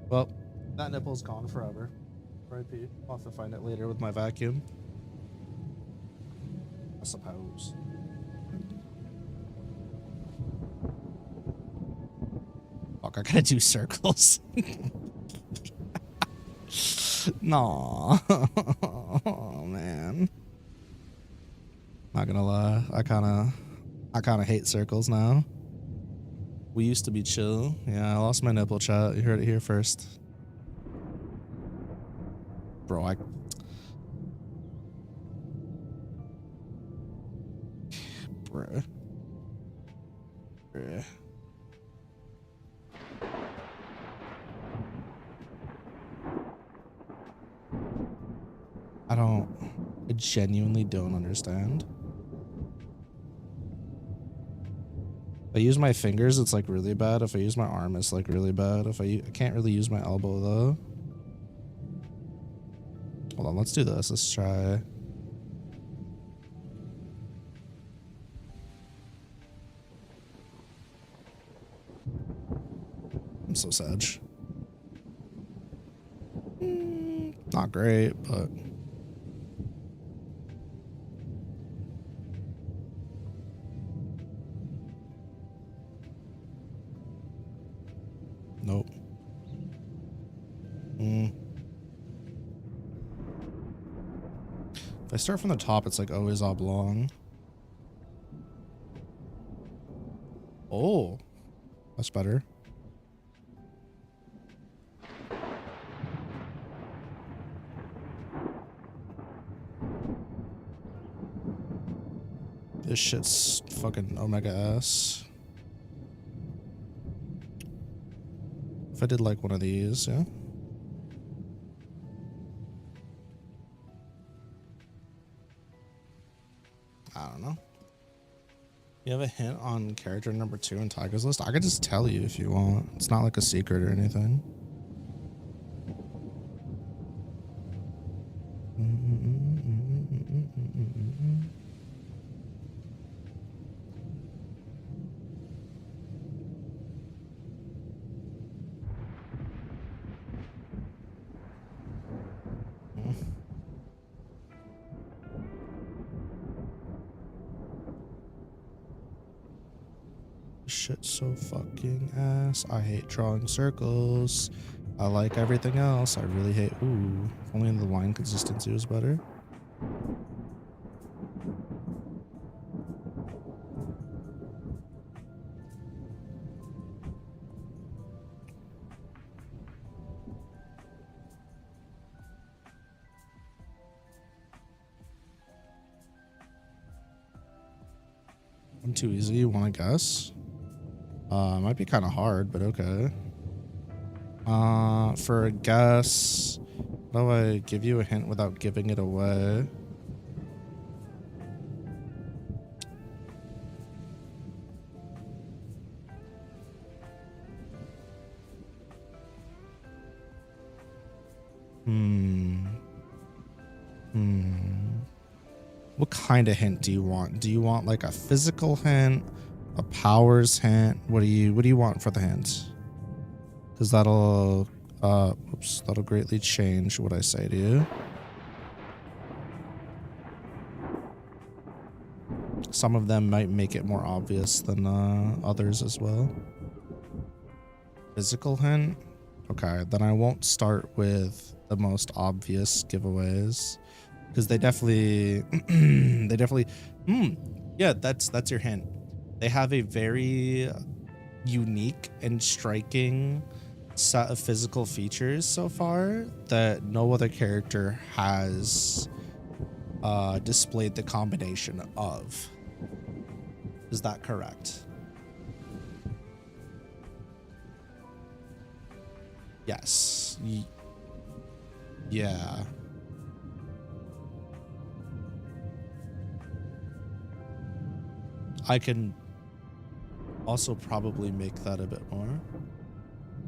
Well, that nipple's gone forever. R.I.P. I'll have to find it later with my vacuum. I suppose. Fuck, I gotta do circles. No, oh, man. Not gonna lie, I kinda hate circles now. We used to be chill. Yeah, I lost my nipple, chat. You heard it here first. Bro, Bruh. I genuinely don't understand. I use my fingers, it's like really bad. If I use my arm, it's like really bad. If I can't really use my elbow though. Hold on, let's do this. Let's try. I'm so sad. Not great, but nope. If I start from the top, it's like always oblong. Oh, that's better. This shit's fucking omega S. If I did like one of these, yeah. I don't know. You have a hint on character number 2 in Tiger's list? I could just tell you if you want. It's not like a secret or anything. Shit so fucking ass. I hate drawing circles. I like everything else. I really hate. Ooh, if only the line consistency was better. I'm too easy. You want to guess? Might be kind of hard, but okay. For a guess, how do I give you a hint without giving it away? What kind of hint do you want? Do you want like a physical hint, a powers hint? What do you want for the hint? Because that'll that'll greatly change what I say to you. Some of them might make it more obvious than others as well. Physical hint? Okay, then I won't start with the most obvious giveaways. Because they definitely, yeah, that's your hint. They have a very unique and striking set of physical features so far that no other character has displayed the combination of. Is that correct? Yes. Yeah. I can also probably make that a bit more.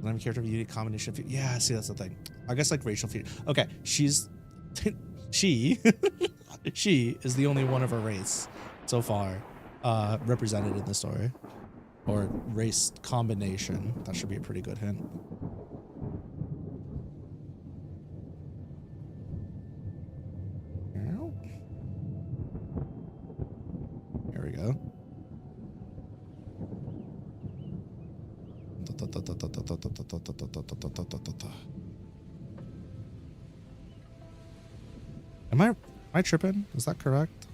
I'm a character of a unique combination of, yeah, see, that's the thing. I guess like racial feature. Okay, she's she is the only one of her race so far represented in the story, or race combination. That should be a pretty good hint. Here we go. Am I tripping? Is that correct?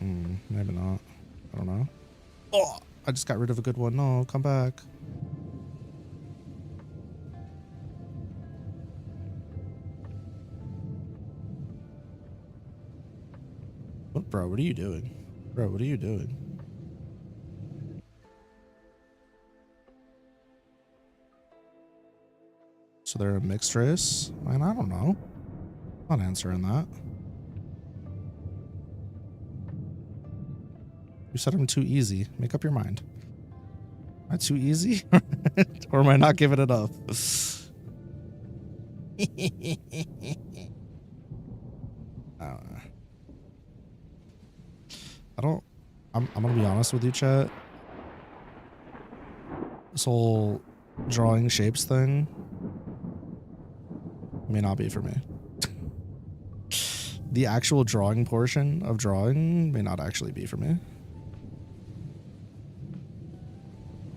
Maybe not. I don't know. Oh, I just got rid of a good one. No, come back. What, bro? What are you doing? Bro, what are you doing? So they're a mixed race? I mean, I don't know. I'm not answering that. You said I'm too easy. Make up your mind. Am I too easy? Or am I not giving it up? I'm gonna be honest with you, chat. This whole drawing shapes thing may not be for me. The actual drawing portion of drawing may not actually be for me.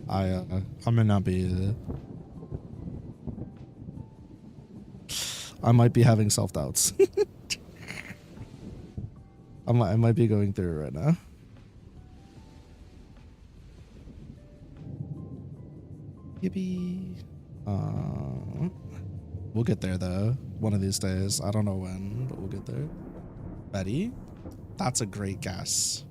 I may not be. I might be having self-doubts. I might be going through it right now. Yippee. We'll get there though. One of these days. I don't know when, but we'll get there. Betty? That's a great guess.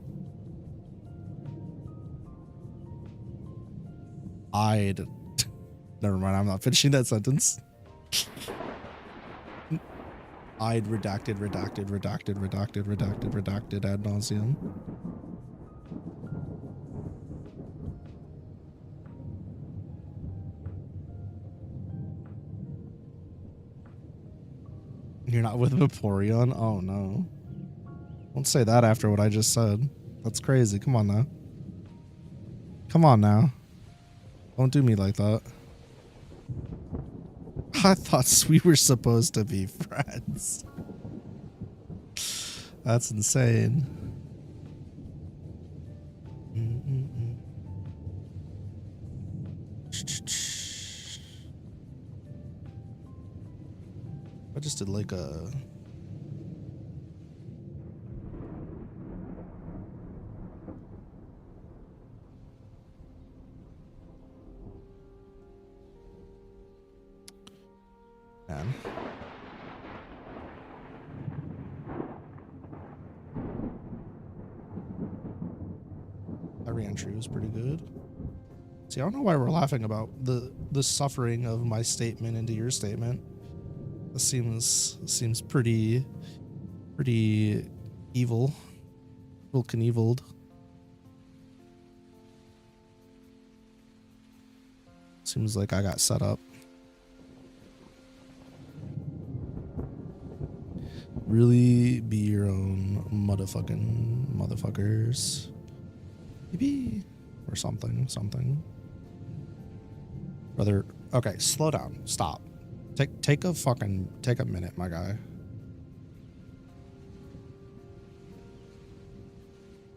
Never mind, I'm not finishing that sentence. I'd redacted ad nauseum. You're not with Vaporeon? Oh no. Don't say that after what I just said. That's crazy. Come on now. Come on now. Don't do me like that. I thought we were supposed to be friends. That's insane. I just did like a... Man. That reentry was pretty good. See, I don't know why we're laughing about the suffering of my statement into your statement. This seems pretty evil. Well, Knieveled. Seems like I got set up. Really be your own motherfuckers. Maybe. Or something. Brother, okay, slow down. Stop. Take a minute, my guy.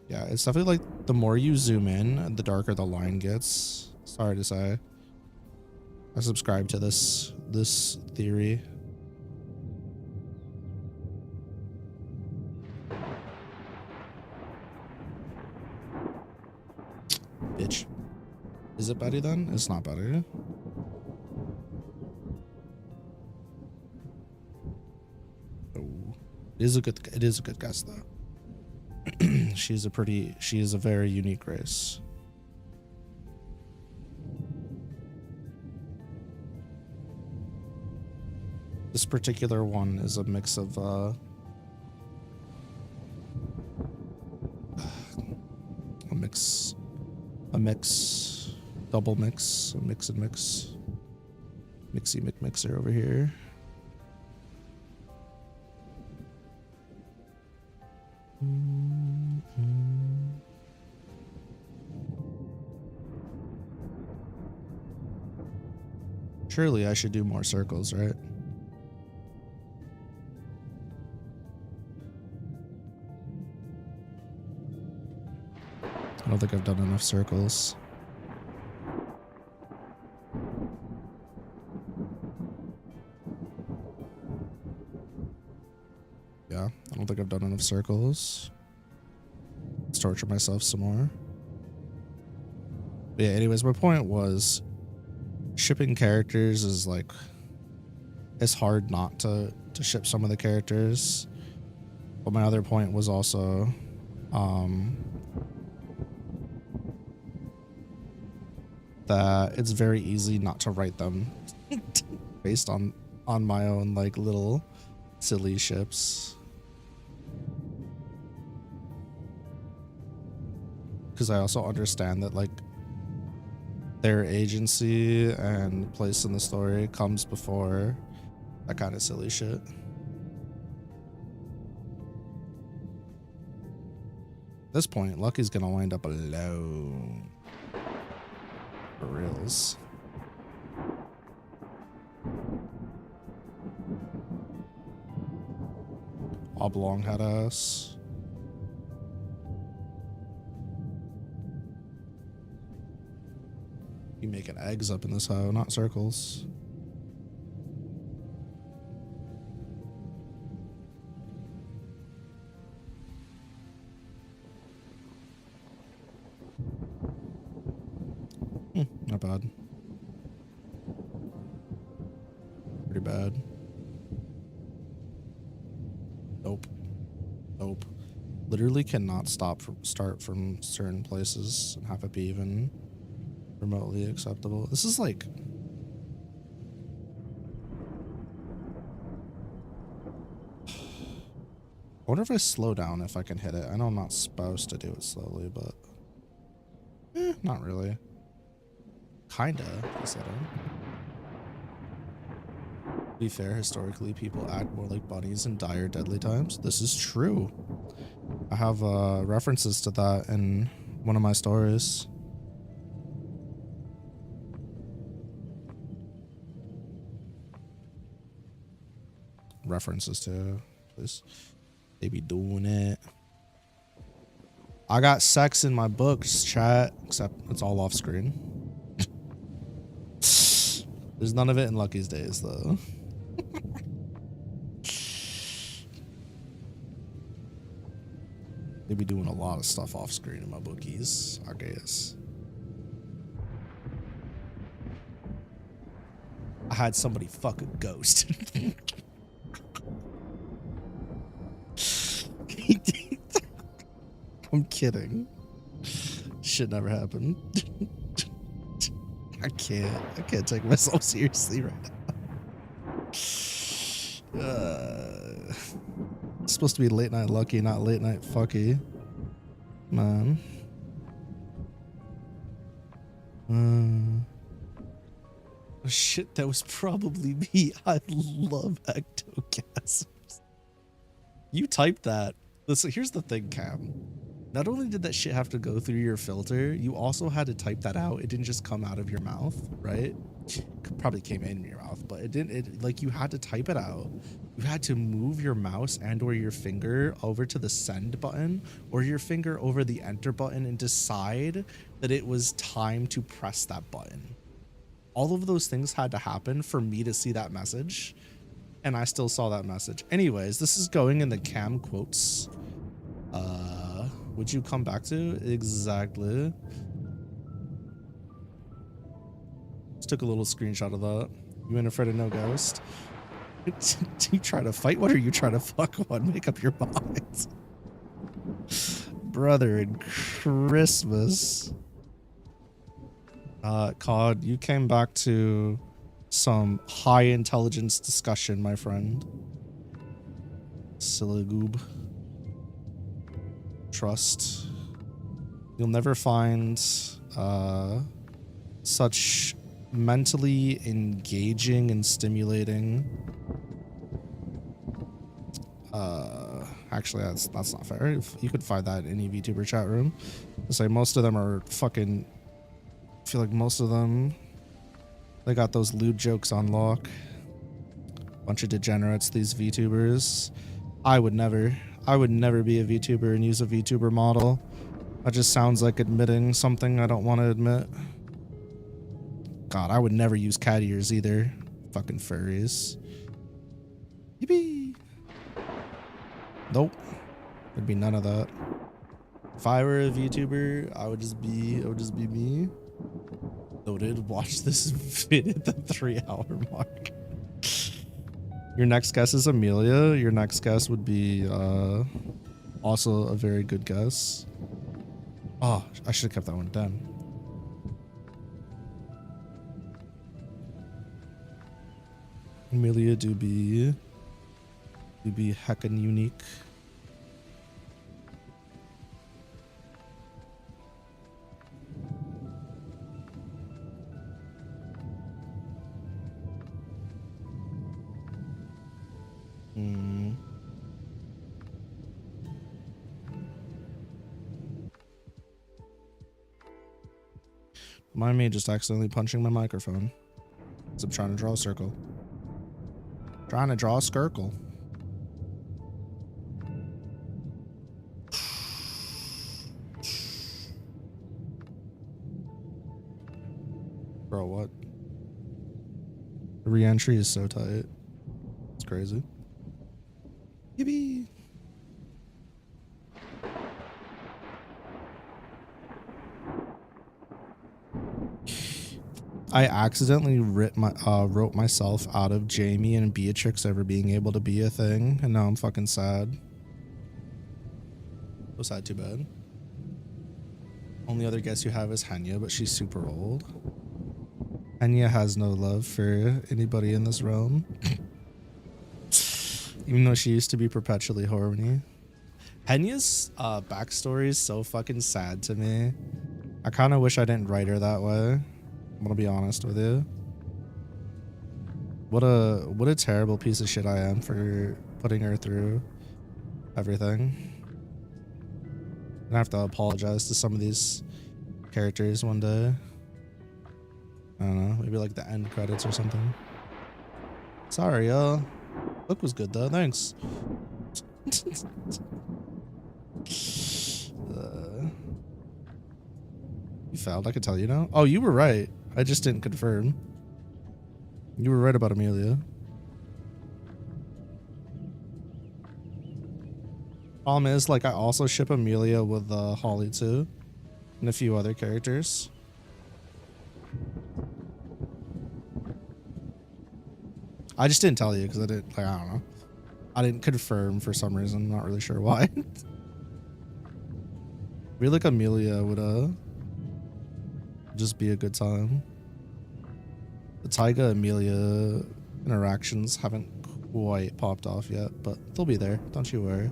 Yeah, it's definitely like the more you zoom in, the darker the line gets. Sorry to say. I subscribe to this theory. Bitch. Is it Betty then? It's not Betty. Oh. It is a good guess though. She is a very unique race. This particular one is a mix of double mix, a mix and mix, mixy mixer over here. Surely I should do more circles, right? I don't think I've done enough circles. Yeah, I don't think I've done enough circles. Let's torture myself some more. But yeah, anyways, my point was shipping characters is like, it's hard not to ship some of the characters. But my other point was also that it's very easy not to write them based on my own like little silly ships. because I also understand that like their agency and place in the story comes before that kind of silly shit. At this point, Lucky's gonna wind up alone. For reals. Oblong head ass. You making eggs up in this hoe, not circles. Not bad. Pretty bad. Nope. Nope. Literally cannot start from certain places and have it be even remotely acceptable. This is like... I wonder if I slow down if I can hit it. I know I'm not supposed to do it slowly, but... not really. Kinda, considering. To be fair, historically, people act more like bunnies in dire deadly times. This is true. I have references to that in one of my stories. References to this. They be doing it. I got sex in my books, chat, except it's all off screen. There's none of it in Lucky's days, though. They be doing a lot of stuff off screen in my bookies, I guess. I had somebody fuck a ghost. I'm kidding. Shit never happened. I can't take myself seriously right now. It's supposed to be late night Lucky, not late night fucky. Man. Oh shit, that was probably me. I love ectogasms. You typed that. Listen, here's the thing, Cam. Not only did that shit have to go through your filter, you also had to type that out. It didn't just come out of your mouth, right? Probably came in your mouth, but it didn't. Like, you had to type it out. You had to move your mouse and or your finger over to the send button or your finger over the enter button and decide that it was time to press that button. All of those things had to happen for me to see that message, and I still saw that message. Anyways, this is going in the Cam quotes. Would you come back to? Exactly. Just took a little screenshot of that. You ain't afraid of no ghost? Do you try to fight one or you try to fuck one? Make up your mind. Brother in Christmas. COD, you came back to some high intelligence discussion, my friend. Silly goob. Trust. You'll never find such mentally engaging and stimulating. Actually, that's not fair. If you could find that in any VTuber chat room. I say most of them are fucking. I feel like most of them, they got those lewd jokes on lock. Bunch of degenerates, these VTubers. I would never be a VTuber and use a VTuber model. That just sounds like admitting something I don't want to admit. God, I would never use cat ears either. Fucking furries. Yippee. Nope. There'd be none of that. If I were a VTuber, I would just be me. Noted. Watch this vid at the 3-hour mark. Your next guess is Amelia. Your next guess would be also a very good guess. Oh, I should have kept that one down. Amelia do be heckin' unique. Mind me just accidentally punching my microphone. As I'm trying to draw a circle. Trying to draw a skirkle. Bro, what? The re-entry is so tight. It's crazy. Yippee! I accidentally wrote myself out of Jamie and Beatrix ever being able to be a thing, and now I'm fucking sad. So sad, too bad. Only other guess you have is Hainme, but she's super old. Hainme has no love for anybody in this realm. Even though she used to be perpetually horny. Hainme's backstory is so fucking sad to me. I kind of wish I didn't write her that way. I'm gonna be honest with you. What a terrible piece of shit I am for putting her through everything. I have to apologize to some of these characters one day. I don't know, maybe like the end credits or something. Sorry, y'all. Look was good though, thanks. You failed, I could tell you now. Oh, you were right. I just didn't confirm. You were right about Amelia. Problem is, like, I also ship Amelia with Holly too, and a few other characters. I just didn't tell you because I didn't, like, I don't know. I didn't confirm for some reason. I'm not really sure why. I feel like Amelia would just be a good time. The Taiga Amelia interactions haven't quite popped off yet, but they'll be there. Don't you worry.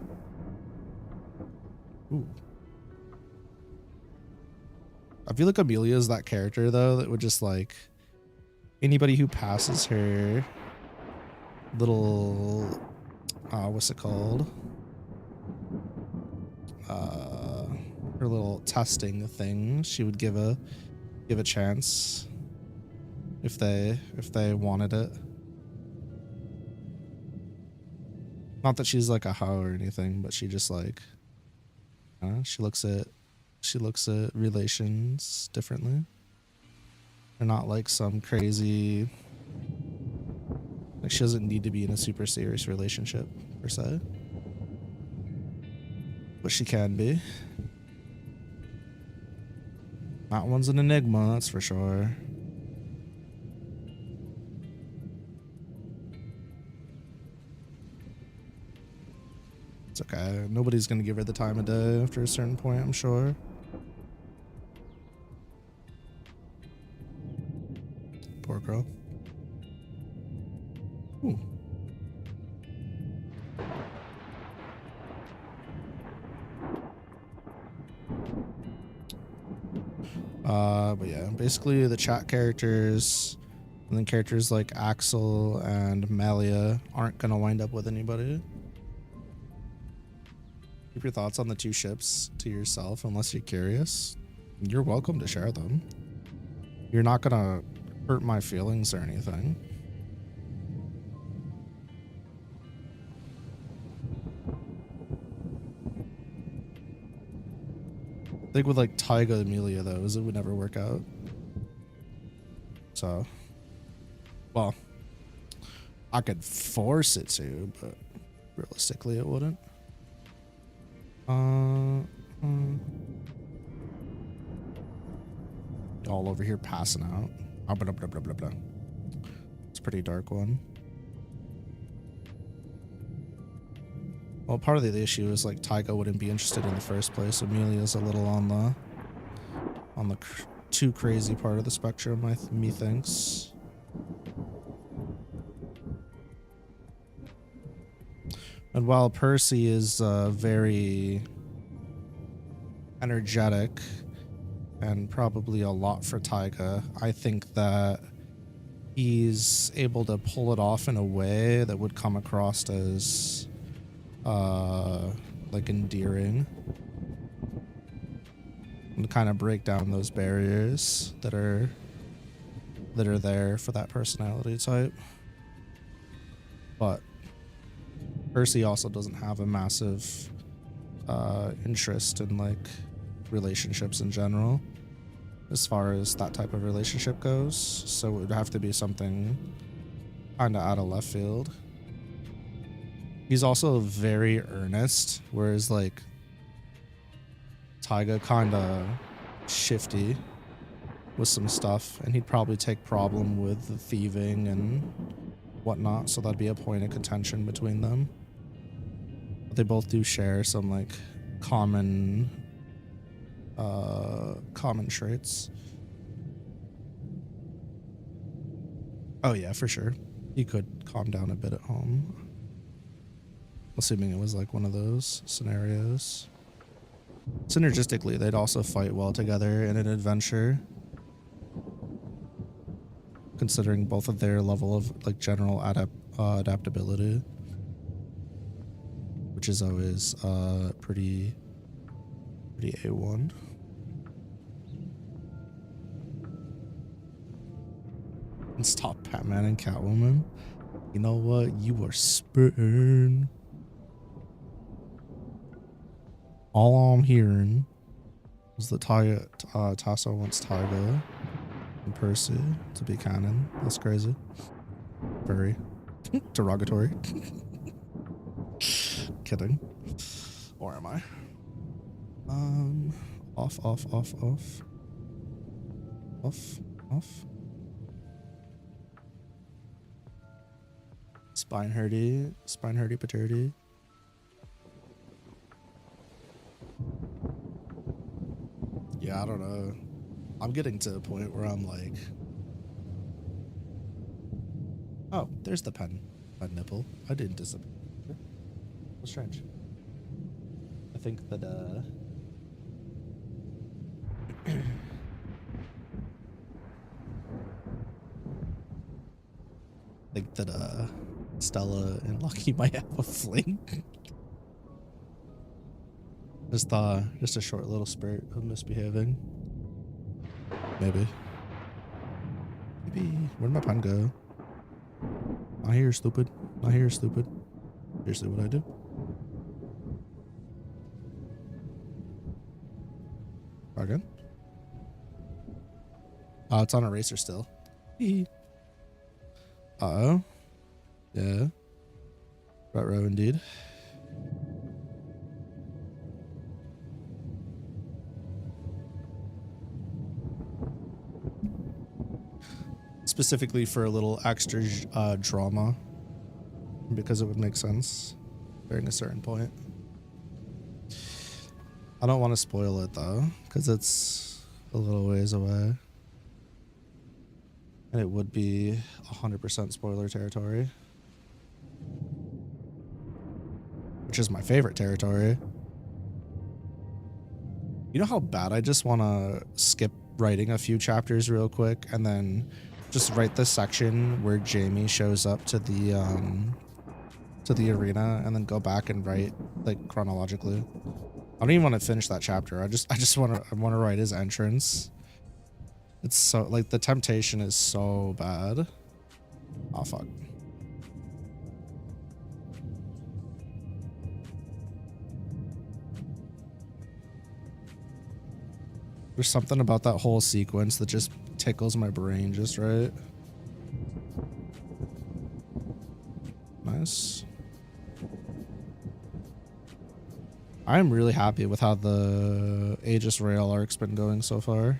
Ooh. I feel like Amelia is that character though that would just like anybody who passes her little what's it called? Her little testing thing, she would give a chance if they wanted it. Not that she's like a hoe or anything, but she just like she looks at relations differently. They're not like some crazy, like she doesn't need to be in a super serious relationship per se, but she can be. That one's an enigma, that's for sure. It's okay. Nobody's gonna give her the time of day after a certain point, I'm sure. Poor girl. Ooh. But yeah, basically the chat characters and then characters like Axel and Malia aren't gonna wind up with anybody. Keep your thoughts on the two ships to yourself unless you're curious. You're welcome to share them. You're not gonna hurt my feelings or anything. I think with like Taiga Amelia though, it would never work out. So, well, I could force it to, but realistically it wouldn't. All over here passing out. Blah, blah, blah, blah, blah. It's a pretty dark one. Well, part of the issue is like Taiga wouldn't be interested in the first place. Amelia's a little on the too crazy part of the spectrum, methinks. And while Percy is very energetic and probably a lot for Taiga, I think that he's able to pull it off in a way that would come across as like endearing. and kind of break down those barriers that are there for that personality type. But Percy also doesn't have a massive interest in like relationships in general as far as that type of relationship goes, so it would have to be something kind of out of left field. He's also very earnest, whereas like Taiga kind of shifty with some stuff, and he'd probably take problem with the thieving and whatnot, so that'd be a point of contention between them. But they both do share some like common traits. Oh yeah, for sure. He could calm down a bit at home, assuming it was like one of those scenarios. Synergistically, they'd also fight well together in an adventure, considering both of their level of like general adaptability, which is always pretty A1. And stop Batman and Catwoman. You know what? You are spitting. All I'm hearing is that Tasso wants Taiga and Percy to be canon. That's crazy. Very derogatory. Kidding. Or am I? Off. Spine hurty paternity. Yeah, I don't know. I'm getting to a point where I'm like, oh, there's the pen nipple. I didn't disappear. That's strange. I think that Stella and Lucky might have a fling. Just a short little spurt of misbehaving. Maybe. Where'd my pen go? Not here, stupid. Not here, stupid. Here's what I do. Try again. Oh, it's on eraser still. Uh-oh. Yeah. Right row indeed. Specifically for a little extra drama, because it would make sense during a certain point. I don't want to spoil it though, because it's a little ways away. And it would be 100% spoiler territory. Which is my favorite territory. You know how bad I just want to skip writing a few chapters real quick and then just write the section where Jamie shows up to the arena and then go back and write like chronologically. I don't even want to finish that chapter. I just want to write his entrance. It's so like the temptation is so bad. Oh fuck. There's something about that whole sequence that just tickles my brain just right. Nice. I'm really happy with how the Aegis Rail arc's been going so far.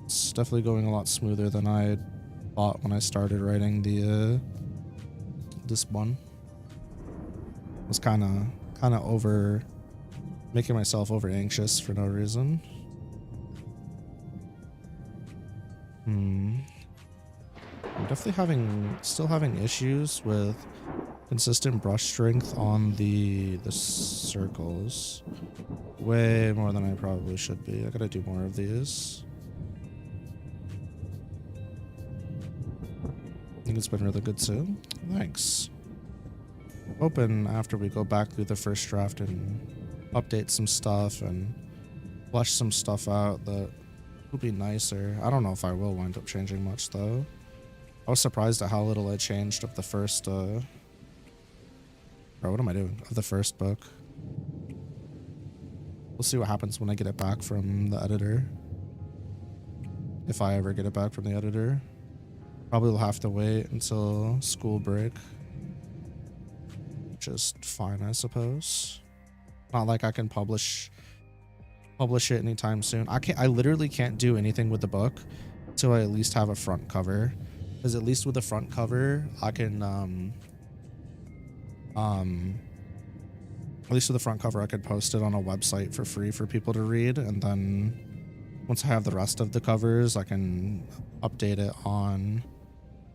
It's definitely going a lot smoother than I thought when I started writing the this one. I was kind of over making myself over anxious for no reason. I'm definitely still having issues with consistent brush strength on the circles. Way more than I probably should be. I gotta do more of these. I think it's been really good too. Thanks. Hoping after we go back through the first draft and update some stuff and flesh some stuff out that would be nicer. I don't know if I will wind up changing much though. I was surprised at how little I changed of the first or what am I doing? Of the first book. We'll see what happens when I get it back from the editor. If I ever get it back from the editor. Probably will have to wait until school break. Which is fine, I suppose. Not like I can publish it anytime soon. I literally can't do anything with the book until I at least have a front cover. Because at least with the front cover, I can at least with the front cover, I could post it on a website for free for people to read, and then once I have the rest of the covers, I can update it on,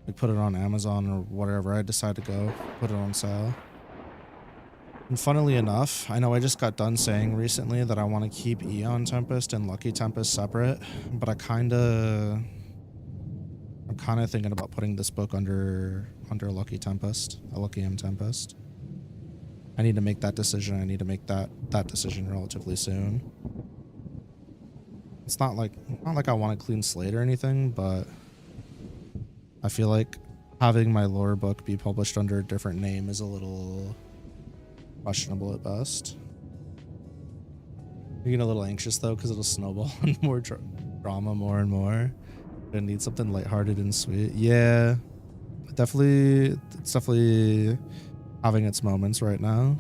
like, put it on Amazon or whatever I decide to go, put it on sale. And funnily enough, I know I just got done saying recently that I want to keep Eon Tempest and Lucky Tempest separate, but I'm kind of thinking about putting this book under Lucky Tempest, a Lucky M Tempest. I need to make that decision. I need to make that decision relatively soon. It's not like I want a clean slate or anything, but I feel like having my lore book be published under a different name is a little questionable at best. I'm getting a little anxious though, because it'll snowball on more drama more and more. I need something lighthearted and sweet. Yeah, it's definitely having its moments right now.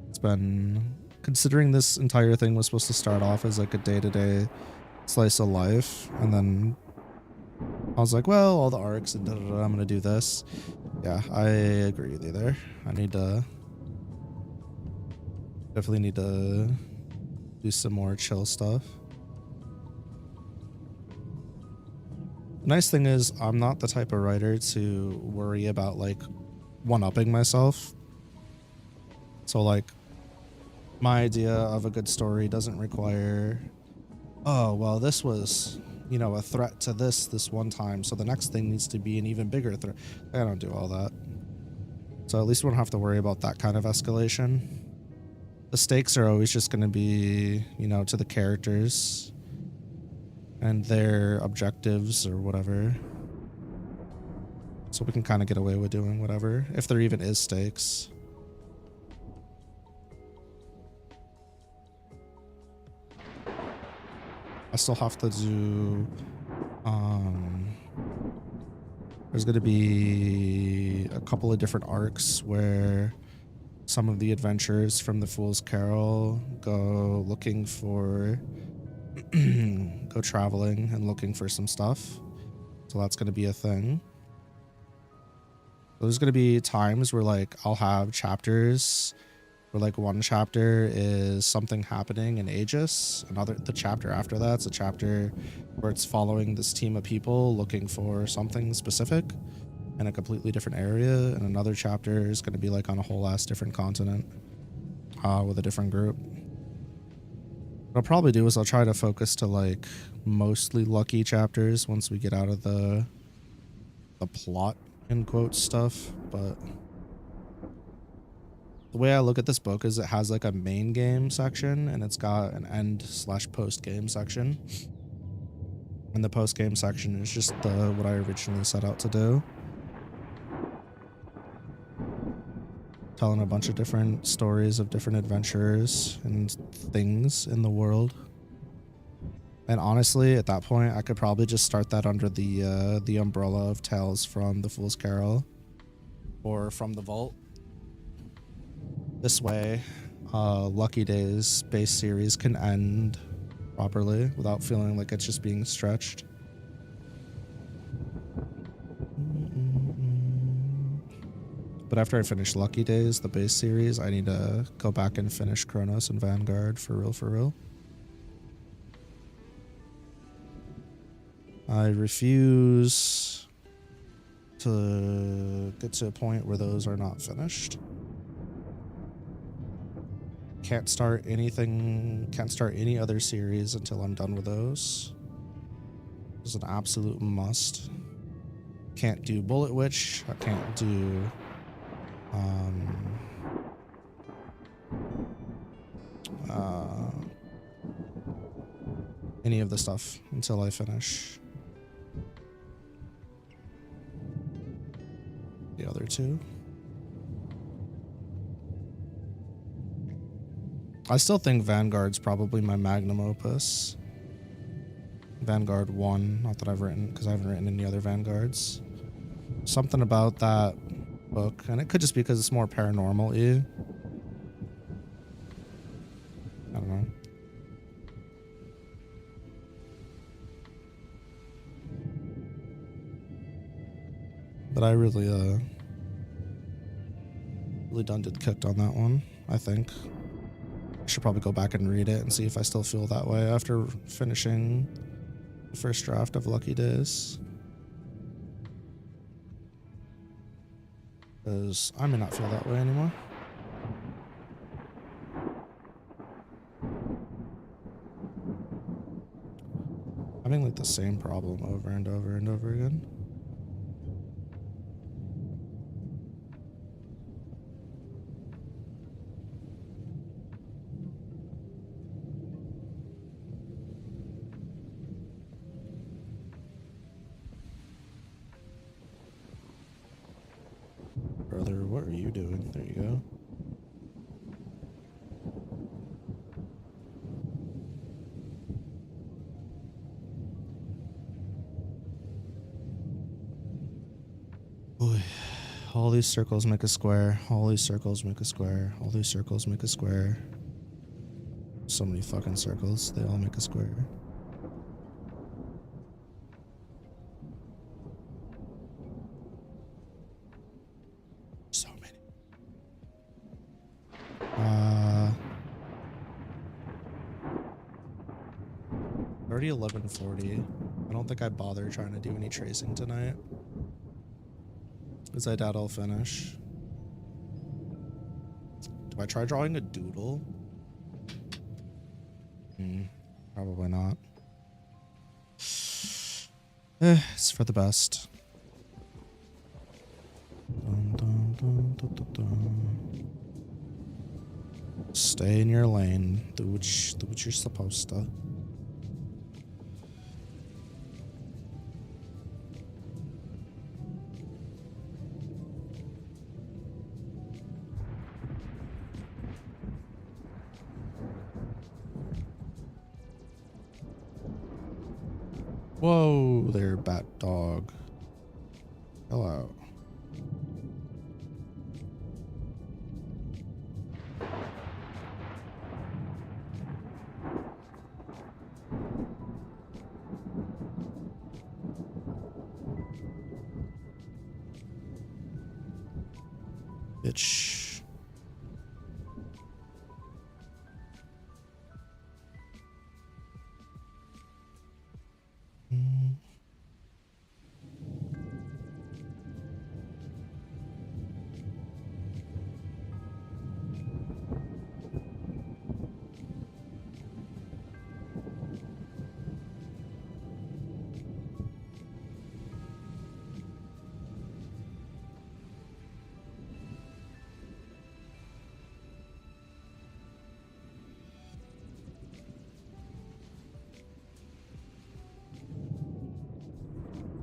It's been, considering this entire thing was supposed to start off as like a day-to-day slice of life, and then I was like, well, all the arcs and I'm gonna do this. Yeah, I agree with you there. Definitely need to do some more chill stuff. The nice thing is I'm not the type of writer to worry about like one-upping myself. So like my idea of a good story doesn't require, oh, well, this was, you know, a threat to this one time, so the next thing needs to be an even bigger threat. I don't do all that. So at least we don't have to worry about that kind of escalation. The stakes are always just going to be, you know, to the characters and their objectives or whatever. So we can kind of get away with doing whatever, if there even is stakes. I still have to do, there's going to be a couple of different arcs where some of the adventurers from the Fool's Carol go looking for, go traveling and looking for some stuff. So that's going to be a thing. There's going to be times where like I'll have chapters where like one chapter is something happening in Aegis, the chapter after that's a chapter where it's following this team of people looking for something specific in a completely different area, and another chapter is going to be like on a whole ass different continent with a different group. What I'll probably do is I'll try to focus to like mostly lucky chapters once we get out of the plot in quotes stuff, but the way I look at this book is it has like a main game section and it's got an end/post game section, and the post game section is just what I originally set out to do, telling a bunch of different stories of different adventures and things in the world. And honestly, at that point, I could probably just start that under the umbrella of tales from the Fool's Carol or from the Vault. This way, Lucky Days base series can end properly without feeling like it's just being stretched. But after I finish Lucky Days, the base series, I need to go back and finish Kronos and Vanguard for real. I refuse to get to a point where those are not finished. Can't start any other series until I'm done with those. It's an absolute must. Can't do Bullet Witch. I can't do any of the stuff until I finish the other two. I still think Vanguard's probably my magnum opus. Vanguard 1, not that I've written, because I haven't written any other Vanguards. Something about that book, and it could just be because it's more paranormal-y. I don't know. But I really done did cooked on that one, I think. I should probably go back and read it and see if I still feel that way after finishing the first draft of Lucky Days. Because I may not feel that way anymore. Having like the same problem over and over and over again. Brother, what are you doing? There you go. Boy, all these circles make a square. All these circles make a square. All these circles make a square. So many fucking circles. They all make a square. So many. Already 11:40. I don't think I bother trying to do any tracing tonight, because I doubt I'll finish. Do I try drawing a doodle? Probably not. It's for the best. Stay in your lane. Do what you're supposed to. Whoa there, bat dog. Hello. Bitch.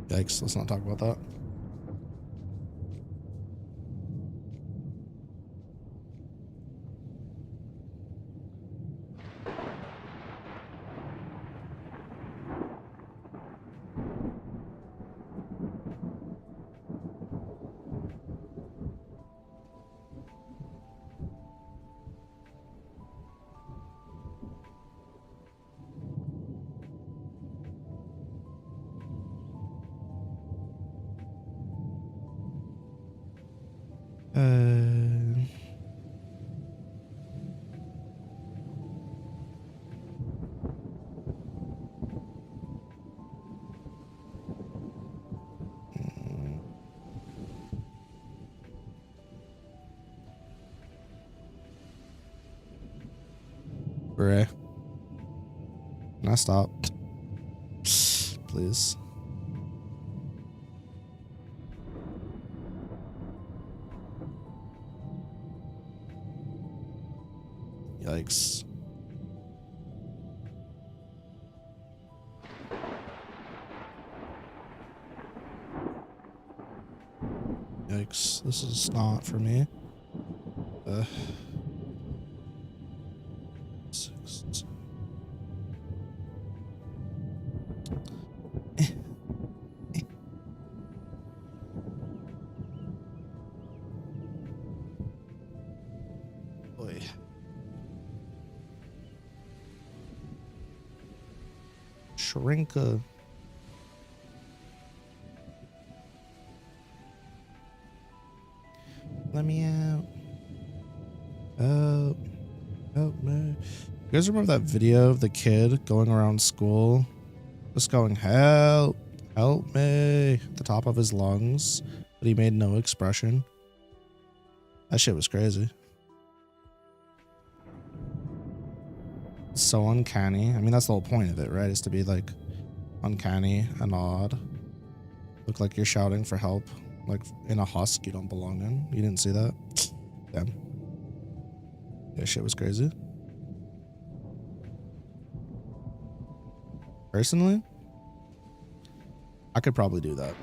Yikes, let's not talk about that. Bruh. Can I stop? Please. Yikes. Yikes, this is not for me. 6. Boy. Shrinker. Let me out. Help me. You guys remember that video of the kid going around school just going, help me, at the top of his lungs, but he made no expression? That shit was crazy. It's so uncanny. I mean, that's the whole point of it, right? Is to be like uncanny and odd. Look like you're shouting for help, like in a husk you don't belong in. You didn't see that? Damn. Yeah, shit was crazy. Personally, I could probably do that.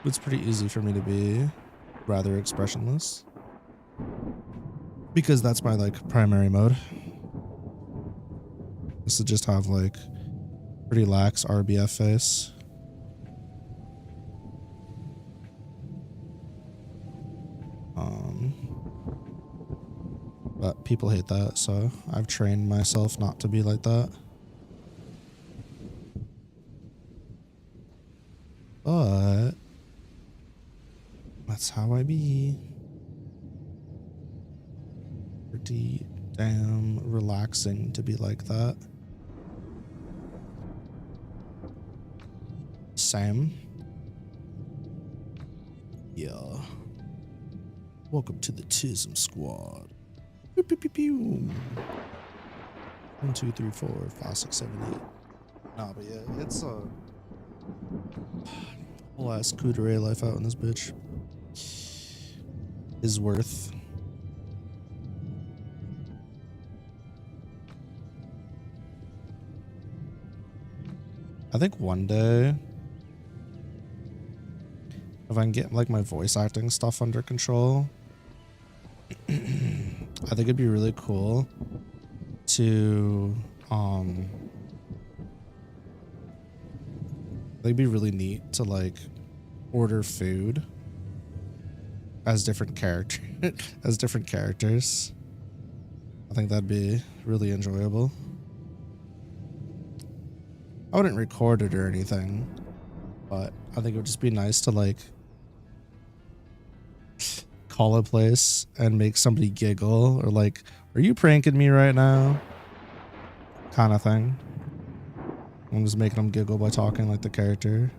It's pretty easy for me to be rather expressionless, because that's my like primary mode. Is to just have like pretty lax RBF face. But people hate that, so I've trained myself not to be like that. But that's how I be. Pretty damn relaxing to be like that. Same. Yeah. Welcome to the Tism Squad. Pew, pew, pew, pew. 1, 2, 3, 4, 5, 6, 7, 8. Nah, but yeah, it's a whole ass KuroNoxAi life out in this bitch is worth. I think one day, if I can get like my voice acting stuff under control, I think it'd be really cool to it'd be really neat to like order food as different characters. I think that'd be really enjoyable. I wouldn't record it or anything, but I think it would just be nice to like call a place and make somebody giggle, or like, are you pranking me right now? Kind of thing. I'm just making them giggle by talking like the character.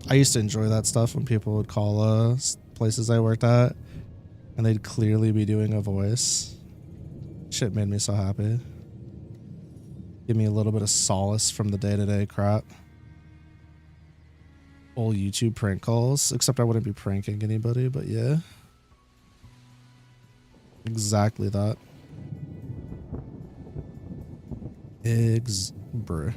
I used to enjoy that stuff when people would call places I worked at and they'd clearly be doing a voice. Shit made me so happy. Give me a little bit of solace from the day-to-day crap. Old YouTube prank calls, except I wouldn't be pranking anybody, but yeah. Exactly that. Bruh.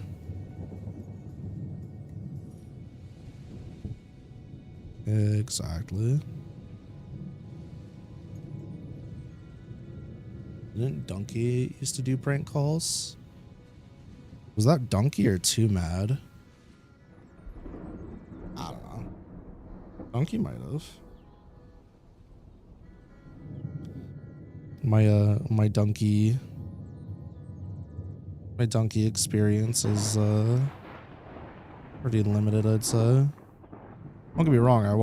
Exactly. Didn't Donkey used to do prank calls? Was that Donkey or Too Mad? I don't know. Donkey might have. My donkey experience is pretty limited, I'd say. Don't get me wrong, I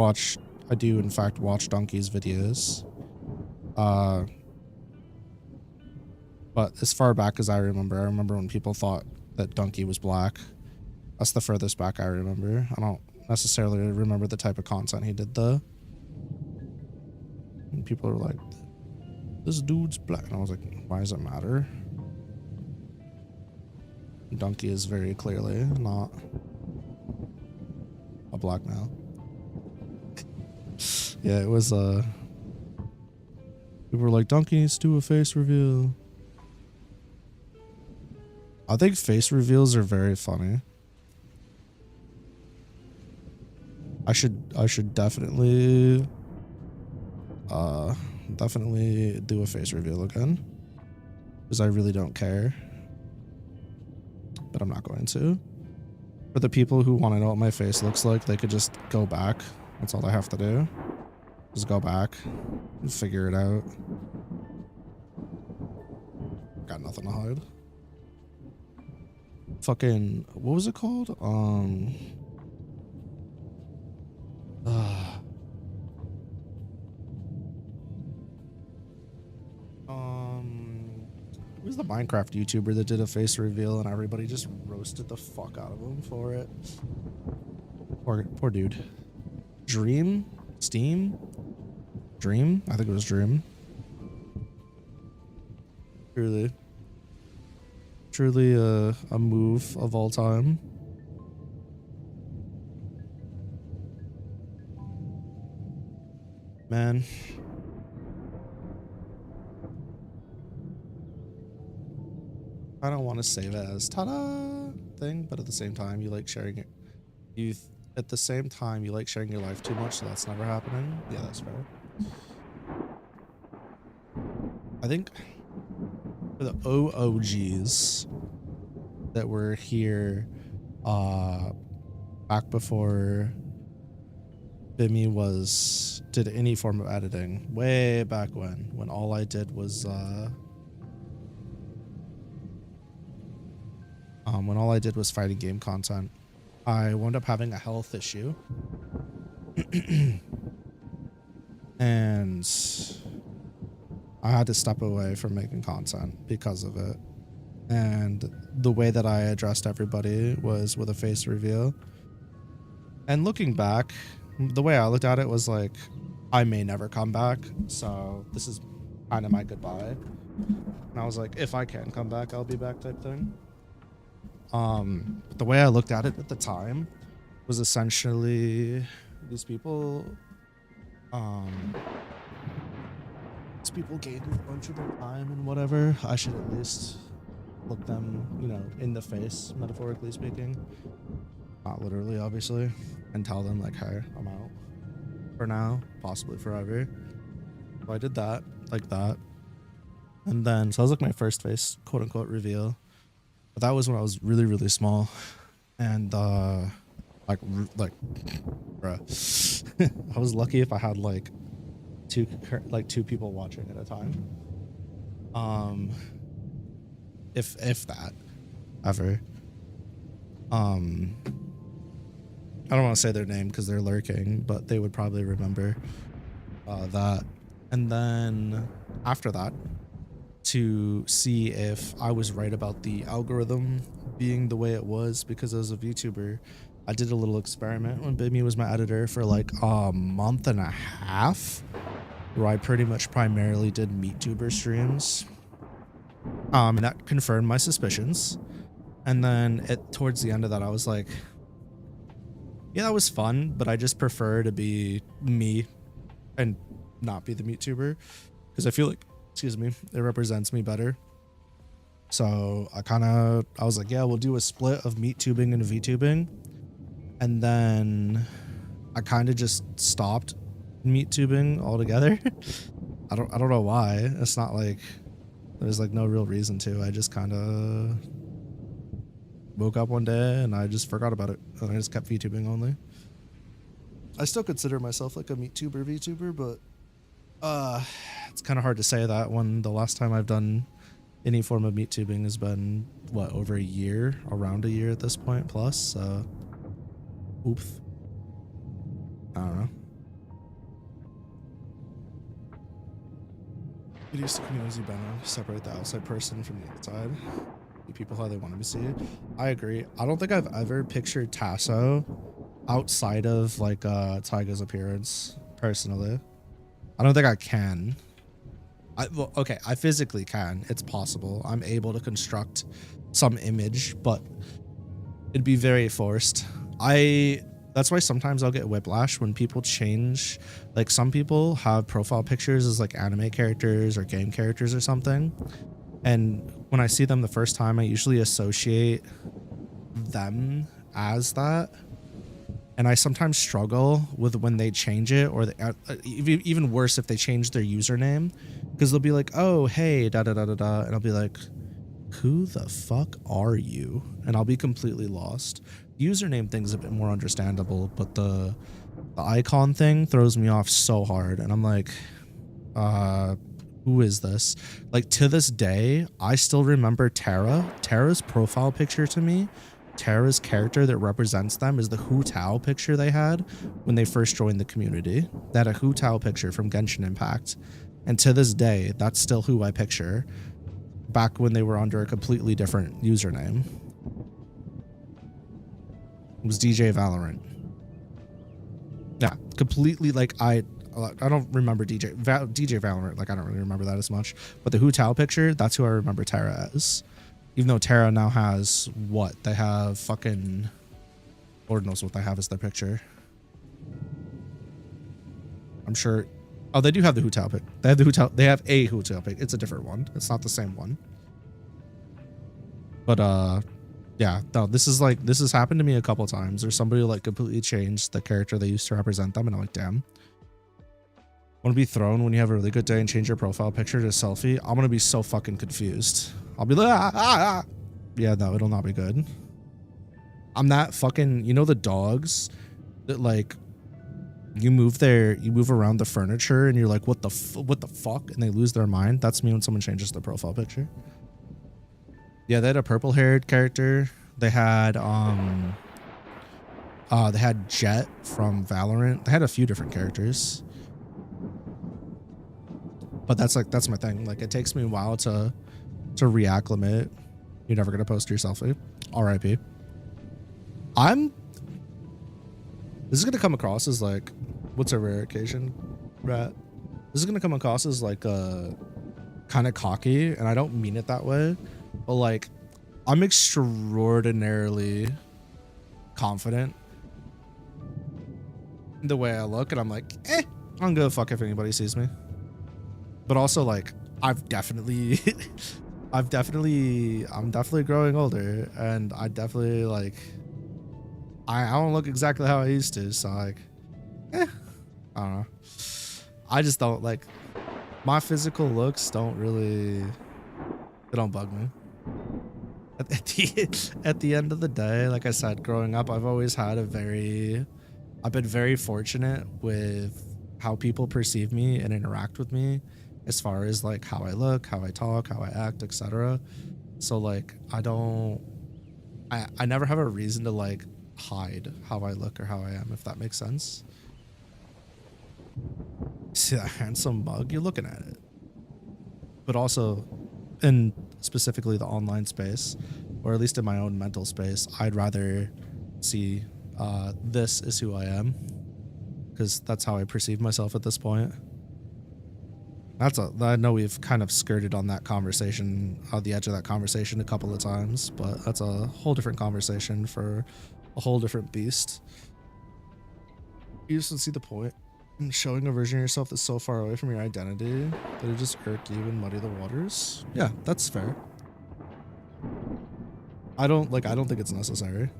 do in fact watch Donkey's videos. But as far back as I remember when people thought that Donkey was black. That's the furthest back I remember. I don't necessarily remember the type of content he did though. And people are like, this dude's black. And I was like, why does it matter? Donkey is very clearly not a black male. Yeah, it was people were like, Donkey needs to do a face reveal. I think face reveals are very funny. I should definitely definitely do a face reveal again, because I really don't care, but I'm not going to. For the people who want to know what my face looks like, they could just go back. That's all they have to do. Just go back and figure it out. Got nothing to hide. Fucking, what was it called? Who's the Minecraft YouTuber that did a face reveal and everybody just roasted the fuck out of him for it? Poor dude. Dream? Steam? Dream? I think it was Dream. Truly a move of all time. Man. I don't want to save it as ta-da thing, but at the same time, you like sharing it. At the same time, you like sharing your life too much, so that's never happening. Yeah, that's fair. I think for the OOGs that were here back before Bimmy did any form of editing, way back when all I did was fighting game content. I wound up having a health issue and I had to step away from making content because of it. And the way that I addressed everybody was with a face reveal. And looking back, the way I looked at it was like, I may never come back, so this is kind of my goodbye. And I was like, if I can come back, I'll be back type thing. But the way I looked at it at the time was essentially these people gave me a bunch of their time and whatever. I should at least look them, you know, in the face, metaphorically speaking. Not literally, obviously. And tell them like, hey, I'm out. For now, possibly forever. So I did that, like that. And then, so that was like my first face, quote unquote, reveal. But that was when I was really, really small. And, like, bruh. I was lucky if I had like two people watching at a time. If that, ever. I don't want to say their name because they're lurking, but they would probably remember that. And then after that, to see if I was right about the algorithm being the way it was, because as a VTuber, I did a little experiment when Bimmy was my editor for like a month and a half, where I pretty much primarily did MeatTuber streams. And that confirmed my suspicions. And then towards the end of that, I was like, yeah, that was fun, but I just prefer to be me and not be the MeatTuber, because I feel like, excuse me, it represents me better. So I was like, yeah, we'll do a split of MeatTubing and VTubing. And then I kind of just stopped MeatTubing altogether. I don't know why. It's not like there's like no real reason to. I just kind of woke up one day and I just forgot about it, and I just kept VTubing only. I still consider myself like a MeatTuber VTuber, but it's kind of hard to say that when the last time I've done any form of MeatTubing has been, what, over a year, around a year at this point plus. So oops, I don't know. It used to community banner, separate the outside person from the inside. See people how they want to be seen. I agree. I don't think I've ever pictured Tasso outside of like Taiga's appearance personally. I don't think I can. Well, okay, I physically can. It's possible. I'm able to construct some image, but it'd be very forced. That's why sometimes I'll get whiplash when people change. Like, some people have profile pictures as like anime characters or game characters or something. And when I see them the first time, I usually associate them as that. And I sometimes struggle with when they change it, or even worse if they change their username, because they'll be like, oh, hey, da da da da da. And I'll be like, who the fuck are you? And I'll be completely lost. The username thing's a bit more understandable, but the icon thing throws me off so hard. And I'm like, who is this? Like, to this day, I still remember Tara's profile picture to me. Tara's character that represents them is the Hu Tao picture they had when they first joined the community. They had a Hu Tao picture from Genshin Impact. And to this day, that's still who I picture, back when they were under a completely different username. It was DJ Valorant. Yeah, completely, like, I don't remember DJ Valorant, like, I don't really remember that as much. But the Hu Tao picture, that's who I remember Tara as. Even though Tara now has what? They have fucking... Lord knows what they have as their picture. I'm sure... Oh, they do have the Hu Tao pic. They have the Hu Tao... They have a Hu Tao pic. It's a different one. It's not the same one. But, yeah. No, this has happened to me a couple times. Or somebody like completely changed the character they used to represent them. And I'm like, damn. Want to be thrown when you have a really good day and change your profile picture to selfie? I'm going to be so fucking confused. I'll be like, Yeah, no, it'll not be good. I'm that fucking, you know, the dogs that, like, you move around the furniture and you're like, what the fuck? And they lose their mind. That's me when someone changes their profile picture. Yeah, they had a purple haired character. They had Jet from Valorant. They had a few different characters. But that's my thing. Like, it takes me a while to reacclimate. You're never gonna post your selfie. R.I.P. This is gonna come across as like, what's a rare occasion, Rat? This is gonna come across as like kind of cocky, and I don't mean it that way. But like, I'm extraordinarily confident in the way I look, and I'm like, I don't give a fuck if anybody sees me. But also, like, I'm definitely growing older, and I definitely, like, I don't look exactly how I used to, so, like, I don't know. I just don't, like, my physical looks don't really, they don't bug me. At the end of the day, like I said, growing up, I've always had I've been very fortunate with how people perceive me and interact with me, as far as like how I look, how I talk, how I act, etc. So like, I never have a reason to like hide how I look or how I am, if that makes sense. See that handsome mug? You're looking at it. But also, in specifically the online space, or at least in my own mental space, I'd rather see this is who I am, because that's how I perceive myself at this point. I know we've kind of skirted on that conversation, on the edge of that conversation a couple of times, but that's a whole different conversation for a whole different beast. You just don't see the point in showing a version of yourself that's so far away from your identity that it just irk you and muddy the waters. Yeah, that's fair. I don't think it's necessary.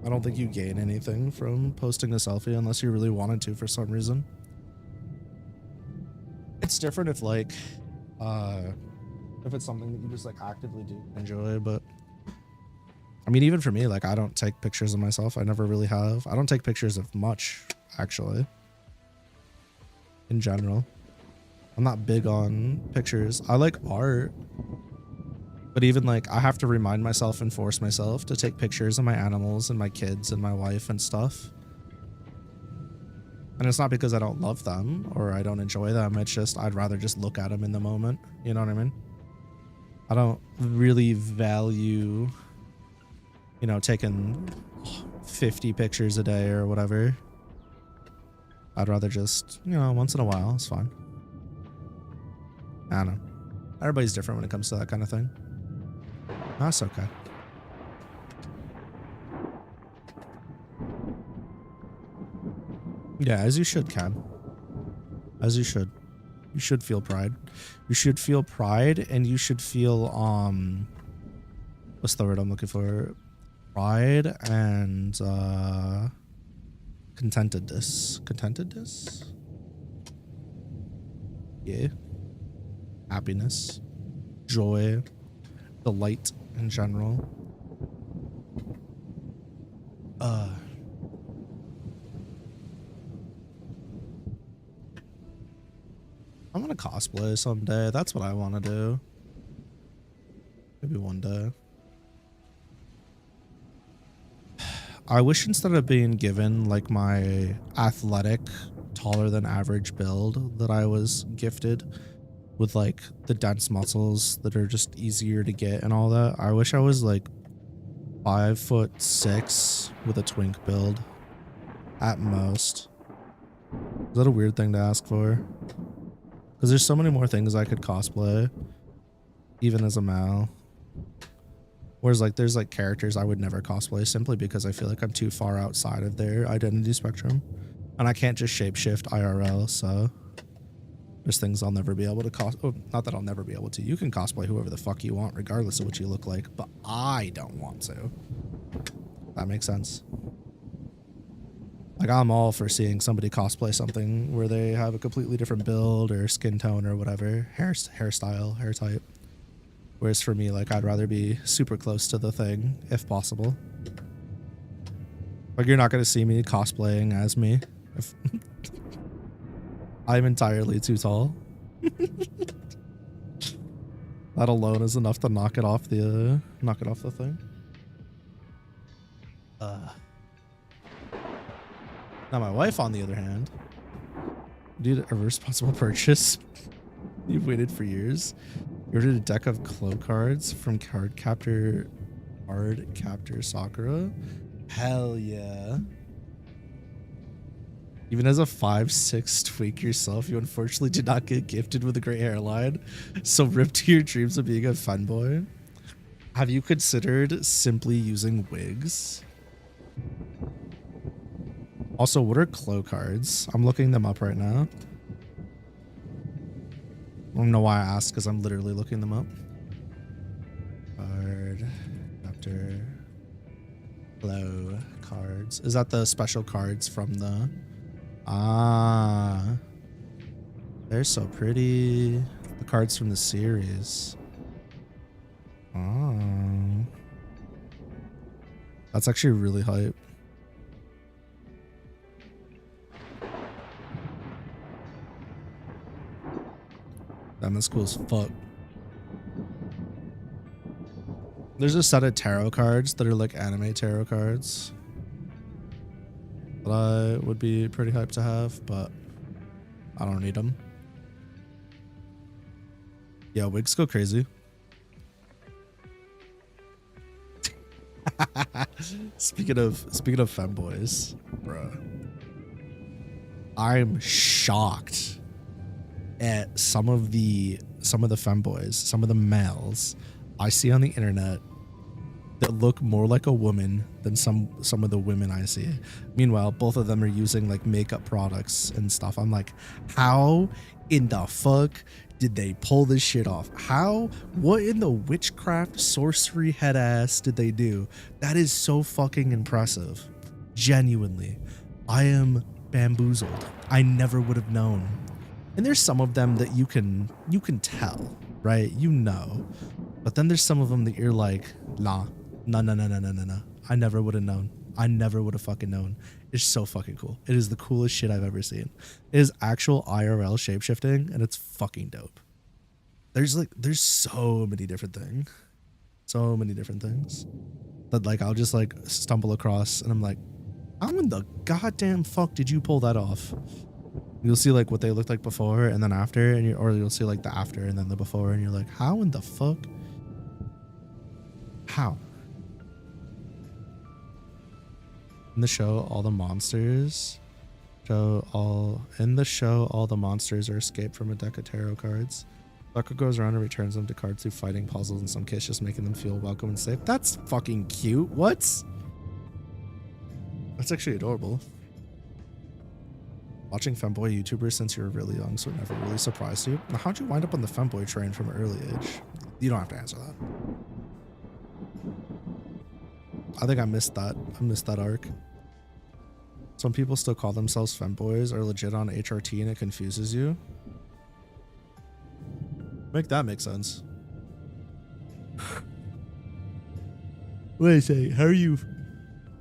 I don't think you gain anything from posting a selfie unless you really wanted to for some reason. It's different if like if it's something that you just like actively do enjoy, but I mean, even for me, like, I don't take pictures of myself. I never really have. I don't take pictures of much, actually, in general. I'm not big on pictures. I like art, but even like, I have to remind myself and force myself to take pictures of my animals and my kids and my wife and stuff. And it's not because I don't love them or I don't enjoy them. It's just, I'd rather just look at them in the moment. You know what I mean? I don't really value, you know, taking 50 pictures a day or whatever. I'd rather just, you know, once in a while, it's fine. I don't know. Everybody's different when it comes to that kind of thing. That's okay. Yeah, as you should, Cam. As you should. You should feel pride. You should feel pride, and you should feel, what's the word I'm looking for? Pride and, Contentedness. Contentedness? Yeah. Happiness. Joy. Delight in general. I want to cosplay someday. That's what I want to do. Maybe one day. I wish instead of being given like my athletic, taller than average build that I was gifted with like the dense muscles that are just easier to get and all that. I wish I was like 5'6" with a twink build at most. Is that a weird thing to ask for? Because there's so many more things I could cosplay, even as a male. Whereas like there's like characters I would never cosplay simply because I feel like I'm too far outside of their identity spectrum. And I can't just shapeshift IRL, so there's things I'll never be able to oh, not that I'll never be able to. You can cosplay whoever the fuck you want regardless of what you look like, but I don't want to. That makes sense. Like I'm all for seeing somebody cosplay something where they have a completely different build or skin tone or whatever, hairstyle, hair type. Whereas for me, like I'd rather be super close to the thing if possible. Like you're not going to see me cosplaying as me. If I'm entirely too tall. That alone is enough to knock it off the thing. Now my wife, on the other hand, did a responsible purchase. You've waited for years. You ordered a deck of Clo cards from Card Captor Sakura. Hell yeah. Even as a 5'6" twink yourself, you unfortunately did not get gifted with a great hairline. So rip to your dreams of being a fanboy. Have you considered simply using wigs? Also, what are Clo cards? I'm looking them up right now. I don't know why I asked, because I'm literally looking them up. Card Captor Clo cards. Is that the special cards from the... Ah. They're so pretty. The cards from the series. Oh. That's actually really hype. Damn, that's cool as fuck. There's a set of tarot cards that are like anime tarot cards that I would be pretty hyped to have, but I don't need them. Yeah, wigs go crazy. Speaking of femboys, bruh, I'm shocked at some of the femboys, some of the males I see on the internet that look more like a woman than some of the women I see. Meanwhile, both of them are using like makeup products and stuff. I'm like, how in the fuck did they pull this shit off? What in the witchcraft sorcery head ass did they do? That is so fucking impressive. Genuinely. I am bamboozled. I never would have known. And there's some of them that you can tell, right? You know. But then there's some of them that you're like, nah. I never would have known. I never would have fucking known. It's so fucking cool. It is the coolest shit I've ever seen. It is actual IRL shapeshifting, and it's fucking dope. There's so many different things. So many different things that like I'll just like stumble across, and I'm like, how in the goddamn fuck did you pull that off? You'll see like what they looked like before and then after, and or you'll see like the after and then the before, and you're like, how in the fuck? How? In the show, all the monsters all the monsters are escaped from a deck of tarot cards. Tarako goes around and returns them to cards through fighting puzzles, in some cases just making them feel welcome and safe. That's fucking cute. What? That's actually adorable. Watching femboy YouTubers since you were really young, so it never really surprised you. Now, how'd you wind up on the femboy train from an early age? You don't have to answer that. I think I missed that. I missed that arc. Some people still call themselves femboys or legit on HRT and it confuses you. Make that make sense. Wait a second, how are you?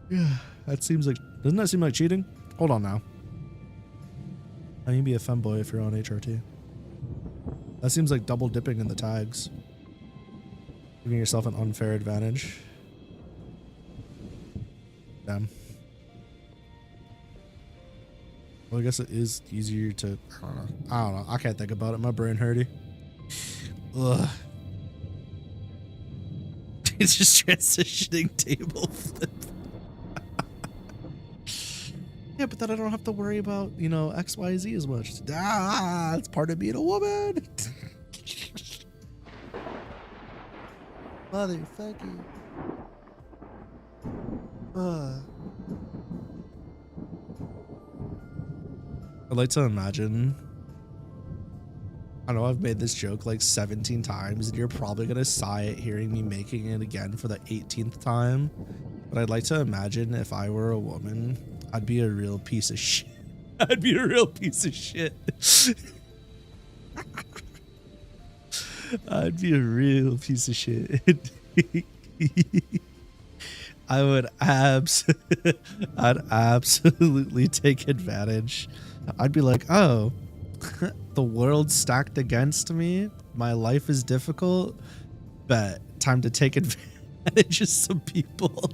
Yeah, that seems like, doesn't that seem like cheating? Hold on now. How you be a femboy if you're on HRT? That seems like double dipping in the tags. Giving yourself an unfair advantage. Damn. Well, I guess it is easier to, I don't know. I can't think about it. My brain hurty. Ugh. It's just transitioning table flip. Yeah, but then I don't have to worry about, you know, XYZ as much. Ah, it's part of being a woman. Motherfucker. I'd like to imagine, I know I've made this joke like 17 times and you're probably going to sigh at hearing me making it again for the 18th time. But I'd like to imagine if I were a woman, I'd be a real piece of shit. I'd be a real piece of shit. I'd be a real piece of shit. I'd absolutely take advantage. I'd be like, oh, the world's stacked against me. My life is difficult. Bet time to take advantage of some people.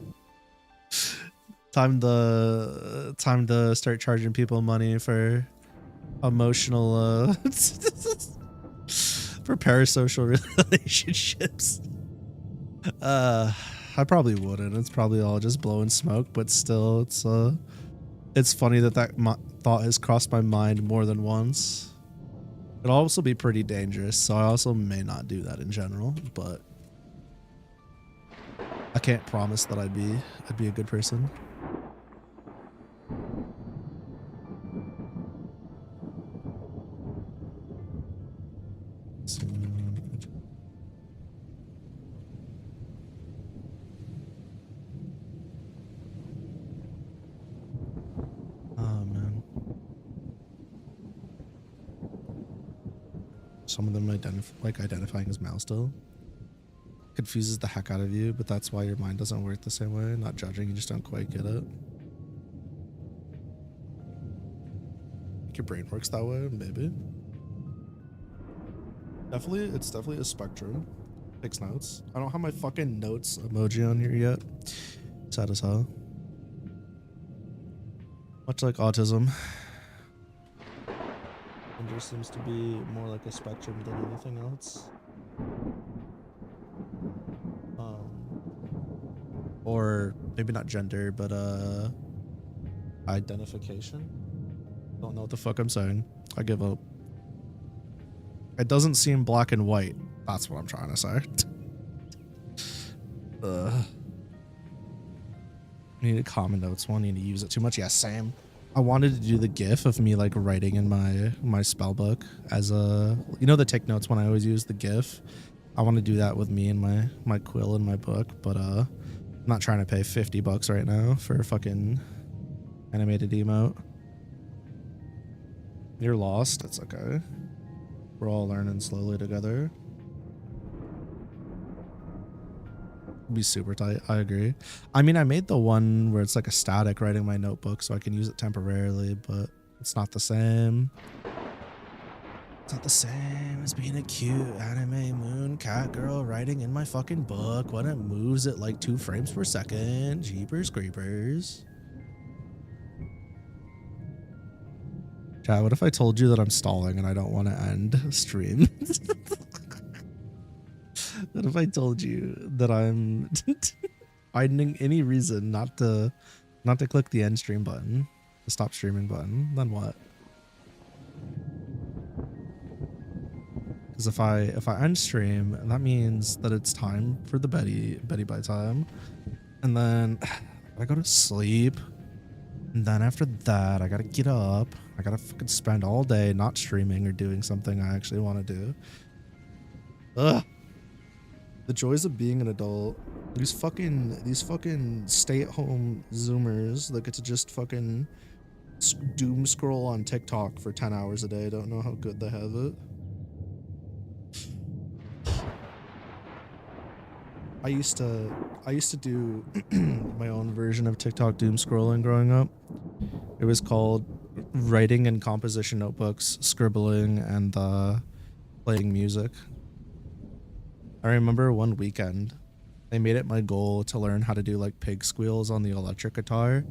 Time to start charging people money for emotional for parasocial relationships. I probably wouldn't. It's probably all just blowing smoke, but still, it's funny that thought has crossed my mind more than once. It'd also be pretty dangerous, so I also may not do that in general, but I can't promise that I'd be a good person. Oh man. Some of them identifying as male still confuses the heck out of you, but that's why your mind doesn't work the same way. Not judging, you just don't quite get it. Your brain works that way, maybe. It's definitely a spectrum. Takes notes. I don't have my fucking notes emoji on here yet. Sad as hell. Much like autism. Gender seems to be more like a spectrum than anything else. Or maybe not gender, but identification. Don't know what the fuck I'm saying. I give up. It doesn't seem black and white. That's what I'm trying to say. I need a common notes one. I need to use it too much. Yeah, same. I wanted to do the GIF of me like writing in my spell book as a, you know, the take notes one I always use, the GIF. I want to do that with me and my quill in my book, but I'm not trying to pay $50 right now for a fucking animated emote. You're lost. It's okay. We're all learning slowly together. Be super tight. I agree. I mean, I made the one where it's like a static writing my notebook so I can use it temporarily, but it's not the same. It's not the same as being a cute anime moon cat girl writing in my fucking book when it moves at like 2 frames per second. Jeepers creepers. Chat, what if I told you that I'm stalling and I don't want to end stream? What if I told you that I'm finding any reason not to click the end stream button, the stop streaming button? Then what? Because if I end stream, that means that it's time for the Betty by time, and then I go to sleep, and then after that I gotta get up. I gotta fucking spend all day not streaming or doing something I actually want to do. Ugh. The joys of being an adult. These fucking stay-at-home Zoomers that get to just fucking doom scroll on TikTok for 10 hours a day. I don't know how good they have it. I used to do my own version of TikTok doom scrolling growing up. It was called writing in composition notebooks, scribbling, and playing music. I remember one weekend, I made it my goal to learn how to do like pig squeals on the electric guitar.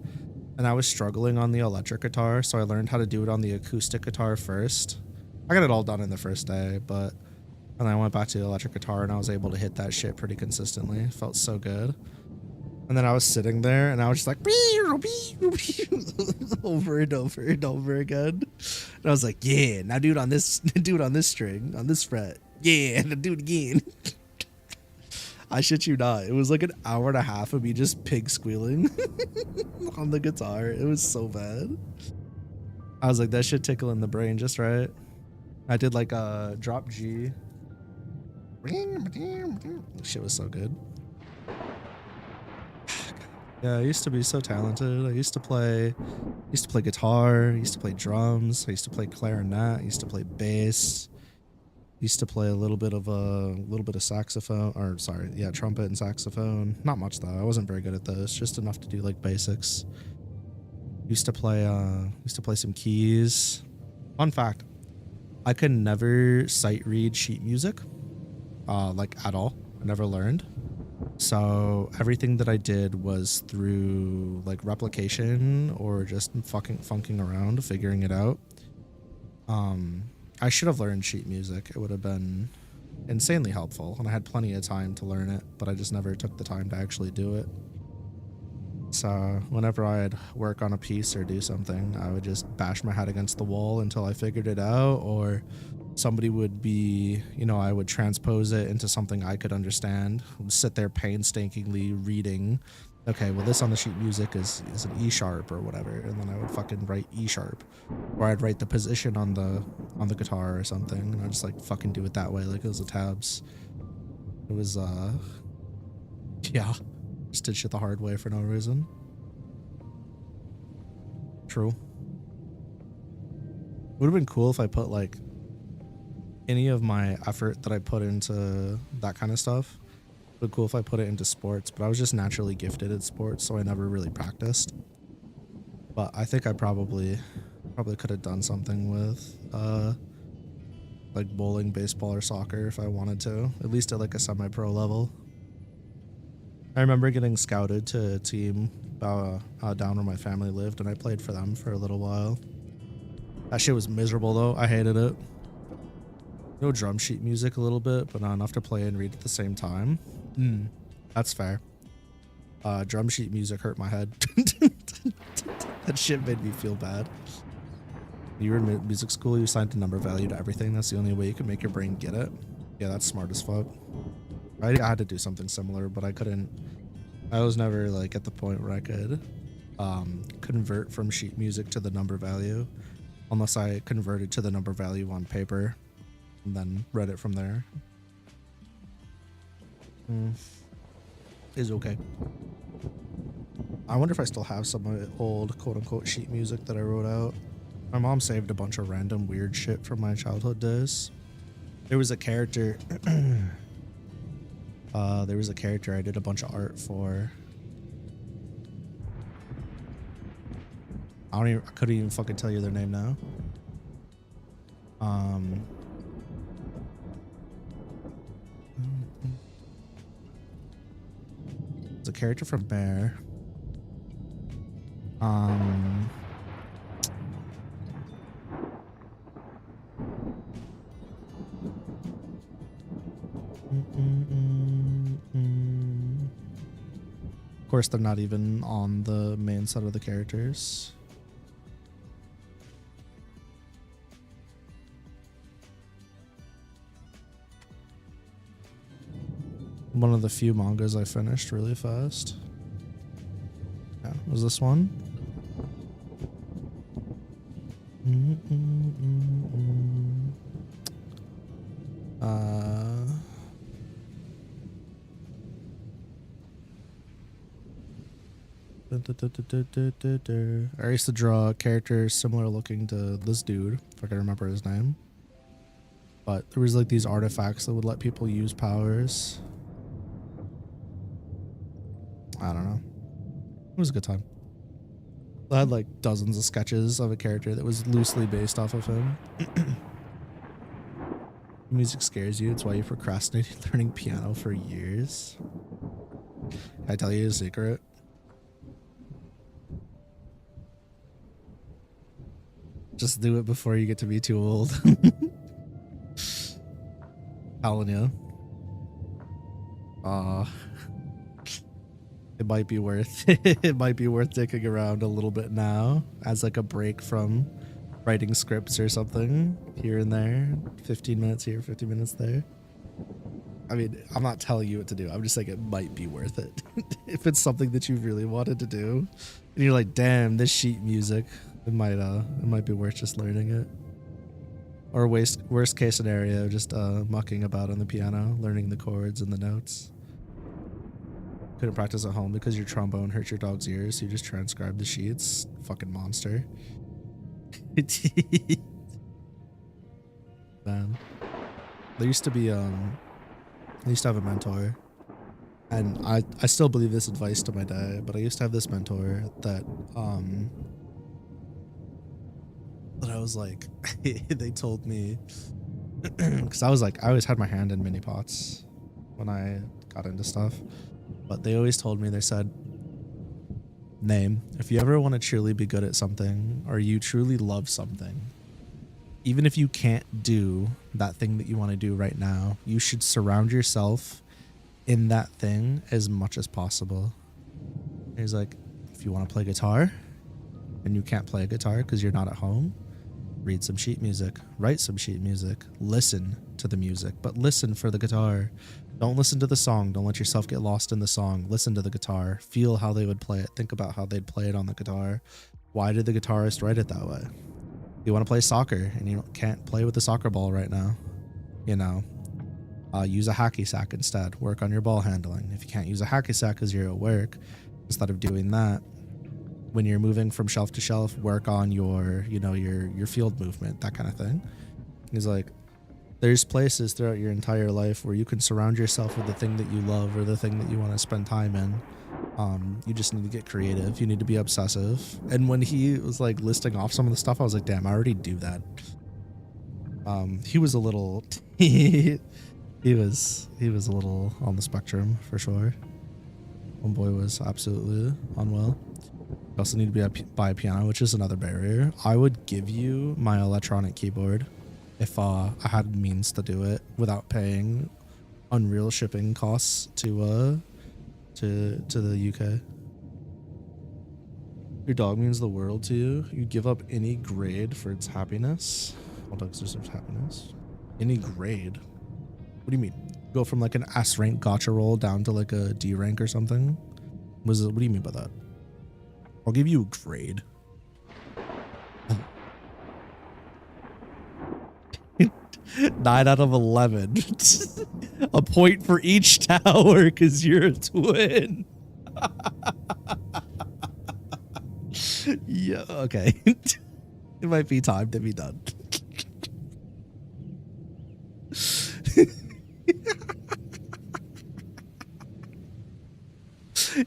And I was struggling on the electric guitar, so I learned how to do it on the acoustic guitar first. I got it all done in the first day, but and I went back to the electric guitar and I was able to hit that shit pretty consistently. It felt so good. And then I was sitting there and I was just like over and over and over again. And I was like, yeah, now do it on this string, on this fret. Yeah, and do it again. I shit you not. It was like an hour and a half of me just pig squealing on the guitar. It was so bad. I was like, that shit tickling the brain just right. I did like a drop G. Shit was so good. Yeah, I used to be so talented. I used to play guitar. I used to play drums. I used to play clarinet. I used to play bass. Used to play a little bit of saxophone, or sorry, yeah, trumpet and saxophone. Not much though. I wasn't very good at those. Just enough to do like basics. Used to play some keys. Fun fact, I could never sight read sheet music, like at all. I never learned. So everything that I did was through like replication or just funking around, figuring it out. I should have learned sheet music. It would have been insanely helpful, and I had plenty of time to learn it, but I just never took the time to actually do it. So whenever I'd work on a piece or do something, I would just bash my head against the wall until I figured it out, or somebody would be, you know, I would transpose it into something I could understand, sit there painstakingly reading, okay, well this on the sheet music is an E sharp or whatever, and then I would fucking write E sharp, or I'd write the position on the guitar or something, and I'd just like fucking do it that way, like it was the tabs. It was yeah, just did shit the hard way for no reason. True. Would have been cool if I put like any of my effort that I put into that kind of stuff. Would be cool if I put it into sports, but I was just naturally gifted at sports, so I never really practiced. But I think I probably could have done something with like bowling, baseball, or soccer if I wanted to, at least at like a semi-pro level. I remember getting scouted to a team down where my family lived, and I played for them for a little while. That shit was miserable though. I hated it. No drum sheet music a little bit, but not enough to play and read at the same time. That's fair. Drum sheet music hurt my head. That shit made me feel bad. You were in music school, you assigned a number value to everything. That's the only way you can make your brain get it. Yeah, that's smart as fuck. I had to do something similar, but I couldn't. I was never like at the point where I could convert from sheet music to the number value, unless I converted to the number value on paper and then read it from there. Is okay. I wonder if I still have some of the old quote-unquote sheet music that I wrote out. My mom saved a bunch of random weird shit from my childhood days. There was a character I did a bunch of art for. I couldn't even fucking tell you their name now. It's a character from Bear. Of course, they're not even on the main set of the characters. One of the few mangas I finished really fast. Yeah, was this one? I used to draw a character similar looking to this dude, if I can remember his name. But there was like these artifacts that would let people use powers. I don't know. It was a good time. I had like dozens of sketches of a character that was loosely based off of him. Music scares you. It's why you procrastinated learning piano for years. Can I tell you a secret? Just do it before you get to be too old. Telling you. It might be worth it might be worth dicking around a little bit now as like a break from writing scripts or something here and there. 15 minutes here, 15 minutes there. I mean, I'm not telling you what to do. I'm just saying it might be worth it. If it's something that you really wanted to do and you're like, damn, this sheet music, it might be worth just learning it. Or worst case scenario, just mucking about on the piano, learning the chords and the notes. Couldn't practice at home because your trombone hurt your dog's ears, so you just transcribed the sheets. Fucking monster. Man. There used to be I used to have a mentor, and I still believe this advice to my day, but I used to have this mentor that I was like, they told me, because I always had my hand in mini pots when I got into stuff, but they always told me, they said, Name, if you ever want to truly be good at something, or you truly love something, even if you can't do that thing that you want to do right now, you should surround yourself in that thing as much as possible. He's like, if you want to play guitar and you can't play a guitar because you're not at home, read some sheet music, write some sheet music, listen to the music, but listen for the guitar. Don't listen to the song. Don't let yourself get lost in the song. Listen to the guitar. Feel how they would play it. Think about how they'd play it on the guitar. Why did the guitarist write it that way? You want to play soccer and you can't play with the soccer ball right now, you know, use a hacky sack instead. Work on your ball handling. If you can't use a hacky sack because you're at work, instead of doing that, when you're moving from shelf to shelf, work on your, you know, your field movement, that kind of thing. He's like, there's places throughout your entire life where you can surround yourself with the thing that you love or the thing that you want to spend time in. You just need to get creative. You need to be obsessive. And when he was like listing off some of the stuff, I was like, damn, I already do that. He was a little, he was a little on the spectrum for sure. Homeboy was absolutely unwell. You also need to buy a piano, which is another barrier. I would give you my electronic keyboard if I had means to do it without paying unreal shipping costs to the UK. Your dog means the world to you. You give up any grade for its happiness. All dogs deserve happiness. Any grade? What do you mean? Go from like an S rank gotcha roll down to like a D rank or something? What do you mean by that? I'll give you a grade. 9 out of 11. A point for each tower because you're a twin. Yeah, okay. It might be time to be done.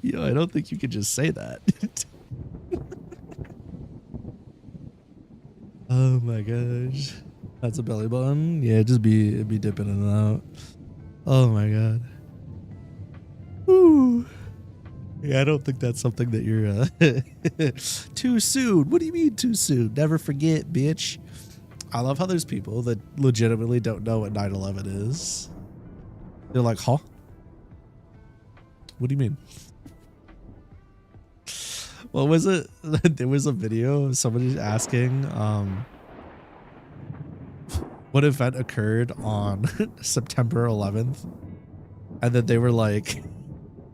Yo, I don't think you could just say that. Oh my gosh. That's a belly button. Yeah, just be dipping in and out. Oh my god. Ooh. Yeah, I don't think that's something that you're too soon. What do you mean too soon? Never forget, bitch. I love how there's people that legitimately don't know what 9/11 is. They're like, huh? What do you mean? What was it? There was a video of somebody asking what event occurred on September 11th, and then they were like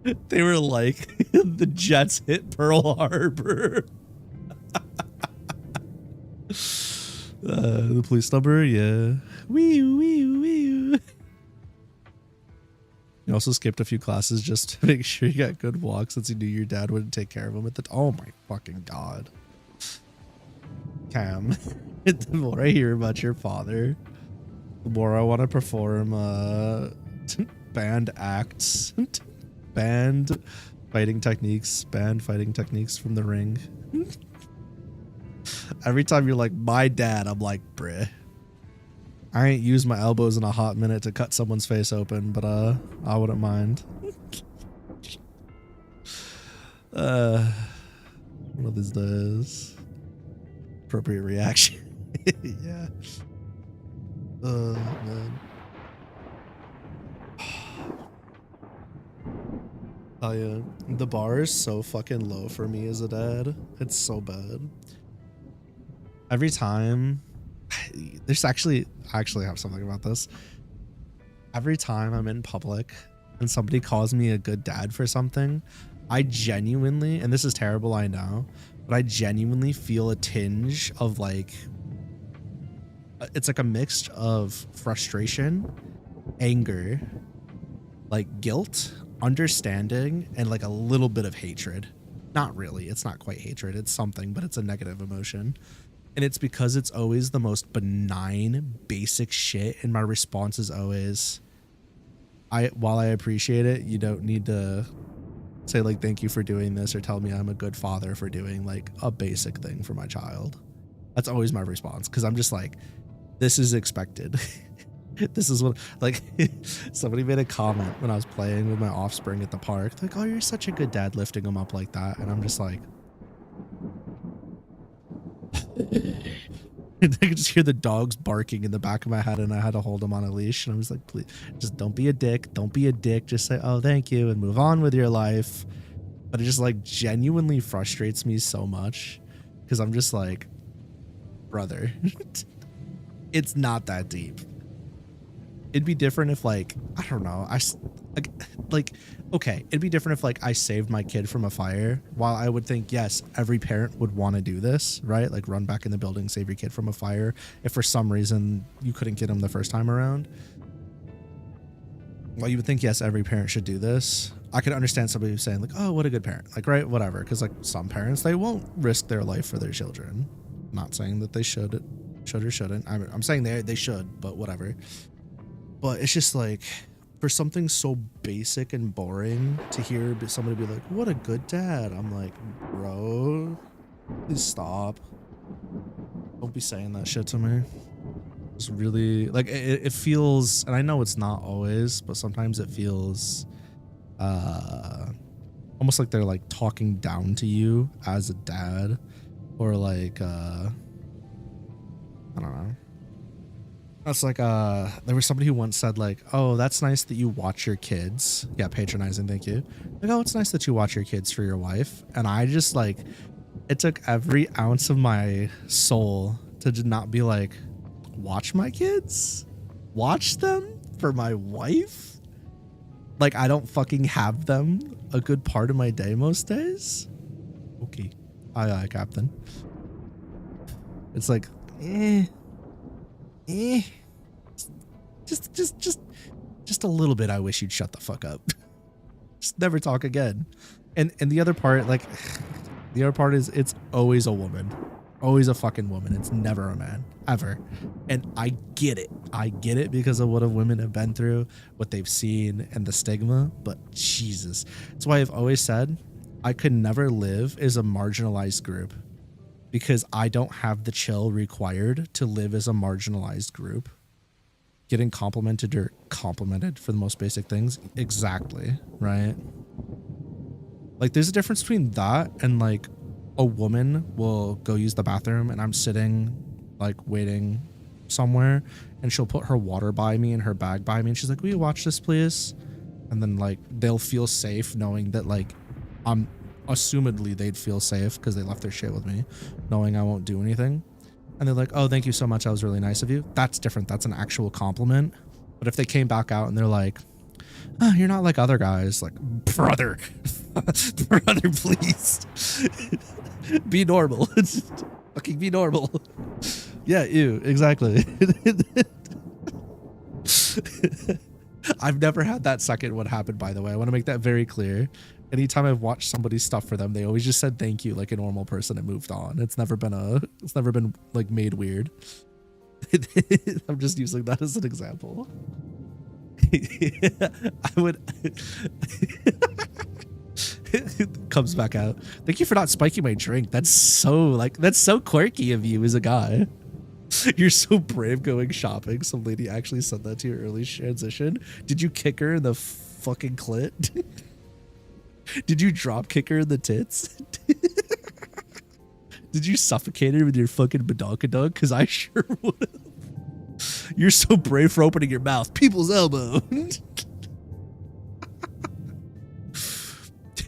the jets hit Pearl Harbor. The police number, yeah. Wee wee wee. You also skipped a few classes just to make sure you got good walks since you knew your dad wouldn't take care of him at the oh my fucking god. Cam, the more I hear about your father, the more I want to perform banned acts, banned fighting techniques from the ring. Every time you're like, my dad, I'm like, bruh. I ain't used my elbows in a hot minute to cut someone's face open, but I wouldn't mind. One of these days. Appropriate reaction. Yeah. Oh man. Oh yeah. The bar is so fucking low for me as a dad. It's so bad. Every time there's I actually have something about this. Every time I'm in public and somebody calls me a good dad for something, I genuinely, and this is terrible, I know, but I genuinely feel a tinge of like, it's like a mix of frustration, anger, like guilt, understanding, and like a little bit of hatred. Not really, it's not quite hatred, it's something, but it's a negative emotion. And it's because it's always the most benign, basic shit. And my response is always, while I appreciate it, you don't need to say like, thank you for doing this or tell me I'm a good father for doing like a basic thing for my child. That's always my response. Cause I'm just like, this is expected. This is what, like, somebody made a comment when I was playing with my offspring at the park. Like, oh, you're such a good dad lifting them up like that. And I'm just like, I could just hear the dogs barking in the back of my head and I had to hold them on a leash. And I was like, please, just don't be a dick. Don't be a dick. Just say, oh, thank you, and move on with your life. But it just like genuinely frustrates me so much because I'm just like, brother, it's not that deep. It'd be different if like, I don't know, okay, it'd be different if like I saved my kid from a fire. While I would think, yes, every parent would want to do this, right? Like run back in the building, save your kid from a fire. If for some reason you couldn't get him the first time around. Well, you would think, yes, every parent should do this. I could understand somebody who's saying like, oh, what a good parent. Like, right, whatever. Because like some parents, they won't risk their life for their children. I'm not saying that they should or shouldn't. I'm saying they should, but whatever. But it's just like, for something so basic and boring to hear somebody be like, what a good dad. I'm like, bro, please stop. Don't be saying that shit to me. It's really, like, it feels, and I know it's not always, but sometimes it feels almost like they're like talking down to you as a dad, or like, I don't know. That's like, there was somebody who once said like, oh, that's nice that you watch your kids. Yeah, patronizing, thank you. Like, oh, it's nice that you watch your kids for your wife. And I just like, it took every ounce of my soul to not be like, watch my kids? Watch them for my wife? Like, I don't fucking have them a good part of my day most days? Okay. Aye, aye, Captain. It's like, just a little bit. I wish you'd shut the fuck up. Just never talk again. And the other part, like, the other part is it's always a woman, always a fucking woman. It's never a man, ever. And I get it because of what women have been through, what they've seen, and the stigma. But Jesus, that's why I've always said I could never live as a marginalized group, because I don't have the chill required to live as a marginalized group. Getting complimented for the most basic things. Exactly, right? Like, there's a difference between that and like a woman will go use the bathroom and I'm sitting like waiting somewhere and she'll put her water by me and her bag by me and she's like, will you watch this please? And then like they'll feel safe knowing that like I'm assumedly they'd feel safe because they left their shit with me, knowing I won't do anything. And they're like, oh, thank you so much, that was really nice of you. That's different. That's an actual compliment. But if they came back out and they're like, oh, you're not like other guys, like, brother, brother, please be normal. Fucking be normal. Yeah, ew, exactly. I've never had that second one happen, by the way. I want to make that very clear. Anytime I've watched somebody's stuff for them, they always just said thank you like a normal person and moved on. It's never been like made weird. I'm just using that as an example. I would comes back out. Thank you for not spiking my drink. That's so quirky of you as a guy. You're so brave going shopping. Some lady actually said that to your early transition. Did you kick her in the fucking clit? Did you drop kick her in the tits? Did you suffocate her with your fucking badonkadunk? Because I sure would have. You're so brave for opening your mouth. People's elbow.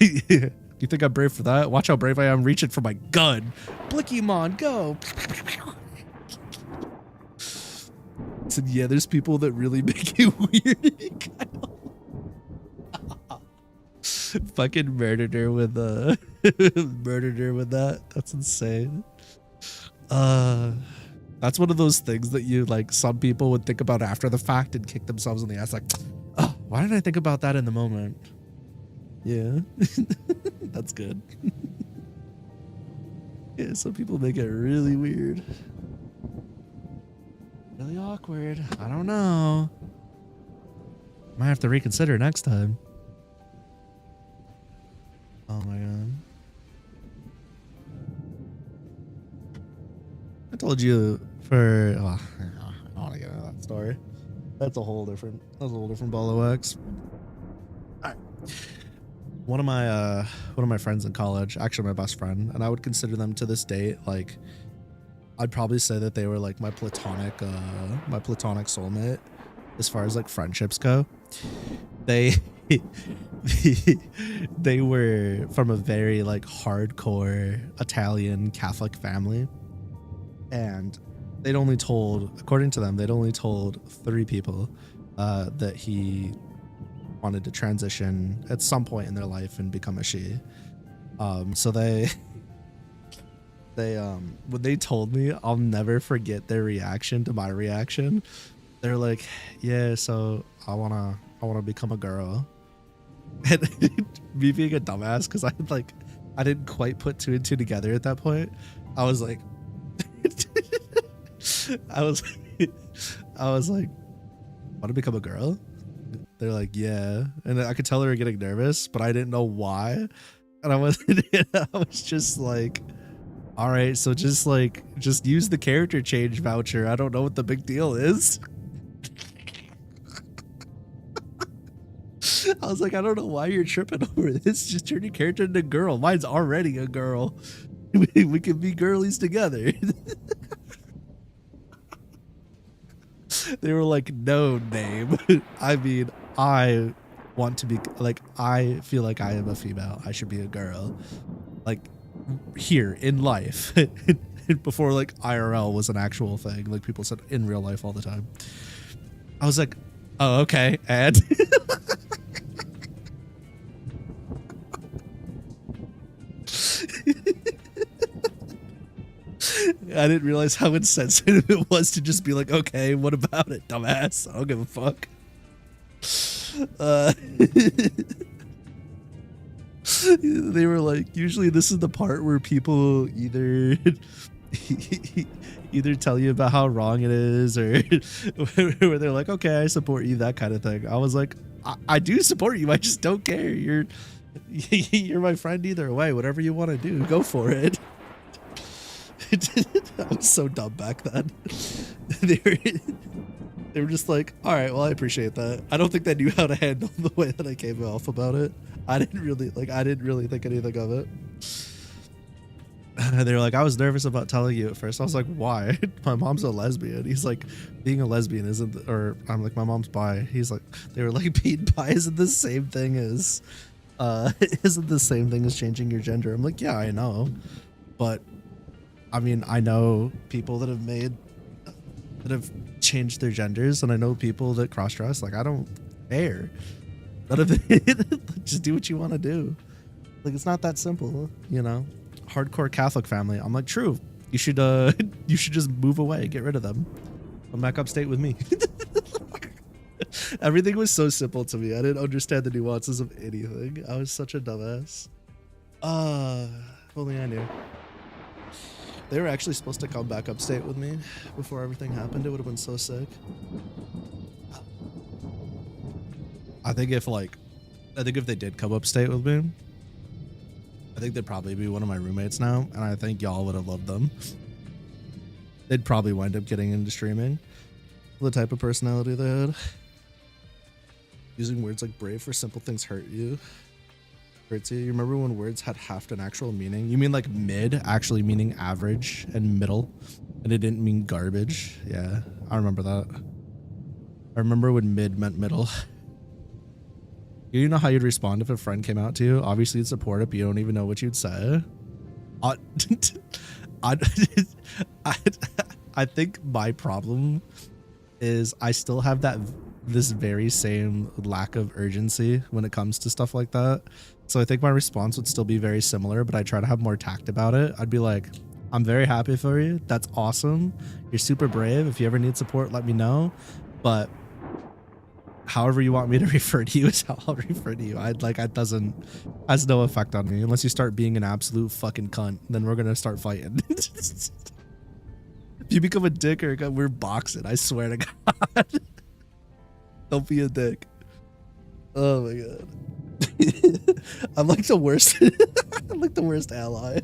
You think I'm brave for that? Watch how brave I am reaching for my gun. Blickymon, go. So yeah, there's people that really make it weird. Fucking murdered her with that. That's insane. That's one of those things that you like some people would think about after the fact and kick themselves in the ass like, oh, why didn't I think about that in the moment? Yeah. That's good. Yeah, some people make it really weird. Really awkward. I don't know. Might have to reconsider next time. Oh my god. I told you for I don't want to get into that story. That's a whole different ball of wax. Alright. One of my friends in college, actually my best friend, and I would consider them to this date like I'd probably say that they were like my platonic soulmate as far as like friendships go. They they were from a very like hardcore Italian Catholic family, and they'd only told, according to them, they'd only told 3 people that he wanted to transition at some point in their life and become a she. So they when they told me, I'll never forget their reaction to my reaction. They're like, yeah, so I wanna become a girl. And me being a dumbass, because I didn't quite put 2 and 2 together at that point. I was like I was like, want to become a girl? They're like, yeah. And I could tell they were getting nervous, but I didn't know why. And I was just like, all right, so just use the character change voucher. I don't know what the big deal is. I was like, I don't know why you're tripping over this. Just turn your character into a girl. Mine's already a girl. We can be girlies together. They were like, no, name. I mean, I want to be like, I feel like I am a female. I should be a girl. Like, here in life. Before like IRL was an actual thing. Like people said in real life all the time. I was like, oh, okay. And I didn't realize how insensitive it was to just be like, okay, what about it, dumbass? I don't give a fuck. They were like, usually this is the part where people either tell you about how wrong it is, or where they're like, okay, I support you, that kind of thing. I was like, I do support you, I just don't care. You're my friend either way. Whatever you want to do, go for it. I was so dumb back then. They were just like, all right, well, I appreciate that. I don't think they knew how to handle the way that I came off about it. I didn't really think anything of it. They were like, I was nervous about telling you at first. I was like, why? My mom's a lesbian. He's like, being a lesbian isn't, or I'm like, my mom's bi. He's like, they were like, being bi isn't the same thing as changing your gender. I'm like, yeah, I know. But I mean, I know people that have changed their genders, and I know people that cross-dress. Like, I don't care. None of it. Just do what you want to do. Like, it's not that simple, you know. Hardcore Catholic family. I'm like, true. You should just move away, get rid of them. Come back upstate with me. Everything was so simple to me. I didn't understand the nuances of anything. I was such a dumbass. If only I knew. They were actually supposed to come back upstate with me before everything happened. It would have been so sick. I think if they did come upstate with me, I think they'd probably be one of my roommates now, and I think y'all would have loved them. They'd probably wind up getting into streaming. The type of personality they had. Using words like brave for simple things hurts you. You remember when words had half an actual meaning? You mean like mid actually meaning average and middle, and it didn't mean garbage? Yeah, I remember that. I remember when mid meant middle. You know how you'd respond if a friend came out to you? Obviously you'd support it, but you don't even know what you'd say. I think my problem is I still have this very same lack of urgency when it comes to stuff like that. So I think my response would still be very similar, but I try to have more tact about it. I'd be like, I'm very happy for you. That's awesome. You're super brave. If you ever need support, let me know. But however you want me to refer to you is how I'll refer to you. Has no effect on me unless you start being an absolute fucking cunt. Then we're gonna start fighting. If you become a dick or we're boxing, I swear to God. Don't be a dick. Oh my God. I'm like the worst. I'm like the worst ally.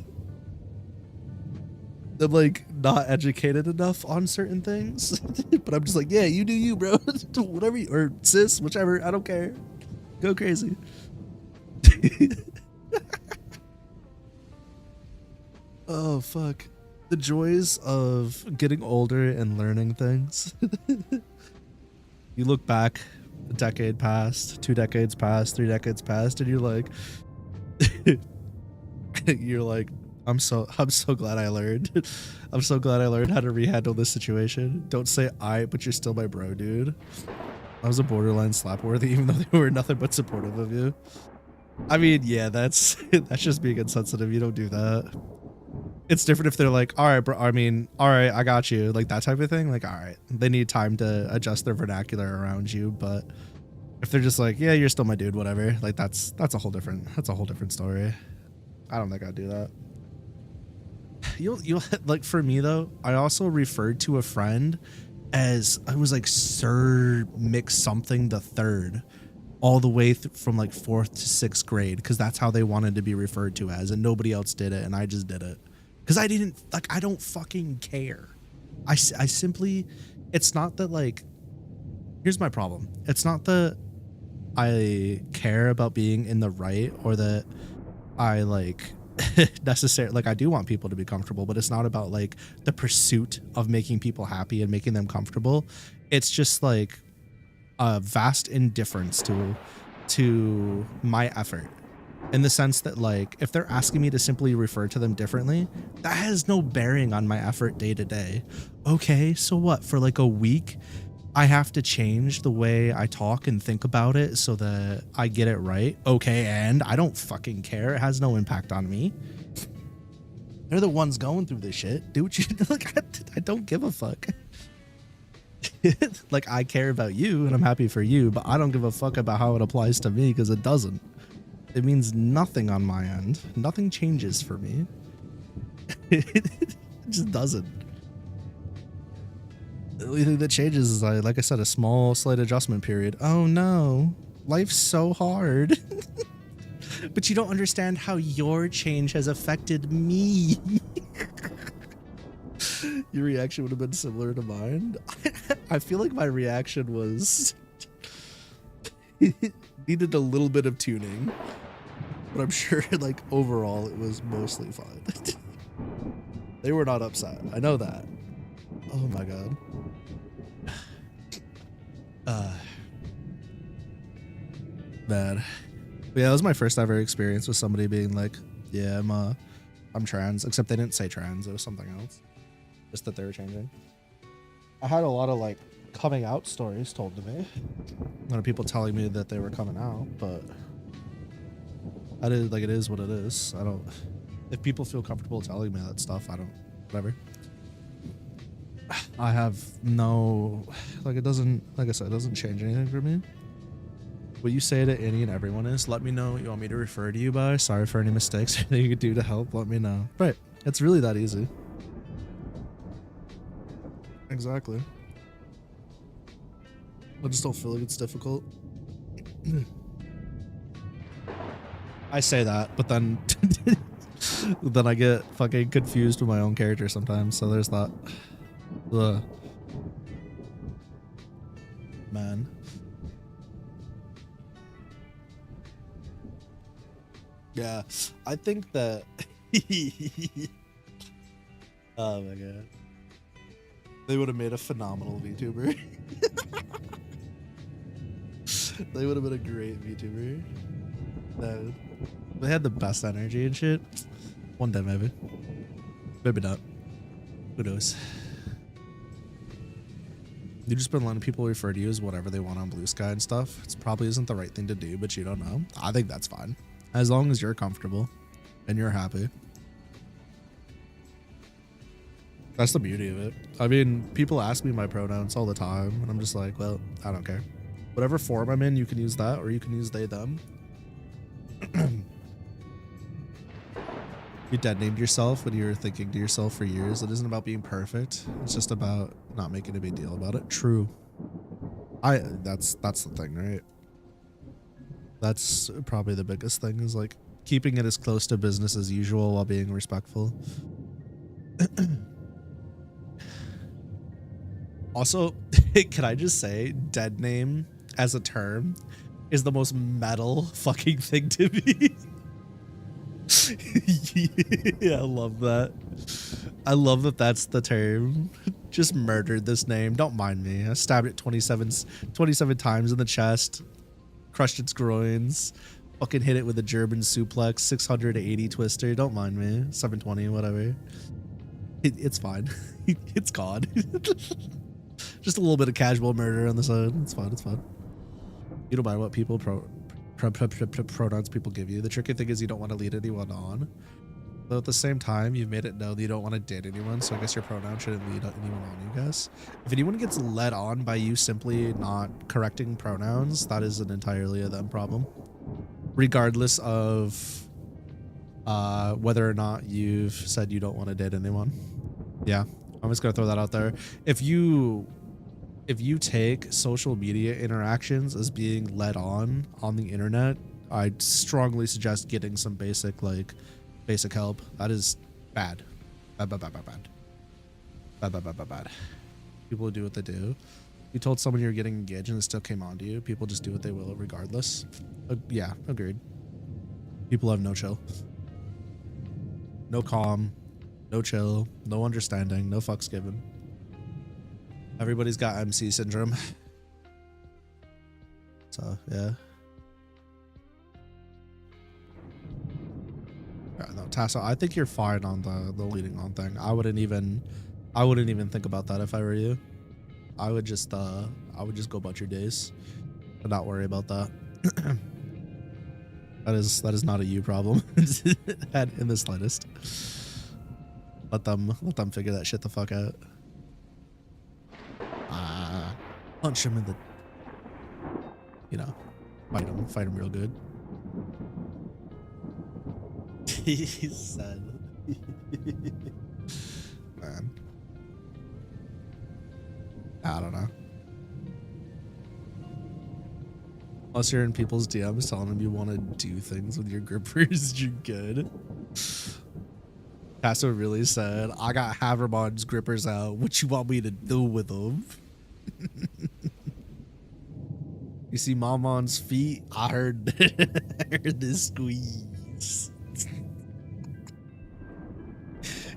I'm like not educated enough on certain things, but I'm just like, yeah, you do you, bro. Whatever, or sis, whichever. I don't care. Go crazy. Oh fuck. The joys of getting older and learning things. You look back, a decade passed, 2 decades passed, 3 decades passed, and you're like, I'm so glad I learned. I'm so glad I learned how to rehandle this situation. Don't say I, but you're still my bro, dude. I was a borderline slapworthy, even though they were nothing but supportive of you. I mean, yeah, that's just being insensitive. You don't do that. It's different if they're like, all right, bro. I mean, all right, I got you. Like that type of thing. Like, all right, they need time to adjust their vernacular around you. But if they're just like, yeah, you're still my dude, whatever. Like that's a whole different story. I don't think I'd do that. You'll like, for me though, I also referred to a friend as, I was like Sir Mix something the third, all the way from like 4th to 6th grade, because that's how they wanted to be referred to as, and nobody else did it, and I just did it because I didn't like. I don't fucking care. I simply, it's not that like. Here's my problem. It's not that I care about being in the right, or that I like necessarily, like, I do want people to be comfortable, but it's not about like the pursuit of making people happy and making them comfortable. It's just like a vast indifference to my effort, in the sense that like if they're asking me to simply refer to them differently, that has no bearing on my effort day to day. Okay, so what, for like a week I have to change the way I talk and think about it so that I get it right? Okay, and I don't fucking care. It has no impact on me. They're the ones going through this shit. Do what you like. I don't give a fuck. Like, I care about you and I'm happy for you, but I don't give a fuck about how it applies to me, because it doesn't. It means nothing on my end. Nothing changes for me. It just doesn't. The only thing that changes is, like I said, a small, slight adjustment period. Oh no, life's so hard. But you don't understand how your change has affected me. Your reaction would have been similar to mine. I feel like my reaction was needed a little bit of tuning, but I'm sure like overall it was mostly fine. They were not upset. I know that. Oh my God. Bad. But yeah, that was my first ever experience with somebody being like, yeah, I'm trans, except they didn't say trans. It was something else. Just that they were changing. I had a lot of like coming out stories told to me. A lot of people telling me that they were coming out, but I did, like, it is what it is. I don't, if people feel comfortable telling me that stuff, I don't, whatever. I have no, like it doesn't, like I said, it doesn't change anything for me. What you say to any and everyone is, let me know what you want me to refer to you by. Sorry for any mistakes that you could do to help. Let me know. Right. It's really that easy. Exactly. I just don't feel like it's difficult. I say that, but then then I get fucking confused with my own character sometimes. So there's that. Ugh. Man. Yeah, I think that. Oh my god. They would have made a phenomenal VTuber. They would have been a great VTuber. No. They had the best energy and shit. One day maybe. Maybe not. Who knows? You've just been letting people refer to you as whatever they want on Blue Sky and stuff. It probably isn't the right thing to do, but you don't know. I think that's fine. As long as you're comfortable and you're happy. That's the beauty of it. I mean, people ask me my pronouns all the time, and I'm just like, well, I don't care. Whatever form I'm in, you can use that, or you can use they, them. You dead named yourself when you were thinking to yourself for years. It isn't about being perfect. It's just about not making a big deal about it. True. That's the thing, right? That's probably the biggest thing, is like keeping it as close to business as usual while being respectful. Also, can I just say, dead name as a term is the most metal fucking thing to me. Yeah, I love that. I love that that's the term. Just murdered this name. Don't mind me. I stabbed it 27 times in the chest. Crushed its groins. Fucking hit it with a German suplex. 680 twister. Don't mind me. 720, whatever. It's fine. It's God. Just a little bit of casual murder on the side. It's fine. It's fine. You don't mind what people pronouns people give you. The tricky thing is you don't want to lead anyone on. Though at the same time, you've made it known that you don't want to date anyone, so I guess your pronoun shouldn't lead anyone on, you guys. If anyone gets led on by you simply not correcting pronouns, that is an entirely a them problem. Regardless of whether or not you've said you don't want to date anyone. Yeah, I'm just gonna throw that out there. If you take social media interactions as being led on the internet, I'd strongly suggest getting some basic help. That is bad. Bad. People do what they do. You told someone you're getting engaged and it still came on to you. People just do what they will regardless. Yeah, agreed. People have no chill. No calm. No chill. No understanding. No fucks given. Everybody's got MC syndrome. So, yeah. No, Tasso, I think you're fine on the leading on thing. I wouldn't even think about that if I were you. I would just go about your days and not worry about that. That is not a you problem in the slightest. Let them figure that shit the fuck out. Punch him in the, you know, fight him real good. He said, man, I don't know. Unless you're in people's DMs telling them you want to do things with your grippers, you're good. Tasso really said, I got Havermond's grippers out. What you want me to do with them? You see Mamon's feet? I heard this squeeze.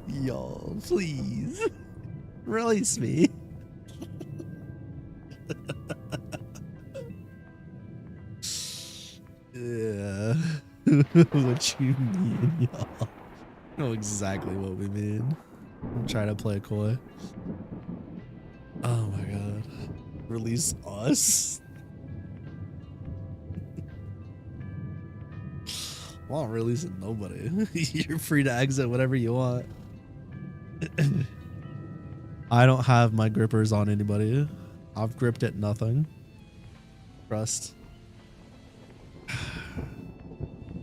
Y'all, please release me. Yeah. What you mean, y'all? I know exactly what we mean. I'm trying to play coy. Oh my god. Release us? I'm not releasing nobody. You're free to exit whatever you want. I don't have my grippers on anybody. I've gripped at nothing. Trust.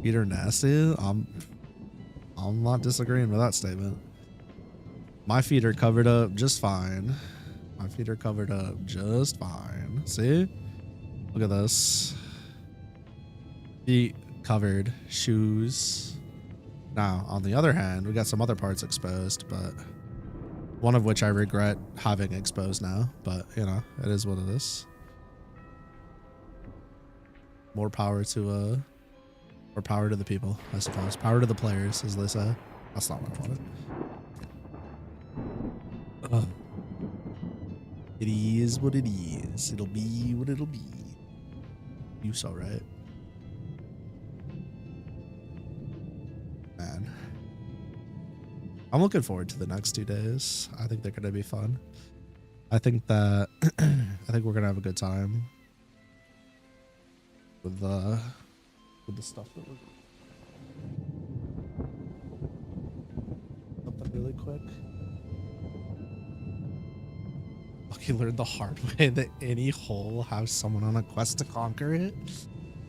Feet are nasty. I'm not disagreeing with that statement. My feet are covered up just fine. My feet are covered up just fine. See? Look at this. Feet covered. Shoes. Now, on the other hand, we got some other parts exposed, but one of which I regret having exposed now, but you know, it is what it is. More power to the people, I suppose. Power to the players, as they say. That's not what I wanted. It is what it is. It'll be what it'll be. You saw right. Man. I'm looking forward to the next 2 days. I think they're gonna be fun. I think that I think we're gonna have a good time with the stuff that we're something really quick. Lucky learned the hard way that any hole has someone on a quest to conquer it.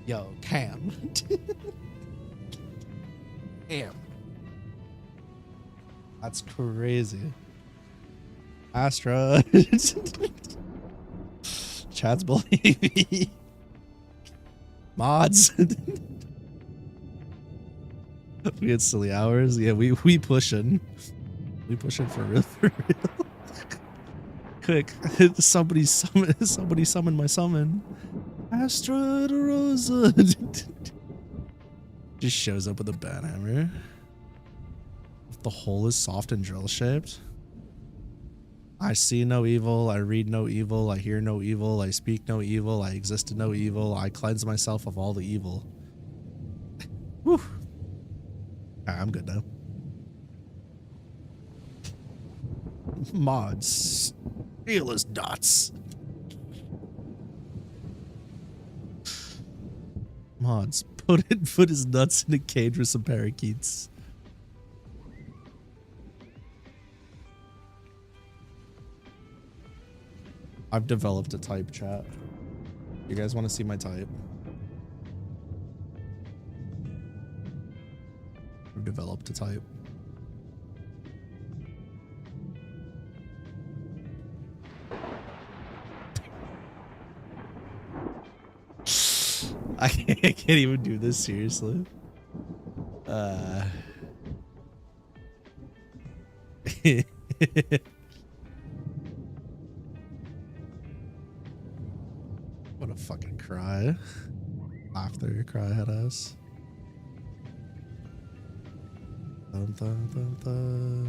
Yo, Cam. Cam. That's crazy. Astra. Chad's bullying me. Mods. We had silly hours. Yeah, we pushing. We pushing for real, for real. Quick. Somebody summon my summon. Astra de Rosa. Just shows up with a banhammer. If the hole is soft and drill shaped. I see no evil, I read no evil, I hear no evil, I speak no evil, I exist in no evil, I cleanse myself of all the evil. Whew. I'm good now. Mods. Feel his dots. Mods. Put his nuts in a cage with some parakeets. I've developed a type, chat. You guys want to see my type? I've developed a type. I can't even do this seriously. What a fucking cry. After cry at us. Dun, dun, dun, dun.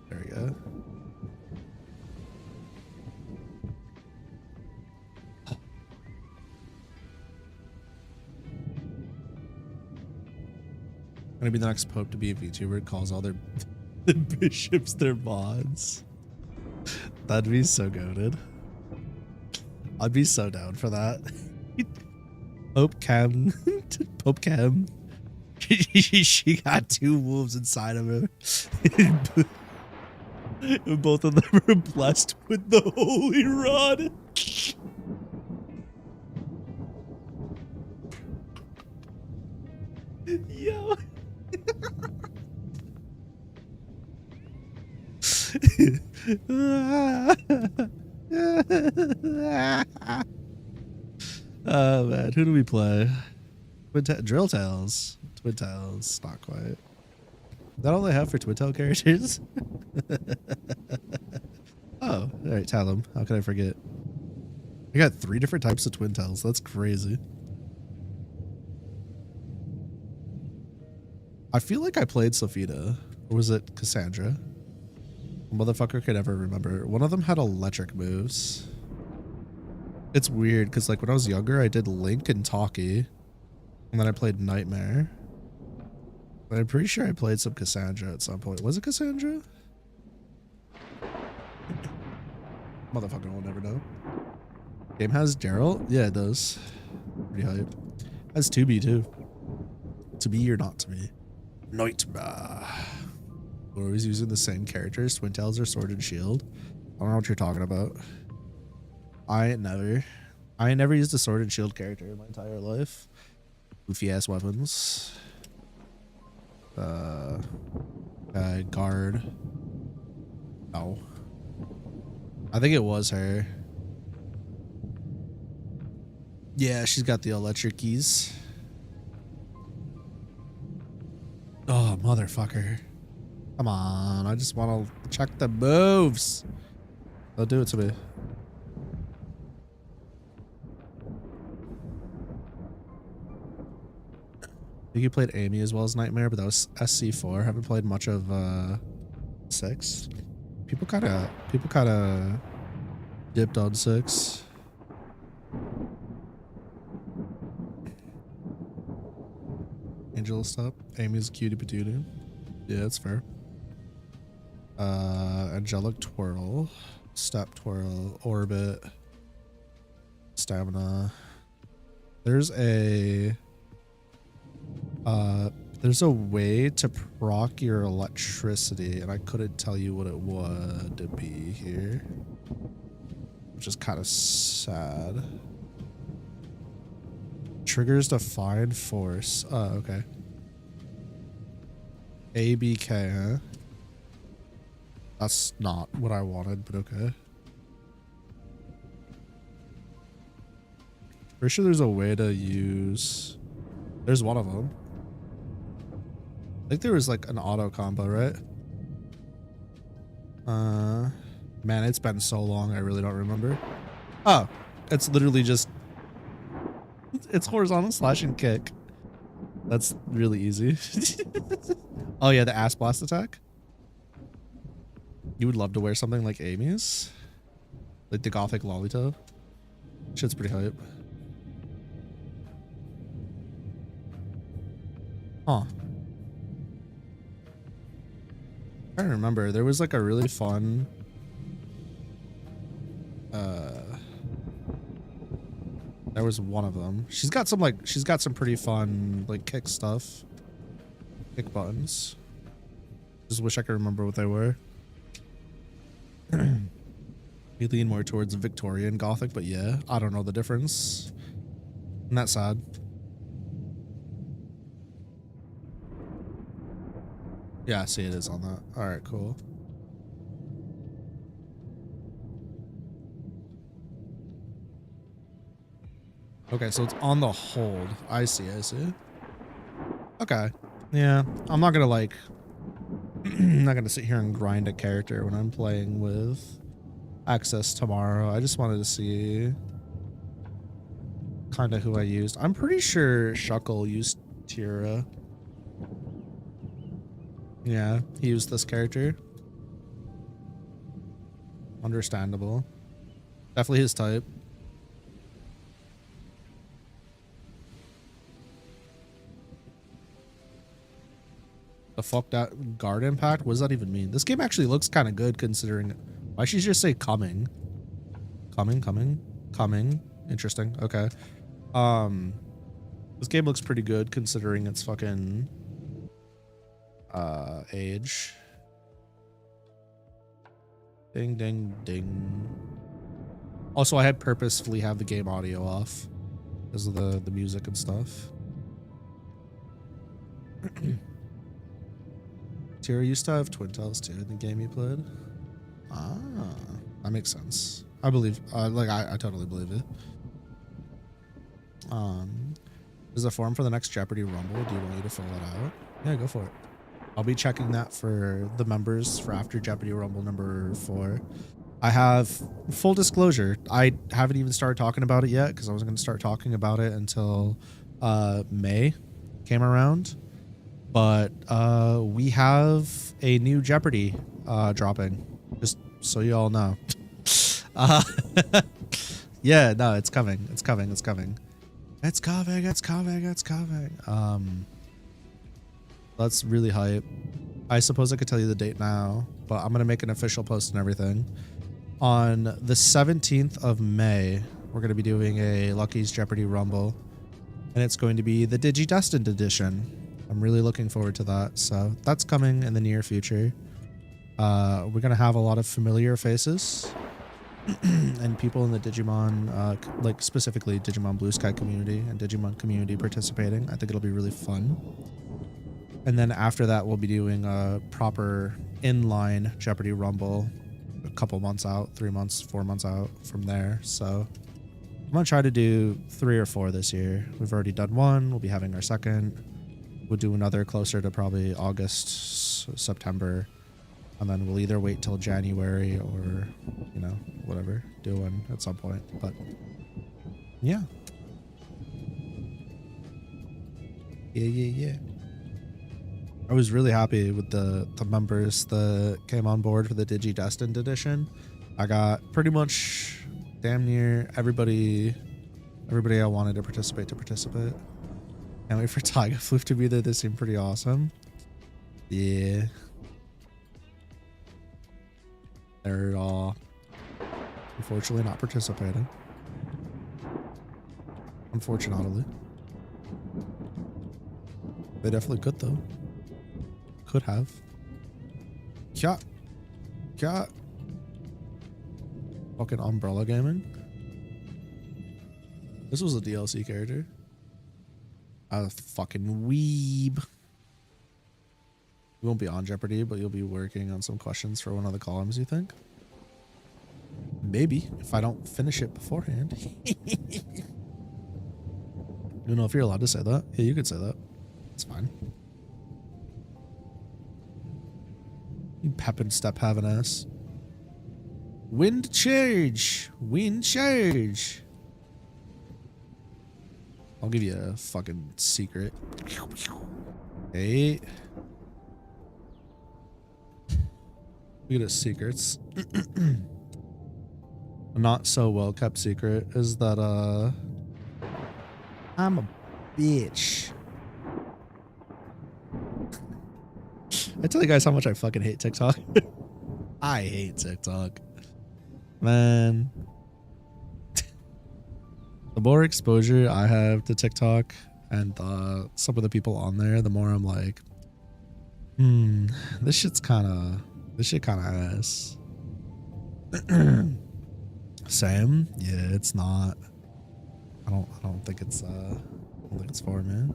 There we go. Gonna be the next pope to be a VTuber, calls all their bishops their mods. That'd be so goated. I'd be so down for that. Pope Cam. Pope Cam. She got 2 wolves inside of her. And both of them are blessed with the holy rod. Yo. Oh man, who do we play? Drill Tails. Twin Tails, not quite. Is that all they have for Twin Tail characters? Oh, alright, Talum. How can I forget? I got 3 different types of Twin Tails. That's crazy. I feel like I played Sophita. Or was it Cassandra? Motherfucker could ever remember. One of them had electric moves. It's weird because like when I was younger, I did Link and Talkie, and then I played Nightmare. But I'm pretty sure I played some Cassandra at some point. Was it Cassandra? Motherfucker will never know. Game has Daryl? Yeah, it does. Pretty hype. Has 2B too. To be or not to be? Nightmare. We're always using the same characters, Twin Tails or Sword and Shield. I don't know what you're talking about. I ain't never used a Sword and Shield character in my entire life. Goofy ass weapons. Guard. No. I think it was her. Yeah, she's got the electric keys. Oh, motherfucker. Come on, I just want to check the moves. They'll do it to me. I think you played Amy as well as Nightmare, but that was SC4. Haven't played much of 6. People kind of dipped on 6. Angel stop. Amy's cutie patootie. Yeah, that's fair. Angelic twirl, step twirl, orbit, stamina. There's a way to proc your electricity, and I couldn't tell you what it would be here, which is kind of sad. Triggers defined force. Oh, okay. ABK, huh? That's not what I wanted, but okay. Pretty sure there's a way to use... There's one of them. I think there was like an auto combo, right? Man, it's been so long, I really don't remember. Oh, it's literally just... It's horizontal slash and kick. That's really easy. Oh yeah, the ass blast attack. You would love to wear something like Amy's, like the gothic lollito. Shit's pretty hype. Huh. I don't remember. There was like a really fun there was one of them. She's got some pretty fun like kick stuff. Kick buttons. Just wish I could remember what they were. We lean more towards Victorian Gothic, but yeah, I don't know the difference. I'm not sad. Yeah, I see it is on that. All right, cool. Okay, so it's on the hold. I see. Okay. Yeah, I'm not gonna like... I'm not gonna sit here and grind a character when I'm playing with Access tomorrow. I just wanted to see kind of who I used. I'm pretty sure Shuckle used Tira. Yeah, he used this character. Understandable. Definitely his type. The fuck that guard impact? What does that even mean? This game actually looks kind of good considering. Why should you just say coming? Coming. Interesting. Okay. This game looks pretty good considering its fucking age. Ding ding ding. Also, I had purposefully have the game audio off because of the music and stuff. Tira used to have Twin Tails too in the game you played. Ah, that makes sense. I believe, I totally believe it. Is the form for the next Jeopardy Rumble? Do you want me to fill it out? Yeah, go for it. I'll be checking that for the members for after Jeopardy Rumble number 4. I have full disclosure. I haven't even started talking about it yet because I wasn't going to start talking about it until May came around. But we have a new Jeopardy dropping, just so you all know. Yeah, no, it's coming. It's coming. That's really hype. I suppose I could tell you the date now, but I'm going to make an official post and everything. On the 17th of May, we're going to be doing a Lucky's Jeopardy Rumble, and it's going to be the Digidestined edition. I'm really looking forward to that. So that's coming in the near future. We're gonna have a lot of familiar faces and people in the Digimon, like specifically Digimon Blue Sky community and Digimon community participating. I think it'll be really fun. And then after that, we'll be doing a proper inline Jeopardy Rumble a couple months out, 3 months, 4 months out from there. So I'm gonna try to do 3 or 4 this year. We've already done 1. We'll be having our second. We'll do another closer to probably August, September. And then we'll either wait till January or, you know, whatever, do one at some point. But yeah. Yeah. I was really happy with the members that came on board for the Digi Destined edition. I got pretty much damn near everybody I wanted to participate. Can't wait for Taiga Floof to be there. They seem pretty awesome. Yeah. They're unfortunately not participating. Unfortunately. They definitely could though. Could have. Yeah. Fucking Umbrella Gaming. This was a DLC character. A fucking weeb. You won't be on Jeopardy, but you'll be working on some questions for one of the columns, you think? Maybe, if I don't finish it beforehand. You know if you're allowed to say that. Yeah, you could say that. It's fine. You pep and step having ass. Wind charge. I'll give you a fucking secret. Hey. Look at his secrets. A not so well kept secret is that I'm a bitch. I tell you guys how much I fucking hate TikTok. I hate TikTok. Man. The more exposure I have to TikTok and some of the people on there, the more I'm like, this shit kind of ass. Same? Yeah, it's not. I don't think it's for me.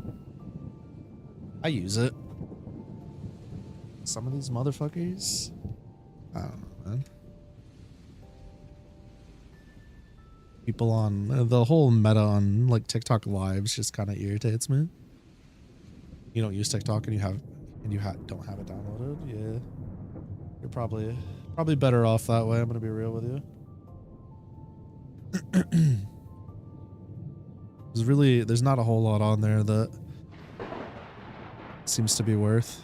I use it. Some of these motherfuckers, I don't know, man. People on the whole meta on like TikTok lives just kind of irritates me. You don't use TikTok and you don't have it downloaded. Yeah, you're probably better off that way. I'm gonna be real with you. There's not a whole lot on there that seems to be worth.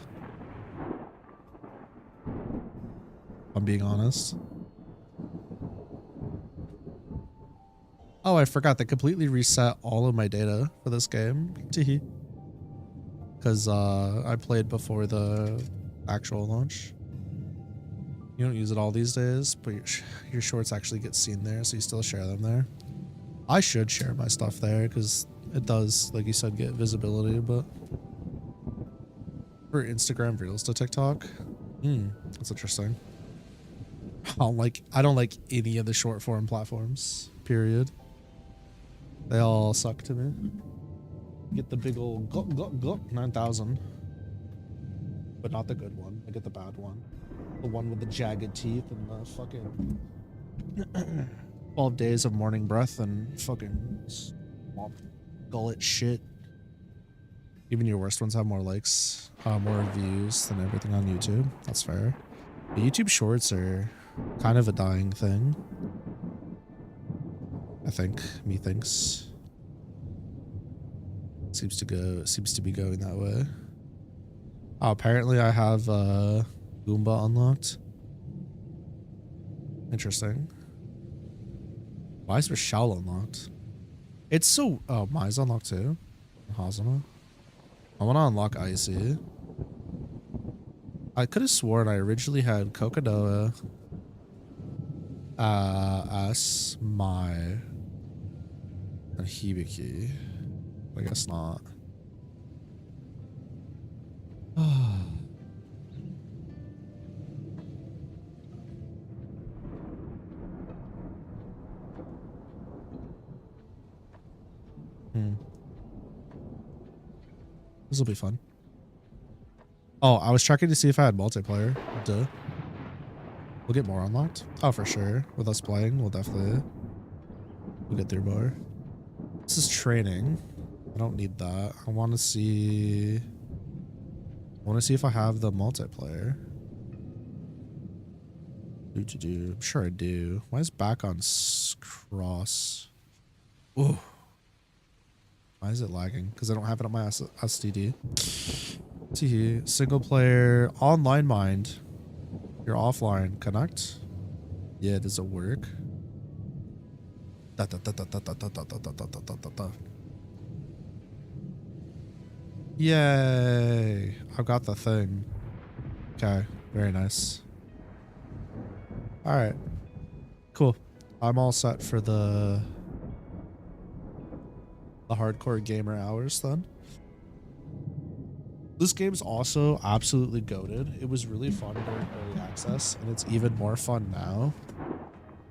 If I'm being honest. Oh, I forgot they completely reset all of my data for this game. Because I played before the actual launch. You don't use it all these days, but your shorts actually get seen there, so you still share them there. I should share my stuff there because it does, like you said, get visibility, but for Instagram Reels to TikTok, that's interesting. I don't like any of the short form platforms, period. They all suck to me. Get the big old 9,000. But not the good one. I get the bad one. The one with the jagged teeth and the fucking 12 days of morning breath and fucking swamp gullet shit. Even your worst ones have more likes, more views than everything on YouTube. That's fair. But YouTube shorts are kind of a dying thing. I think. Methinks. Seems to be going that way. Oh, apparently I have Goomba unlocked. Interesting. Why is Rochelle unlocked? It's so... Oh, Mai's unlocked too. Hazama. I want to unlock Icy. I could have sworn I originally had Kokodoa as Mai and Hibiki. I guess not. This will be fun. Oh, I was checking to see if I had multiplayer. Duh. We'll get more unlocked. Oh, for sure. With us playing, we'll get through more. This is training. I don't need that. I want to see if I have the multiplayer. I'm sure I do. Why is back on cross? Ooh. Why is it lagging? Because I don't have it on my STD. See, single player, online mind. You're offline. Connect. Yeah, does it work? Yay! I've got the thing. Okay, very nice. All right, cool. I'm all set for the hardcore gamer hours then. This game's also absolutely goated. It was really fun during early access, and it's even more fun now.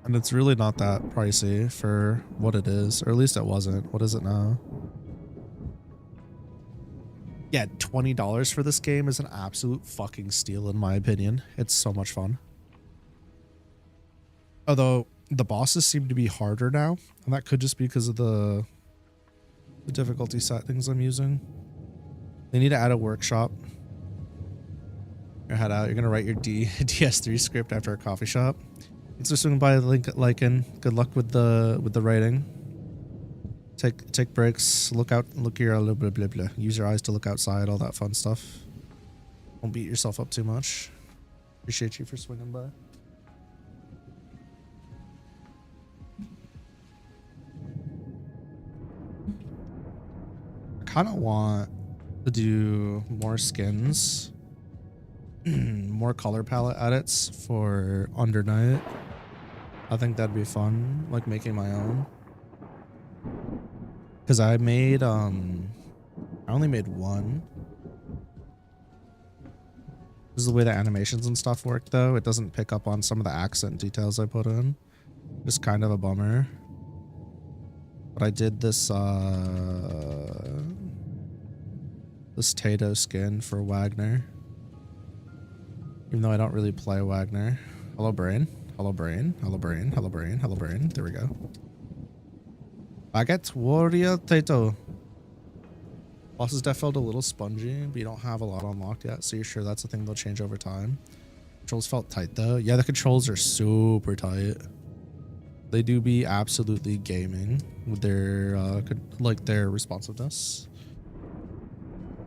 And it's really not that pricey for what it is, or at least it wasn't. What is it now? Yeah, $20 for this game is an absolute fucking steal in my opinion. It's so much fun. Although the bosses seem to be harder now, and that could just be because of the difficulty settings I'm using. They need to add a workshop. Your head out. You're gonna write your DS3 script after a coffee shop. Thanks for swinging by, Lycan. Good luck with the writing. Take breaks. Look your blah blah blah blah. Use your eyes to look outside. All that fun stuff. Don't beat yourself up too much. Appreciate you for swinging by. I kind of want to do more skins, more color palette edits for Under Night. I think that'd be fun, like making my own. Because I made, I only made one. This is the way the animations and stuff work though. It doesn't pick up on some of the accent details I put in. Just kind of a bummer. But I did this, this Tato skin for Wagner. Even though I don't really play Wagner. Hello, brain. Hello, brain. Hello, brain. Hello, brain. Hello, brain. There we go. Baguette Warrior Tato. Boss's death felt a little spongy, but you don't have a lot unlocked yet, so you're sure that's a thing they'll change over time. Controls felt tight though. Yeah, the controls are super tight. They do be absolutely gaming with their like their responsiveness,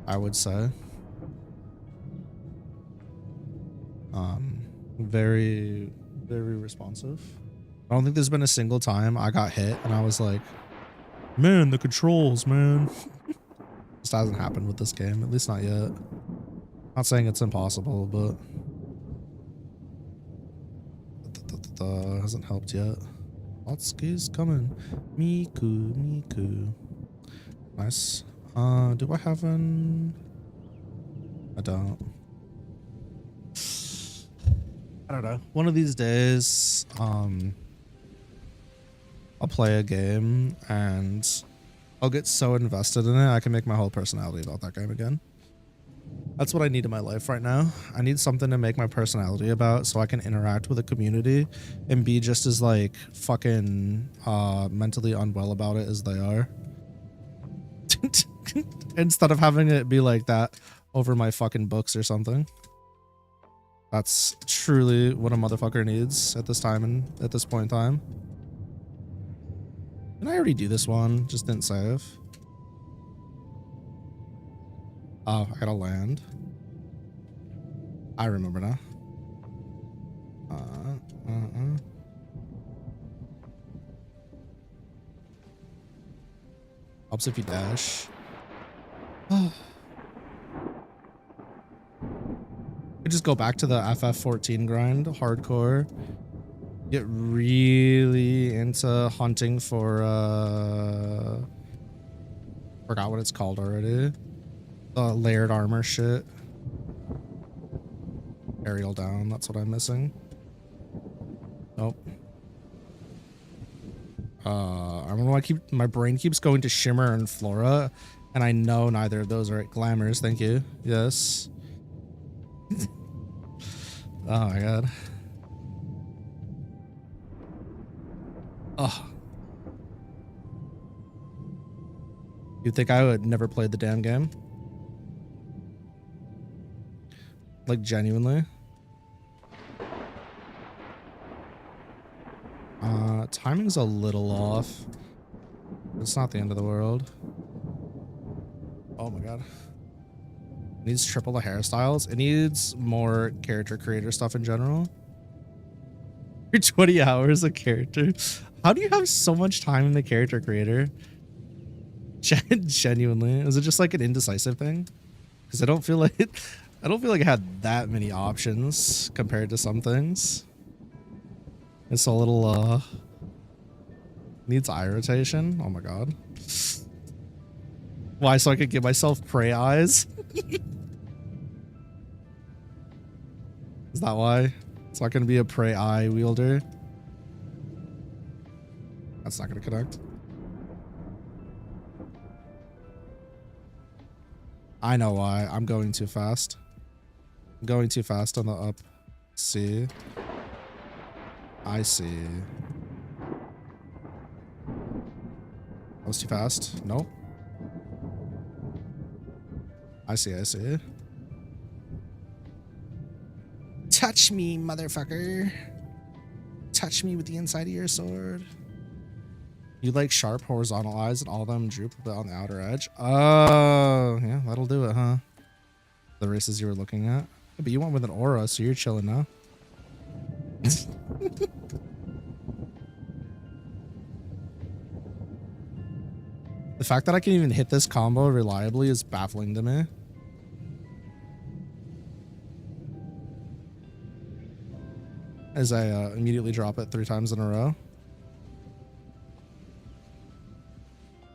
I would say. Very, very responsive. I don't think there's been a single time I got hit and I was like, man, the controls, man. This hasn't happened with this game, at least not yet. Not saying it's impossible, but hasn't helped yet. Otsuki's coming. Miku. Nice. Do I have an? I don't. I don't know. One of these days, I'll play a game and I'll get so invested in it, I can make my whole personality about that game again. That's what I need in my life right now. I need something to make my personality about so I can interact with the community and be just as like fucking mentally unwell about it as they are. Instead of having it be like that over my fucking books or something. That's truly what a motherfucker needs at this time and at this point in time. Didn't I already do this one? Just didn't save. Oh, I gotta land. I remember now. Helps if you dash. You just go back to the FF14 grind, hardcore. Get really into hunting for forgot what it's called already. The layered armor shit. Aerial down, that's what I'm missing. Nope. I don't know why my brain keeps going to Shimmer and Flora, and I know neither of those are Glamours, thank you. Yes. Oh my god. Oh. You'd think I would never play the damn game? Like, genuinely? Timing's a little off. It's not the end of the world. Oh my god. It needs triple the hairstyles. It needs more character creator stuff in general. You're 20 hours a character. How do you have so much time in the character creator? Genuinely. Is it just like an indecisive thing? Because I don't feel like I had that many options compared to some things. It's a little needs eye rotation. Oh my god. Why? So I could give myself prey eyes? Is that why? It's not gonna be a prey eye wielder. That's not gonna connect. I know why. I'm going too fast. I'm going too fast on the up. See? I see. That was too fast. Nope. I see, I see. Touch me, motherfucker. Touch me with the inside of your sword. You like sharp horizontal eyes and all of them droop a bit on the outer edge. Oh, yeah, that'll do it, huh? The races you were looking at. Yeah, but you went with an aura, so you're chilling now. The fact that I can even hit this combo reliably is baffling to me. As I immediately drop it 3 times in a row.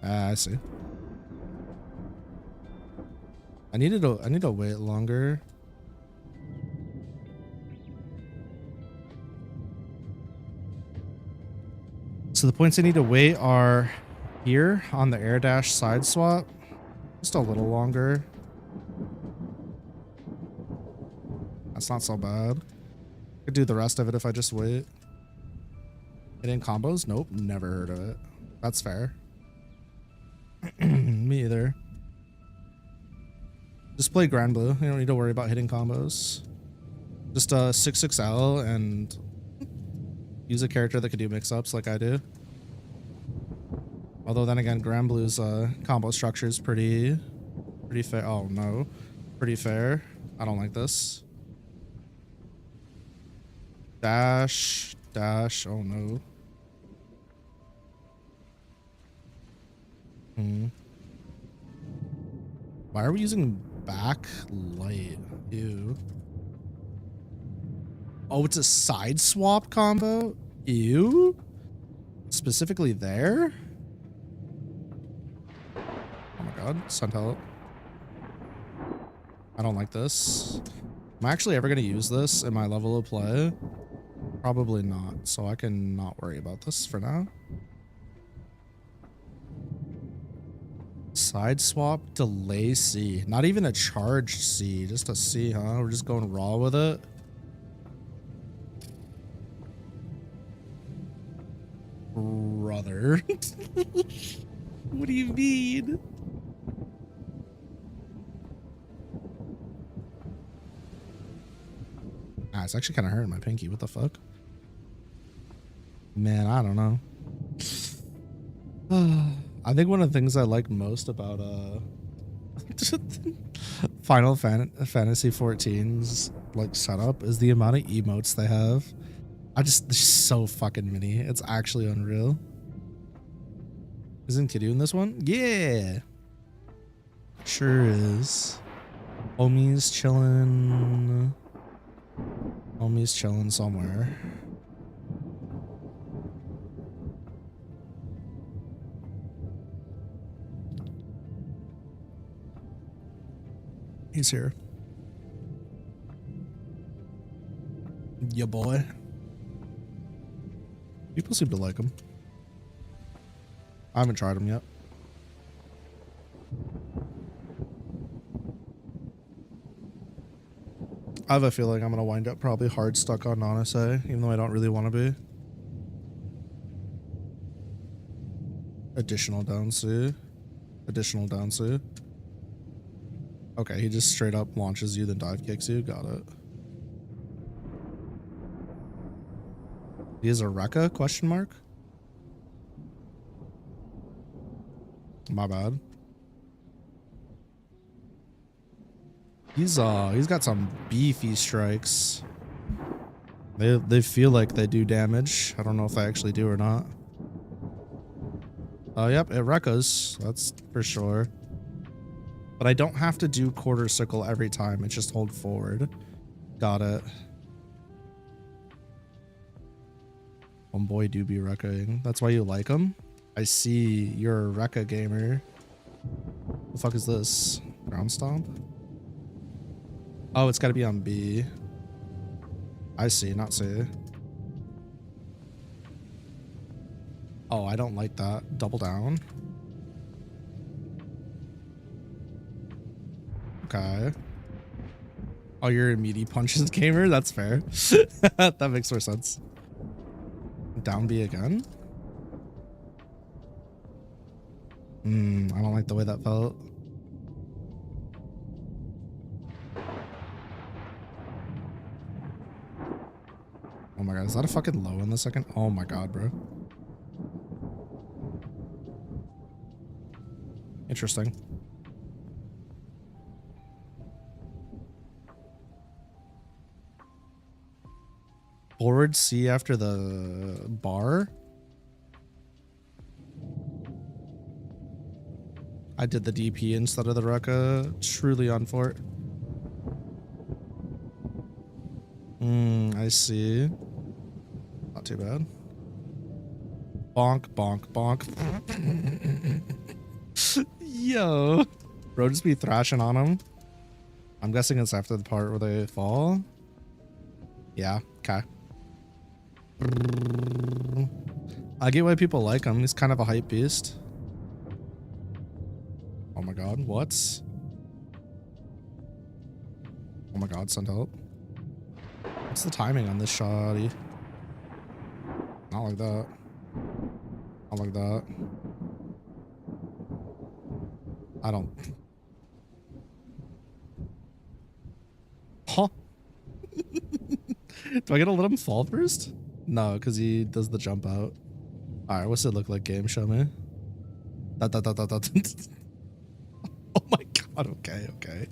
I see. I need to wait longer. So the points I need to wait are here on the air dash side swap. Just a little longer. That's not so bad. Could do the rest of it if I just wait. Hitting combos? Nope, never heard of it. That's fair. Me either. Just play Grand Blue. You don't need to worry about hitting combos. Just 6XL and use a character that could do mix-ups like I do. Although then again, Grand Blue's combo structure is pretty fair. Oh no, pretty fair. I don't like this. Dash, dash. Oh no. Why are we using backlight? Ew. Oh, it's a side swap combo? Ew. Specifically there? Oh my god, send help. I don't like this. Am I actually ever going to use this in my level of play? Probably not, so I can not worry about this for now. Side swap, delay C. Not even a charged C, just a C, huh? We're just going raw with it. Brother. What do you mean? Ah, it's actually kind of hurting my pinky. What the fuck? Man, I don't know. I think one of the things I like most about Final Fantasy 14's like setup is the amount of emotes they have. There's so fucking many. It's actually unreal. Isn't Kiddu in this one? Yeah. Sure is. Homie's chilling. Homie's chilling somewhere. He's here. Yeah, boy. People seem to like them. I haven't tried them yet. I have a feeling I'm going to wind up probably hard stuck on KuroNoxAi, even though I don't really want to be. Additional down C. Additional down C. Okay, he just straight up launches you, then dive kicks you. Got it. He is a Rekka? Question mark? My bad. He's got some beefy strikes. They feel like they do damage. I don't know if they actually do or not. Oh, yep, it Rekkas. That's for sure. But I don't have to do quarter circle every time. It's just hold forward. Got it. Homeboy do be Rekkaing. That's why you like him? I see you're a Rekka gamer. The fuck is this? Ground stomp? Oh, it's gotta be on B. I see, not C. Oh, I don't like that. Double down. Okay. Oh, you're a meaty punches gamer? That's fair. That makes more sense. Down B again? I don't like the way that felt. Oh my god, is that a fucking low in the second? Oh my god, bro. Interesting. Forward C after the bar? I did the DP instead of the Rekka. Truly on fort. I see. Not too bad. Bonk, bonk, bonk. Yo. Bro just be thrashing on him. I'm guessing it's after the part where they fall. Yeah, okay. I get why people like him. He's kind of a hype beast. Oh my god, what? Oh my god, send help. What's the timing on this shotty? Not like that. Not like that. I don't. Huh? Do I gotta let him fall first? No, because he does the jump out. Alright, what's it look like, game? Show me. Oh my god, okay, okay.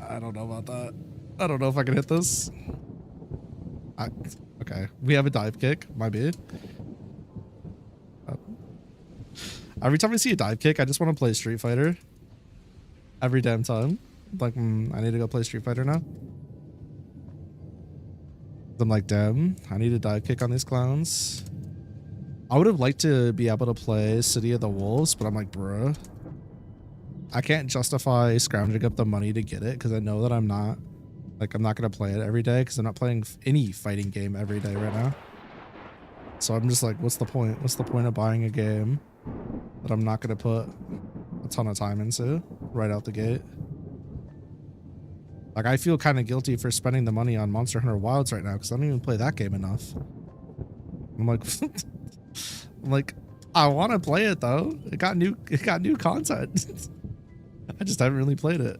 I don't know about that. I don't know if I can hit this. Okay, we have a dive kick. My bad. Every time I see a dive kick, I just want to play Street Fighter. Every damn time. Like, I need to go play Street Fighter now. I'm like, damn, I need a dive kick on these clowns. I would have liked to be able to play City of the Wolves, but I'm like, bruh, I can't justify scrounging up the money to get it because I know that I'm not going to play it every day because I'm not playing any fighting game every day right now. So I'm just like, what's the point? What's the point of buying a game that I'm not going to put a ton of time into right out the gate? Like, I feel kind of guilty for spending the money on Monster Hunter Wilds right now because I don't even play that game enough. I'm like, I want to play it though. It got new content. I just haven't really played it.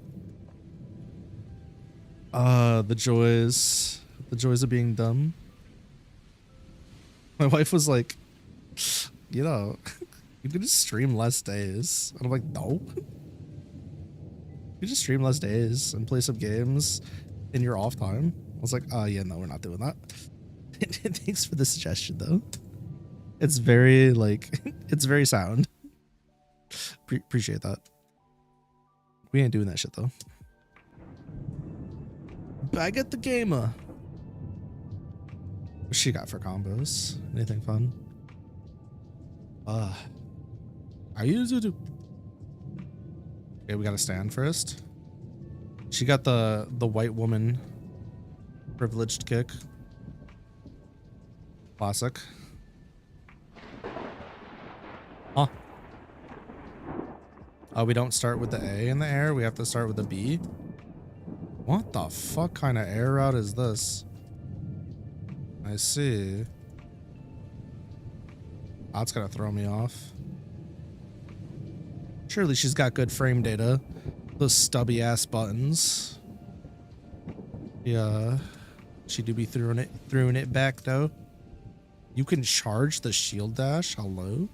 The joys of being dumb. My wife was like, you know, you could just stream less days. And I'm like, no. You just stream less days and play some games in your off time. I was like, oh yeah, no, we're not doing that. Thanks for the suggestion though. It's very it's very sound. Appreciate that. We ain't doing that shit though. Back at the gamer. What's she got for combos? Anything fun? I usually do. Okay, we gotta stand first. She got the white woman Privileged kick. Classic. Huh. Oh, we don't start with the A in the air. We have to start with the B. What the fuck kind of air route is this? I see. That's gonna throw me off. Surely she's got good frame data. Those stubby ass buttons. Yeah. She do be throwing it back though. You can charge the shield dash. Hello?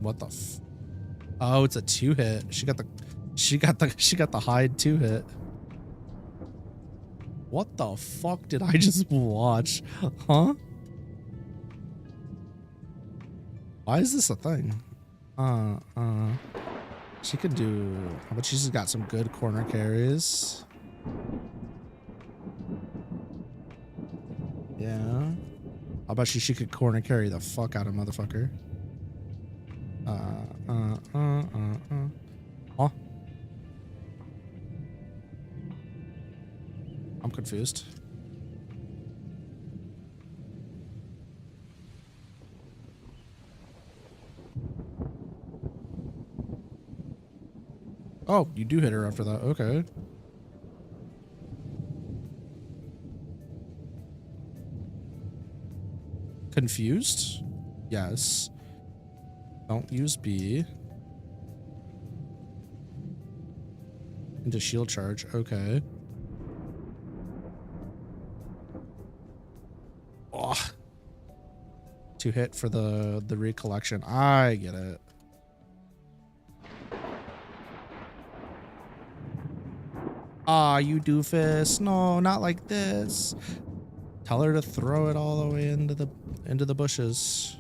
What the f— oh, it's a 2-hit. She got the hide 2-hit. What the fuck did I just watch? Huh? Why is this a thing? She could do— how about she's got some good corner carries? Yeah. How about she could corner carry the fuck out of motherfucker? Huh? I'm confused. Oh, you do hit her after that. Okay. Confused? Yes. Don't use B. Into shield charge. Okay. Oh. 2-hit for the recollection. I get it. Ah, you doofus. No, not like this. Tell her to throw it all the way into the bushes.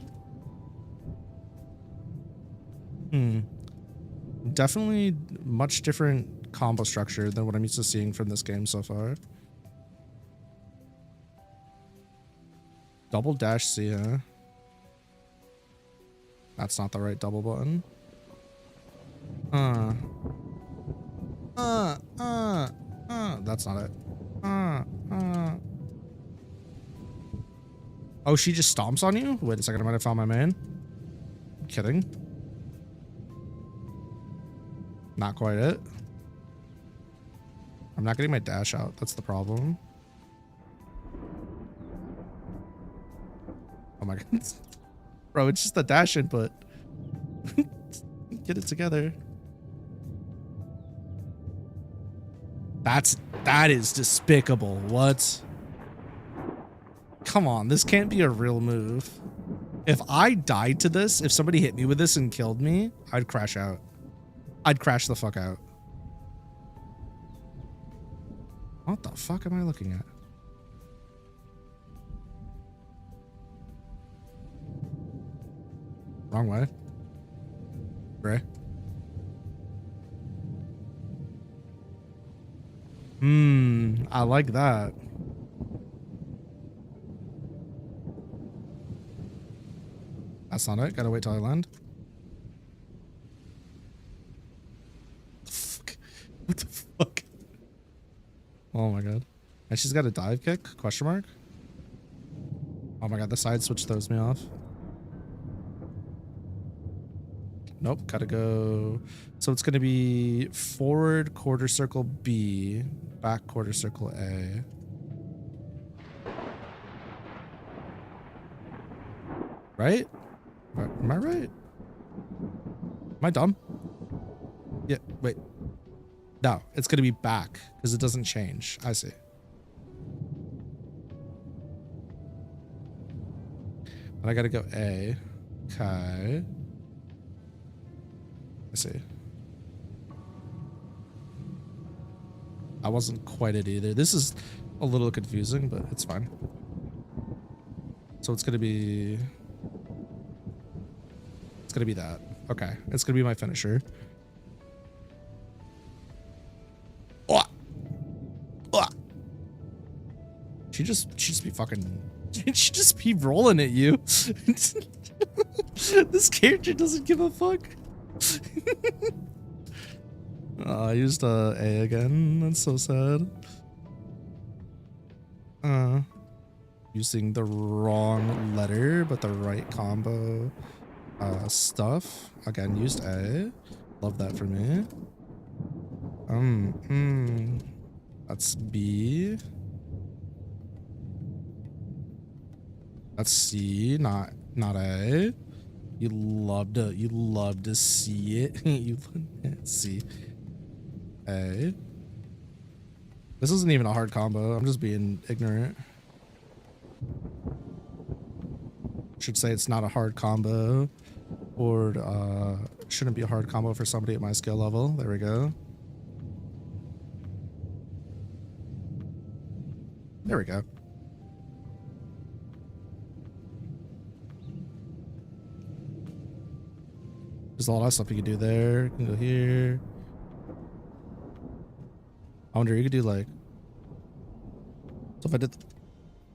Definitely much different combo structure than what I'm used to seeing from this game so far. Double dash C, huh? That's not the right double button. That's not it. Oh, she just stomps on you? Wait a second, I might have found my main. I'm kidding. Not quite it. I'm not getting my dash out. That's the problem. Oh my god. Bro, it's just the dash input. Get it together. That is despicable. What? Come on, this can't be a real move. If I died to this, if somebody hit me with this and killed me, I'd crash out. I'd crash the fuck out. What the fuck am I looking at? Wrong way. Gray. I like that. That's not it. Gotta wait till I land. What the fuck? Oh my god. And she's got a dive kick? Question mark? Oh my god, the side switch throws me off. Nope, gotta go. So it's gonna be forward quarter circle B, back quarter circle A. Right? Am I right? Am I dumb? Yeah, wait. No, it's gonna be back because it doesn't change. I see. And I gotta go A. Okay. I see. I wasn't quite it either. This is a little confusing, but it's fine. So it's gonna be that. Okay. It's gonna be my finisher. Oh! Oh! She just be fucking she just be rolling at you. This character doesn't give a fuck. I used A again. That's so sad. Using the wrong letter, but the right combo stuff. Again, used A. Love that for me. That's B. That's C, not A. You love to see it. You see A. This isn't even a hard combo. I'm just being ignorant. Should say it's not a hard combo, or shouldn't be a hard combo for somebody at my skill level. There we go. There we go. There's a lot of stuff you can do there. You can go here. I wonder, you could do like, so if I did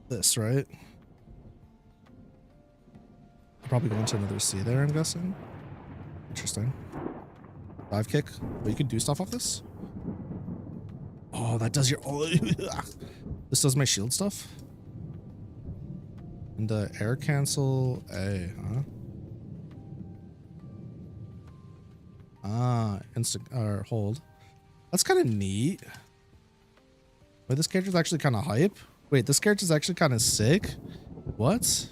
this, right? I'll probably go into another C there, I'm guessing. Interesting. Dive kick. But you can do stuff off this? Oh, that does your... Oh, this does my shield stuff? And air cancel A, huh? Ah, instant, or hold. That's kind of neat. Wait, this character's actually kind of hype? Wait, this character's actually kind of sick? What?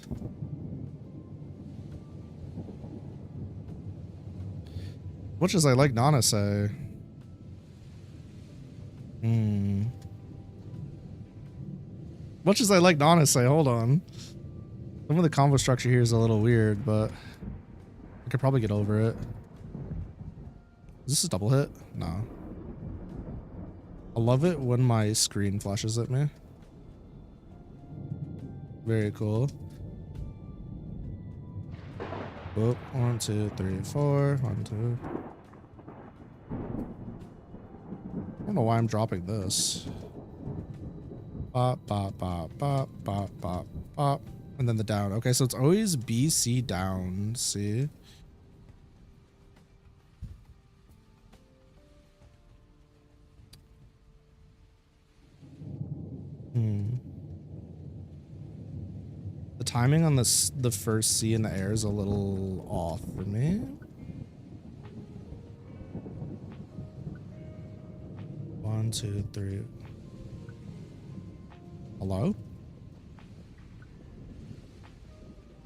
Much as I like KuroNoxAi. Much as I like KuroNoxAi, hold on. Some of the combo structure here is a little weird, but I could probably get over it. Is this a double hit? No. I love it when my screen flashes at me. Very cool. Oh, 1, 2, 3, 4. 1, 2. I don't know why I'm dropping this. Bop, bop, bop, bop, bop, bop, bop. And then the down. Okay, so it's always B, C, down. C. The timing on this, the first C in the air is a little off for me. One, two, three. Hello?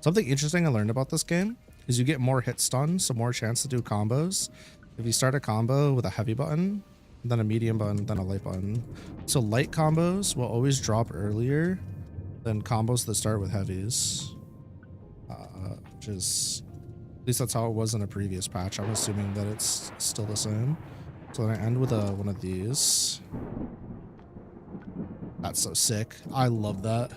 Something interesting I learned about this game is you get more hit stun, so more chance to do combos. If you start a combo with a heavy button, then a medium button, then a light button. So light combos will always drop earlier than combos that start with heavies. Which is, at least that's how it was in a previous patch. I'm assuming that it's still the same. So then I end with one of these. That's so sick. I love that.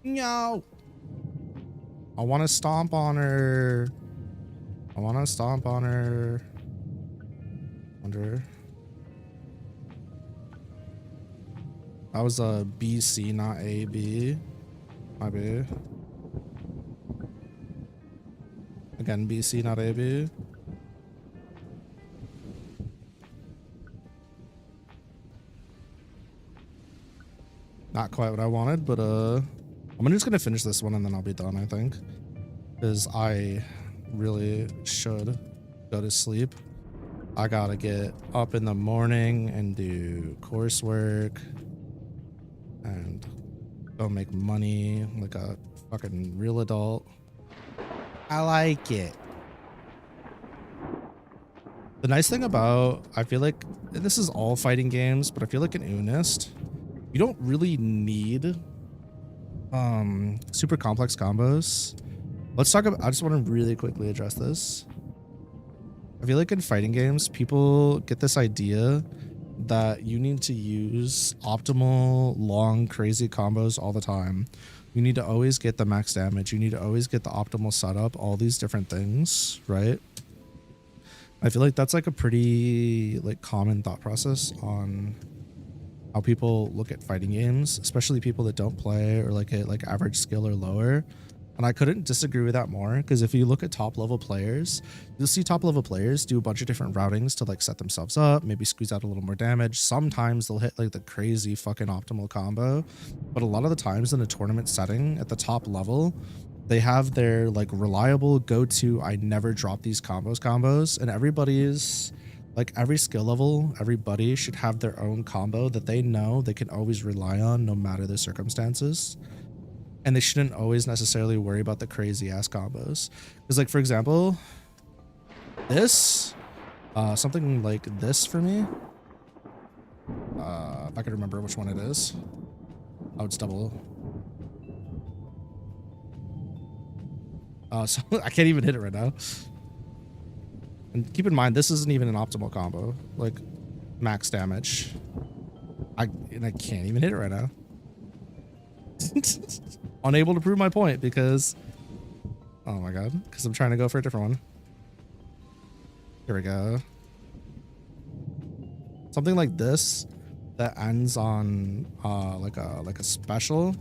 No. I want to stomp on her. I want to stomp on her. Wonder. That was a BC, not AB. My B. Again, BC, not AB. Not quite what I wanted, but I'm just gonna finish this one and then I'll be done, I think. Because I really should go to sleep. I gotta get up in the morning and do coursework and go make money like a fucking real adult. I like it. The nice thing about, I feel like this is all fighting games, but I feel like in Unist, you don't really need super complex combos. Let's talk about, I just want to really quickly address this. I feel like in fighting games, people get this idea that you need to use optimal, long, crazy combos all the time. You need to always get the max damage. You need to always get the optimal setup, all these different things, right? I feel like that's like a pretty like common thought process on how people look at fighting games, especially people that don't play or like at like average skill or lower. And I couldn't disagree with that more, because if you look at top level players, you'll see top level players do a bunch of different routings to like set themselves up, maybe squeeze out a little more damage. Sometimes they'll hit like the crazy fucking optimal combo, but a lot of the times in a tournament setting at the top level, they have their like reliable go-to, I never drop these combos, and everybody's like, every skill level, everybody should have their own combo that they know they can always rely on no matter the circumstances. And they shouldn't always necessarily worry about the crazy ass combos. Because like, for example, this, something like this for me, if I can remember which one it is. Oh, it's double. So I can't even hit it right now. And keep in mind, this isn't even an optimal combo, like max damage. I can't even hit it right now. Unable to prove my point because, oh my god, because I'm trying to go for a different one. Here we go. Something like this that ends on like a special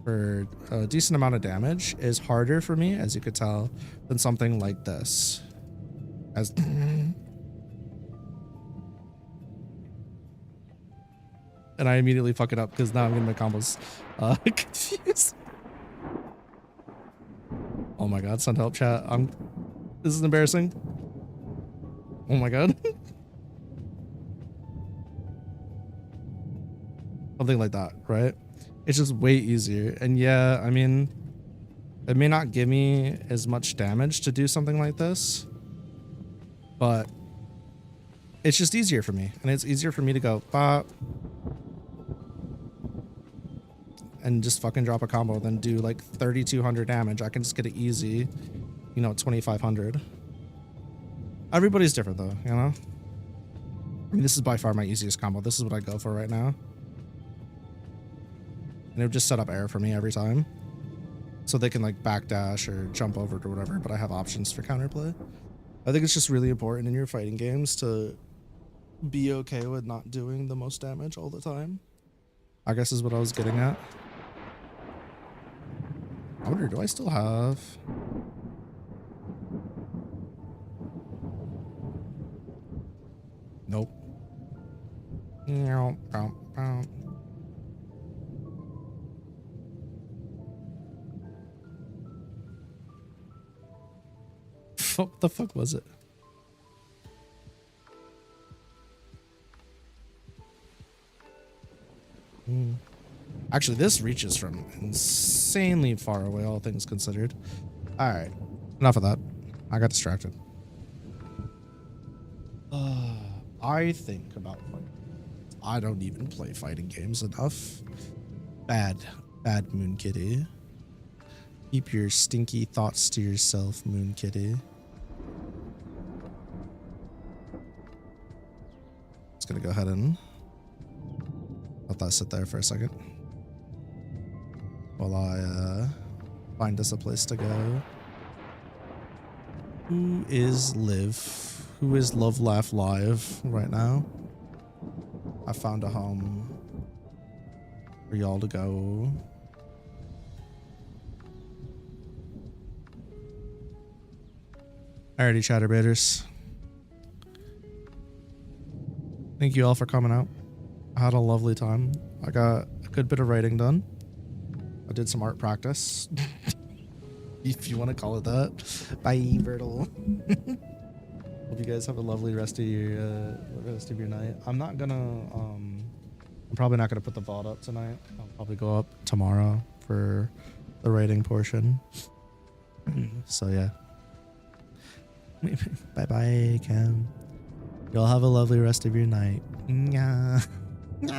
for a decent amount of damage is harder for me, as you could tell, than something like this. And I immediately fuck it up because now I'm getting my combos confused. Oh my god, send help chat. This is embarrassing. Oh my god. Something like that, right? It's just way easier. And yeah, I mean, it may not give me as much damage to do something like this, but it's just easier for me. And it's easier for me to go pop and just fucking drop a combo than do like 3,200 damage. I can just get it easy, you know, 2,500. Everybody's different though, you know? I mean, this is by far my easiest combo. This is what I go for right now. And it would just set up air for me every time. So they can like backdash or jump over it or whatever, but I have options for counterplay. I think it's just really important in your fighting games to be okay with not doing the most damage all the time. I guess is what I was getting at. I wonder, do I still have... Nope. What the fuck was it? Actually, this reaches from insanely far away, all things considered. All right, enough of that. I got distracted. I think about fighting. I don't even play fighting games enough. Bad Moon Kitty. Keep your stinky thoughts to yourself, Moon Kitty. Just gonna go ahead and let that sit there for a second while I find us a place to go. Who is Liv? Who is Love Laugh Live right now? I found a home for y'all to go. Alrighty, chatterbaiters. Thank you all for coming out. I had a lovely time. I got a good bit of writing done. I did some art practice. If you want to call it that. Bye, Bertle. Hope you guys have a lovely rest of your night. I'm probably not gonna put the VOD up tonight. I'll probably go up tomorrow for the writing portion. So yeah. Bye bye, Cam. Y'all have a lovely rest of your night. Yeah.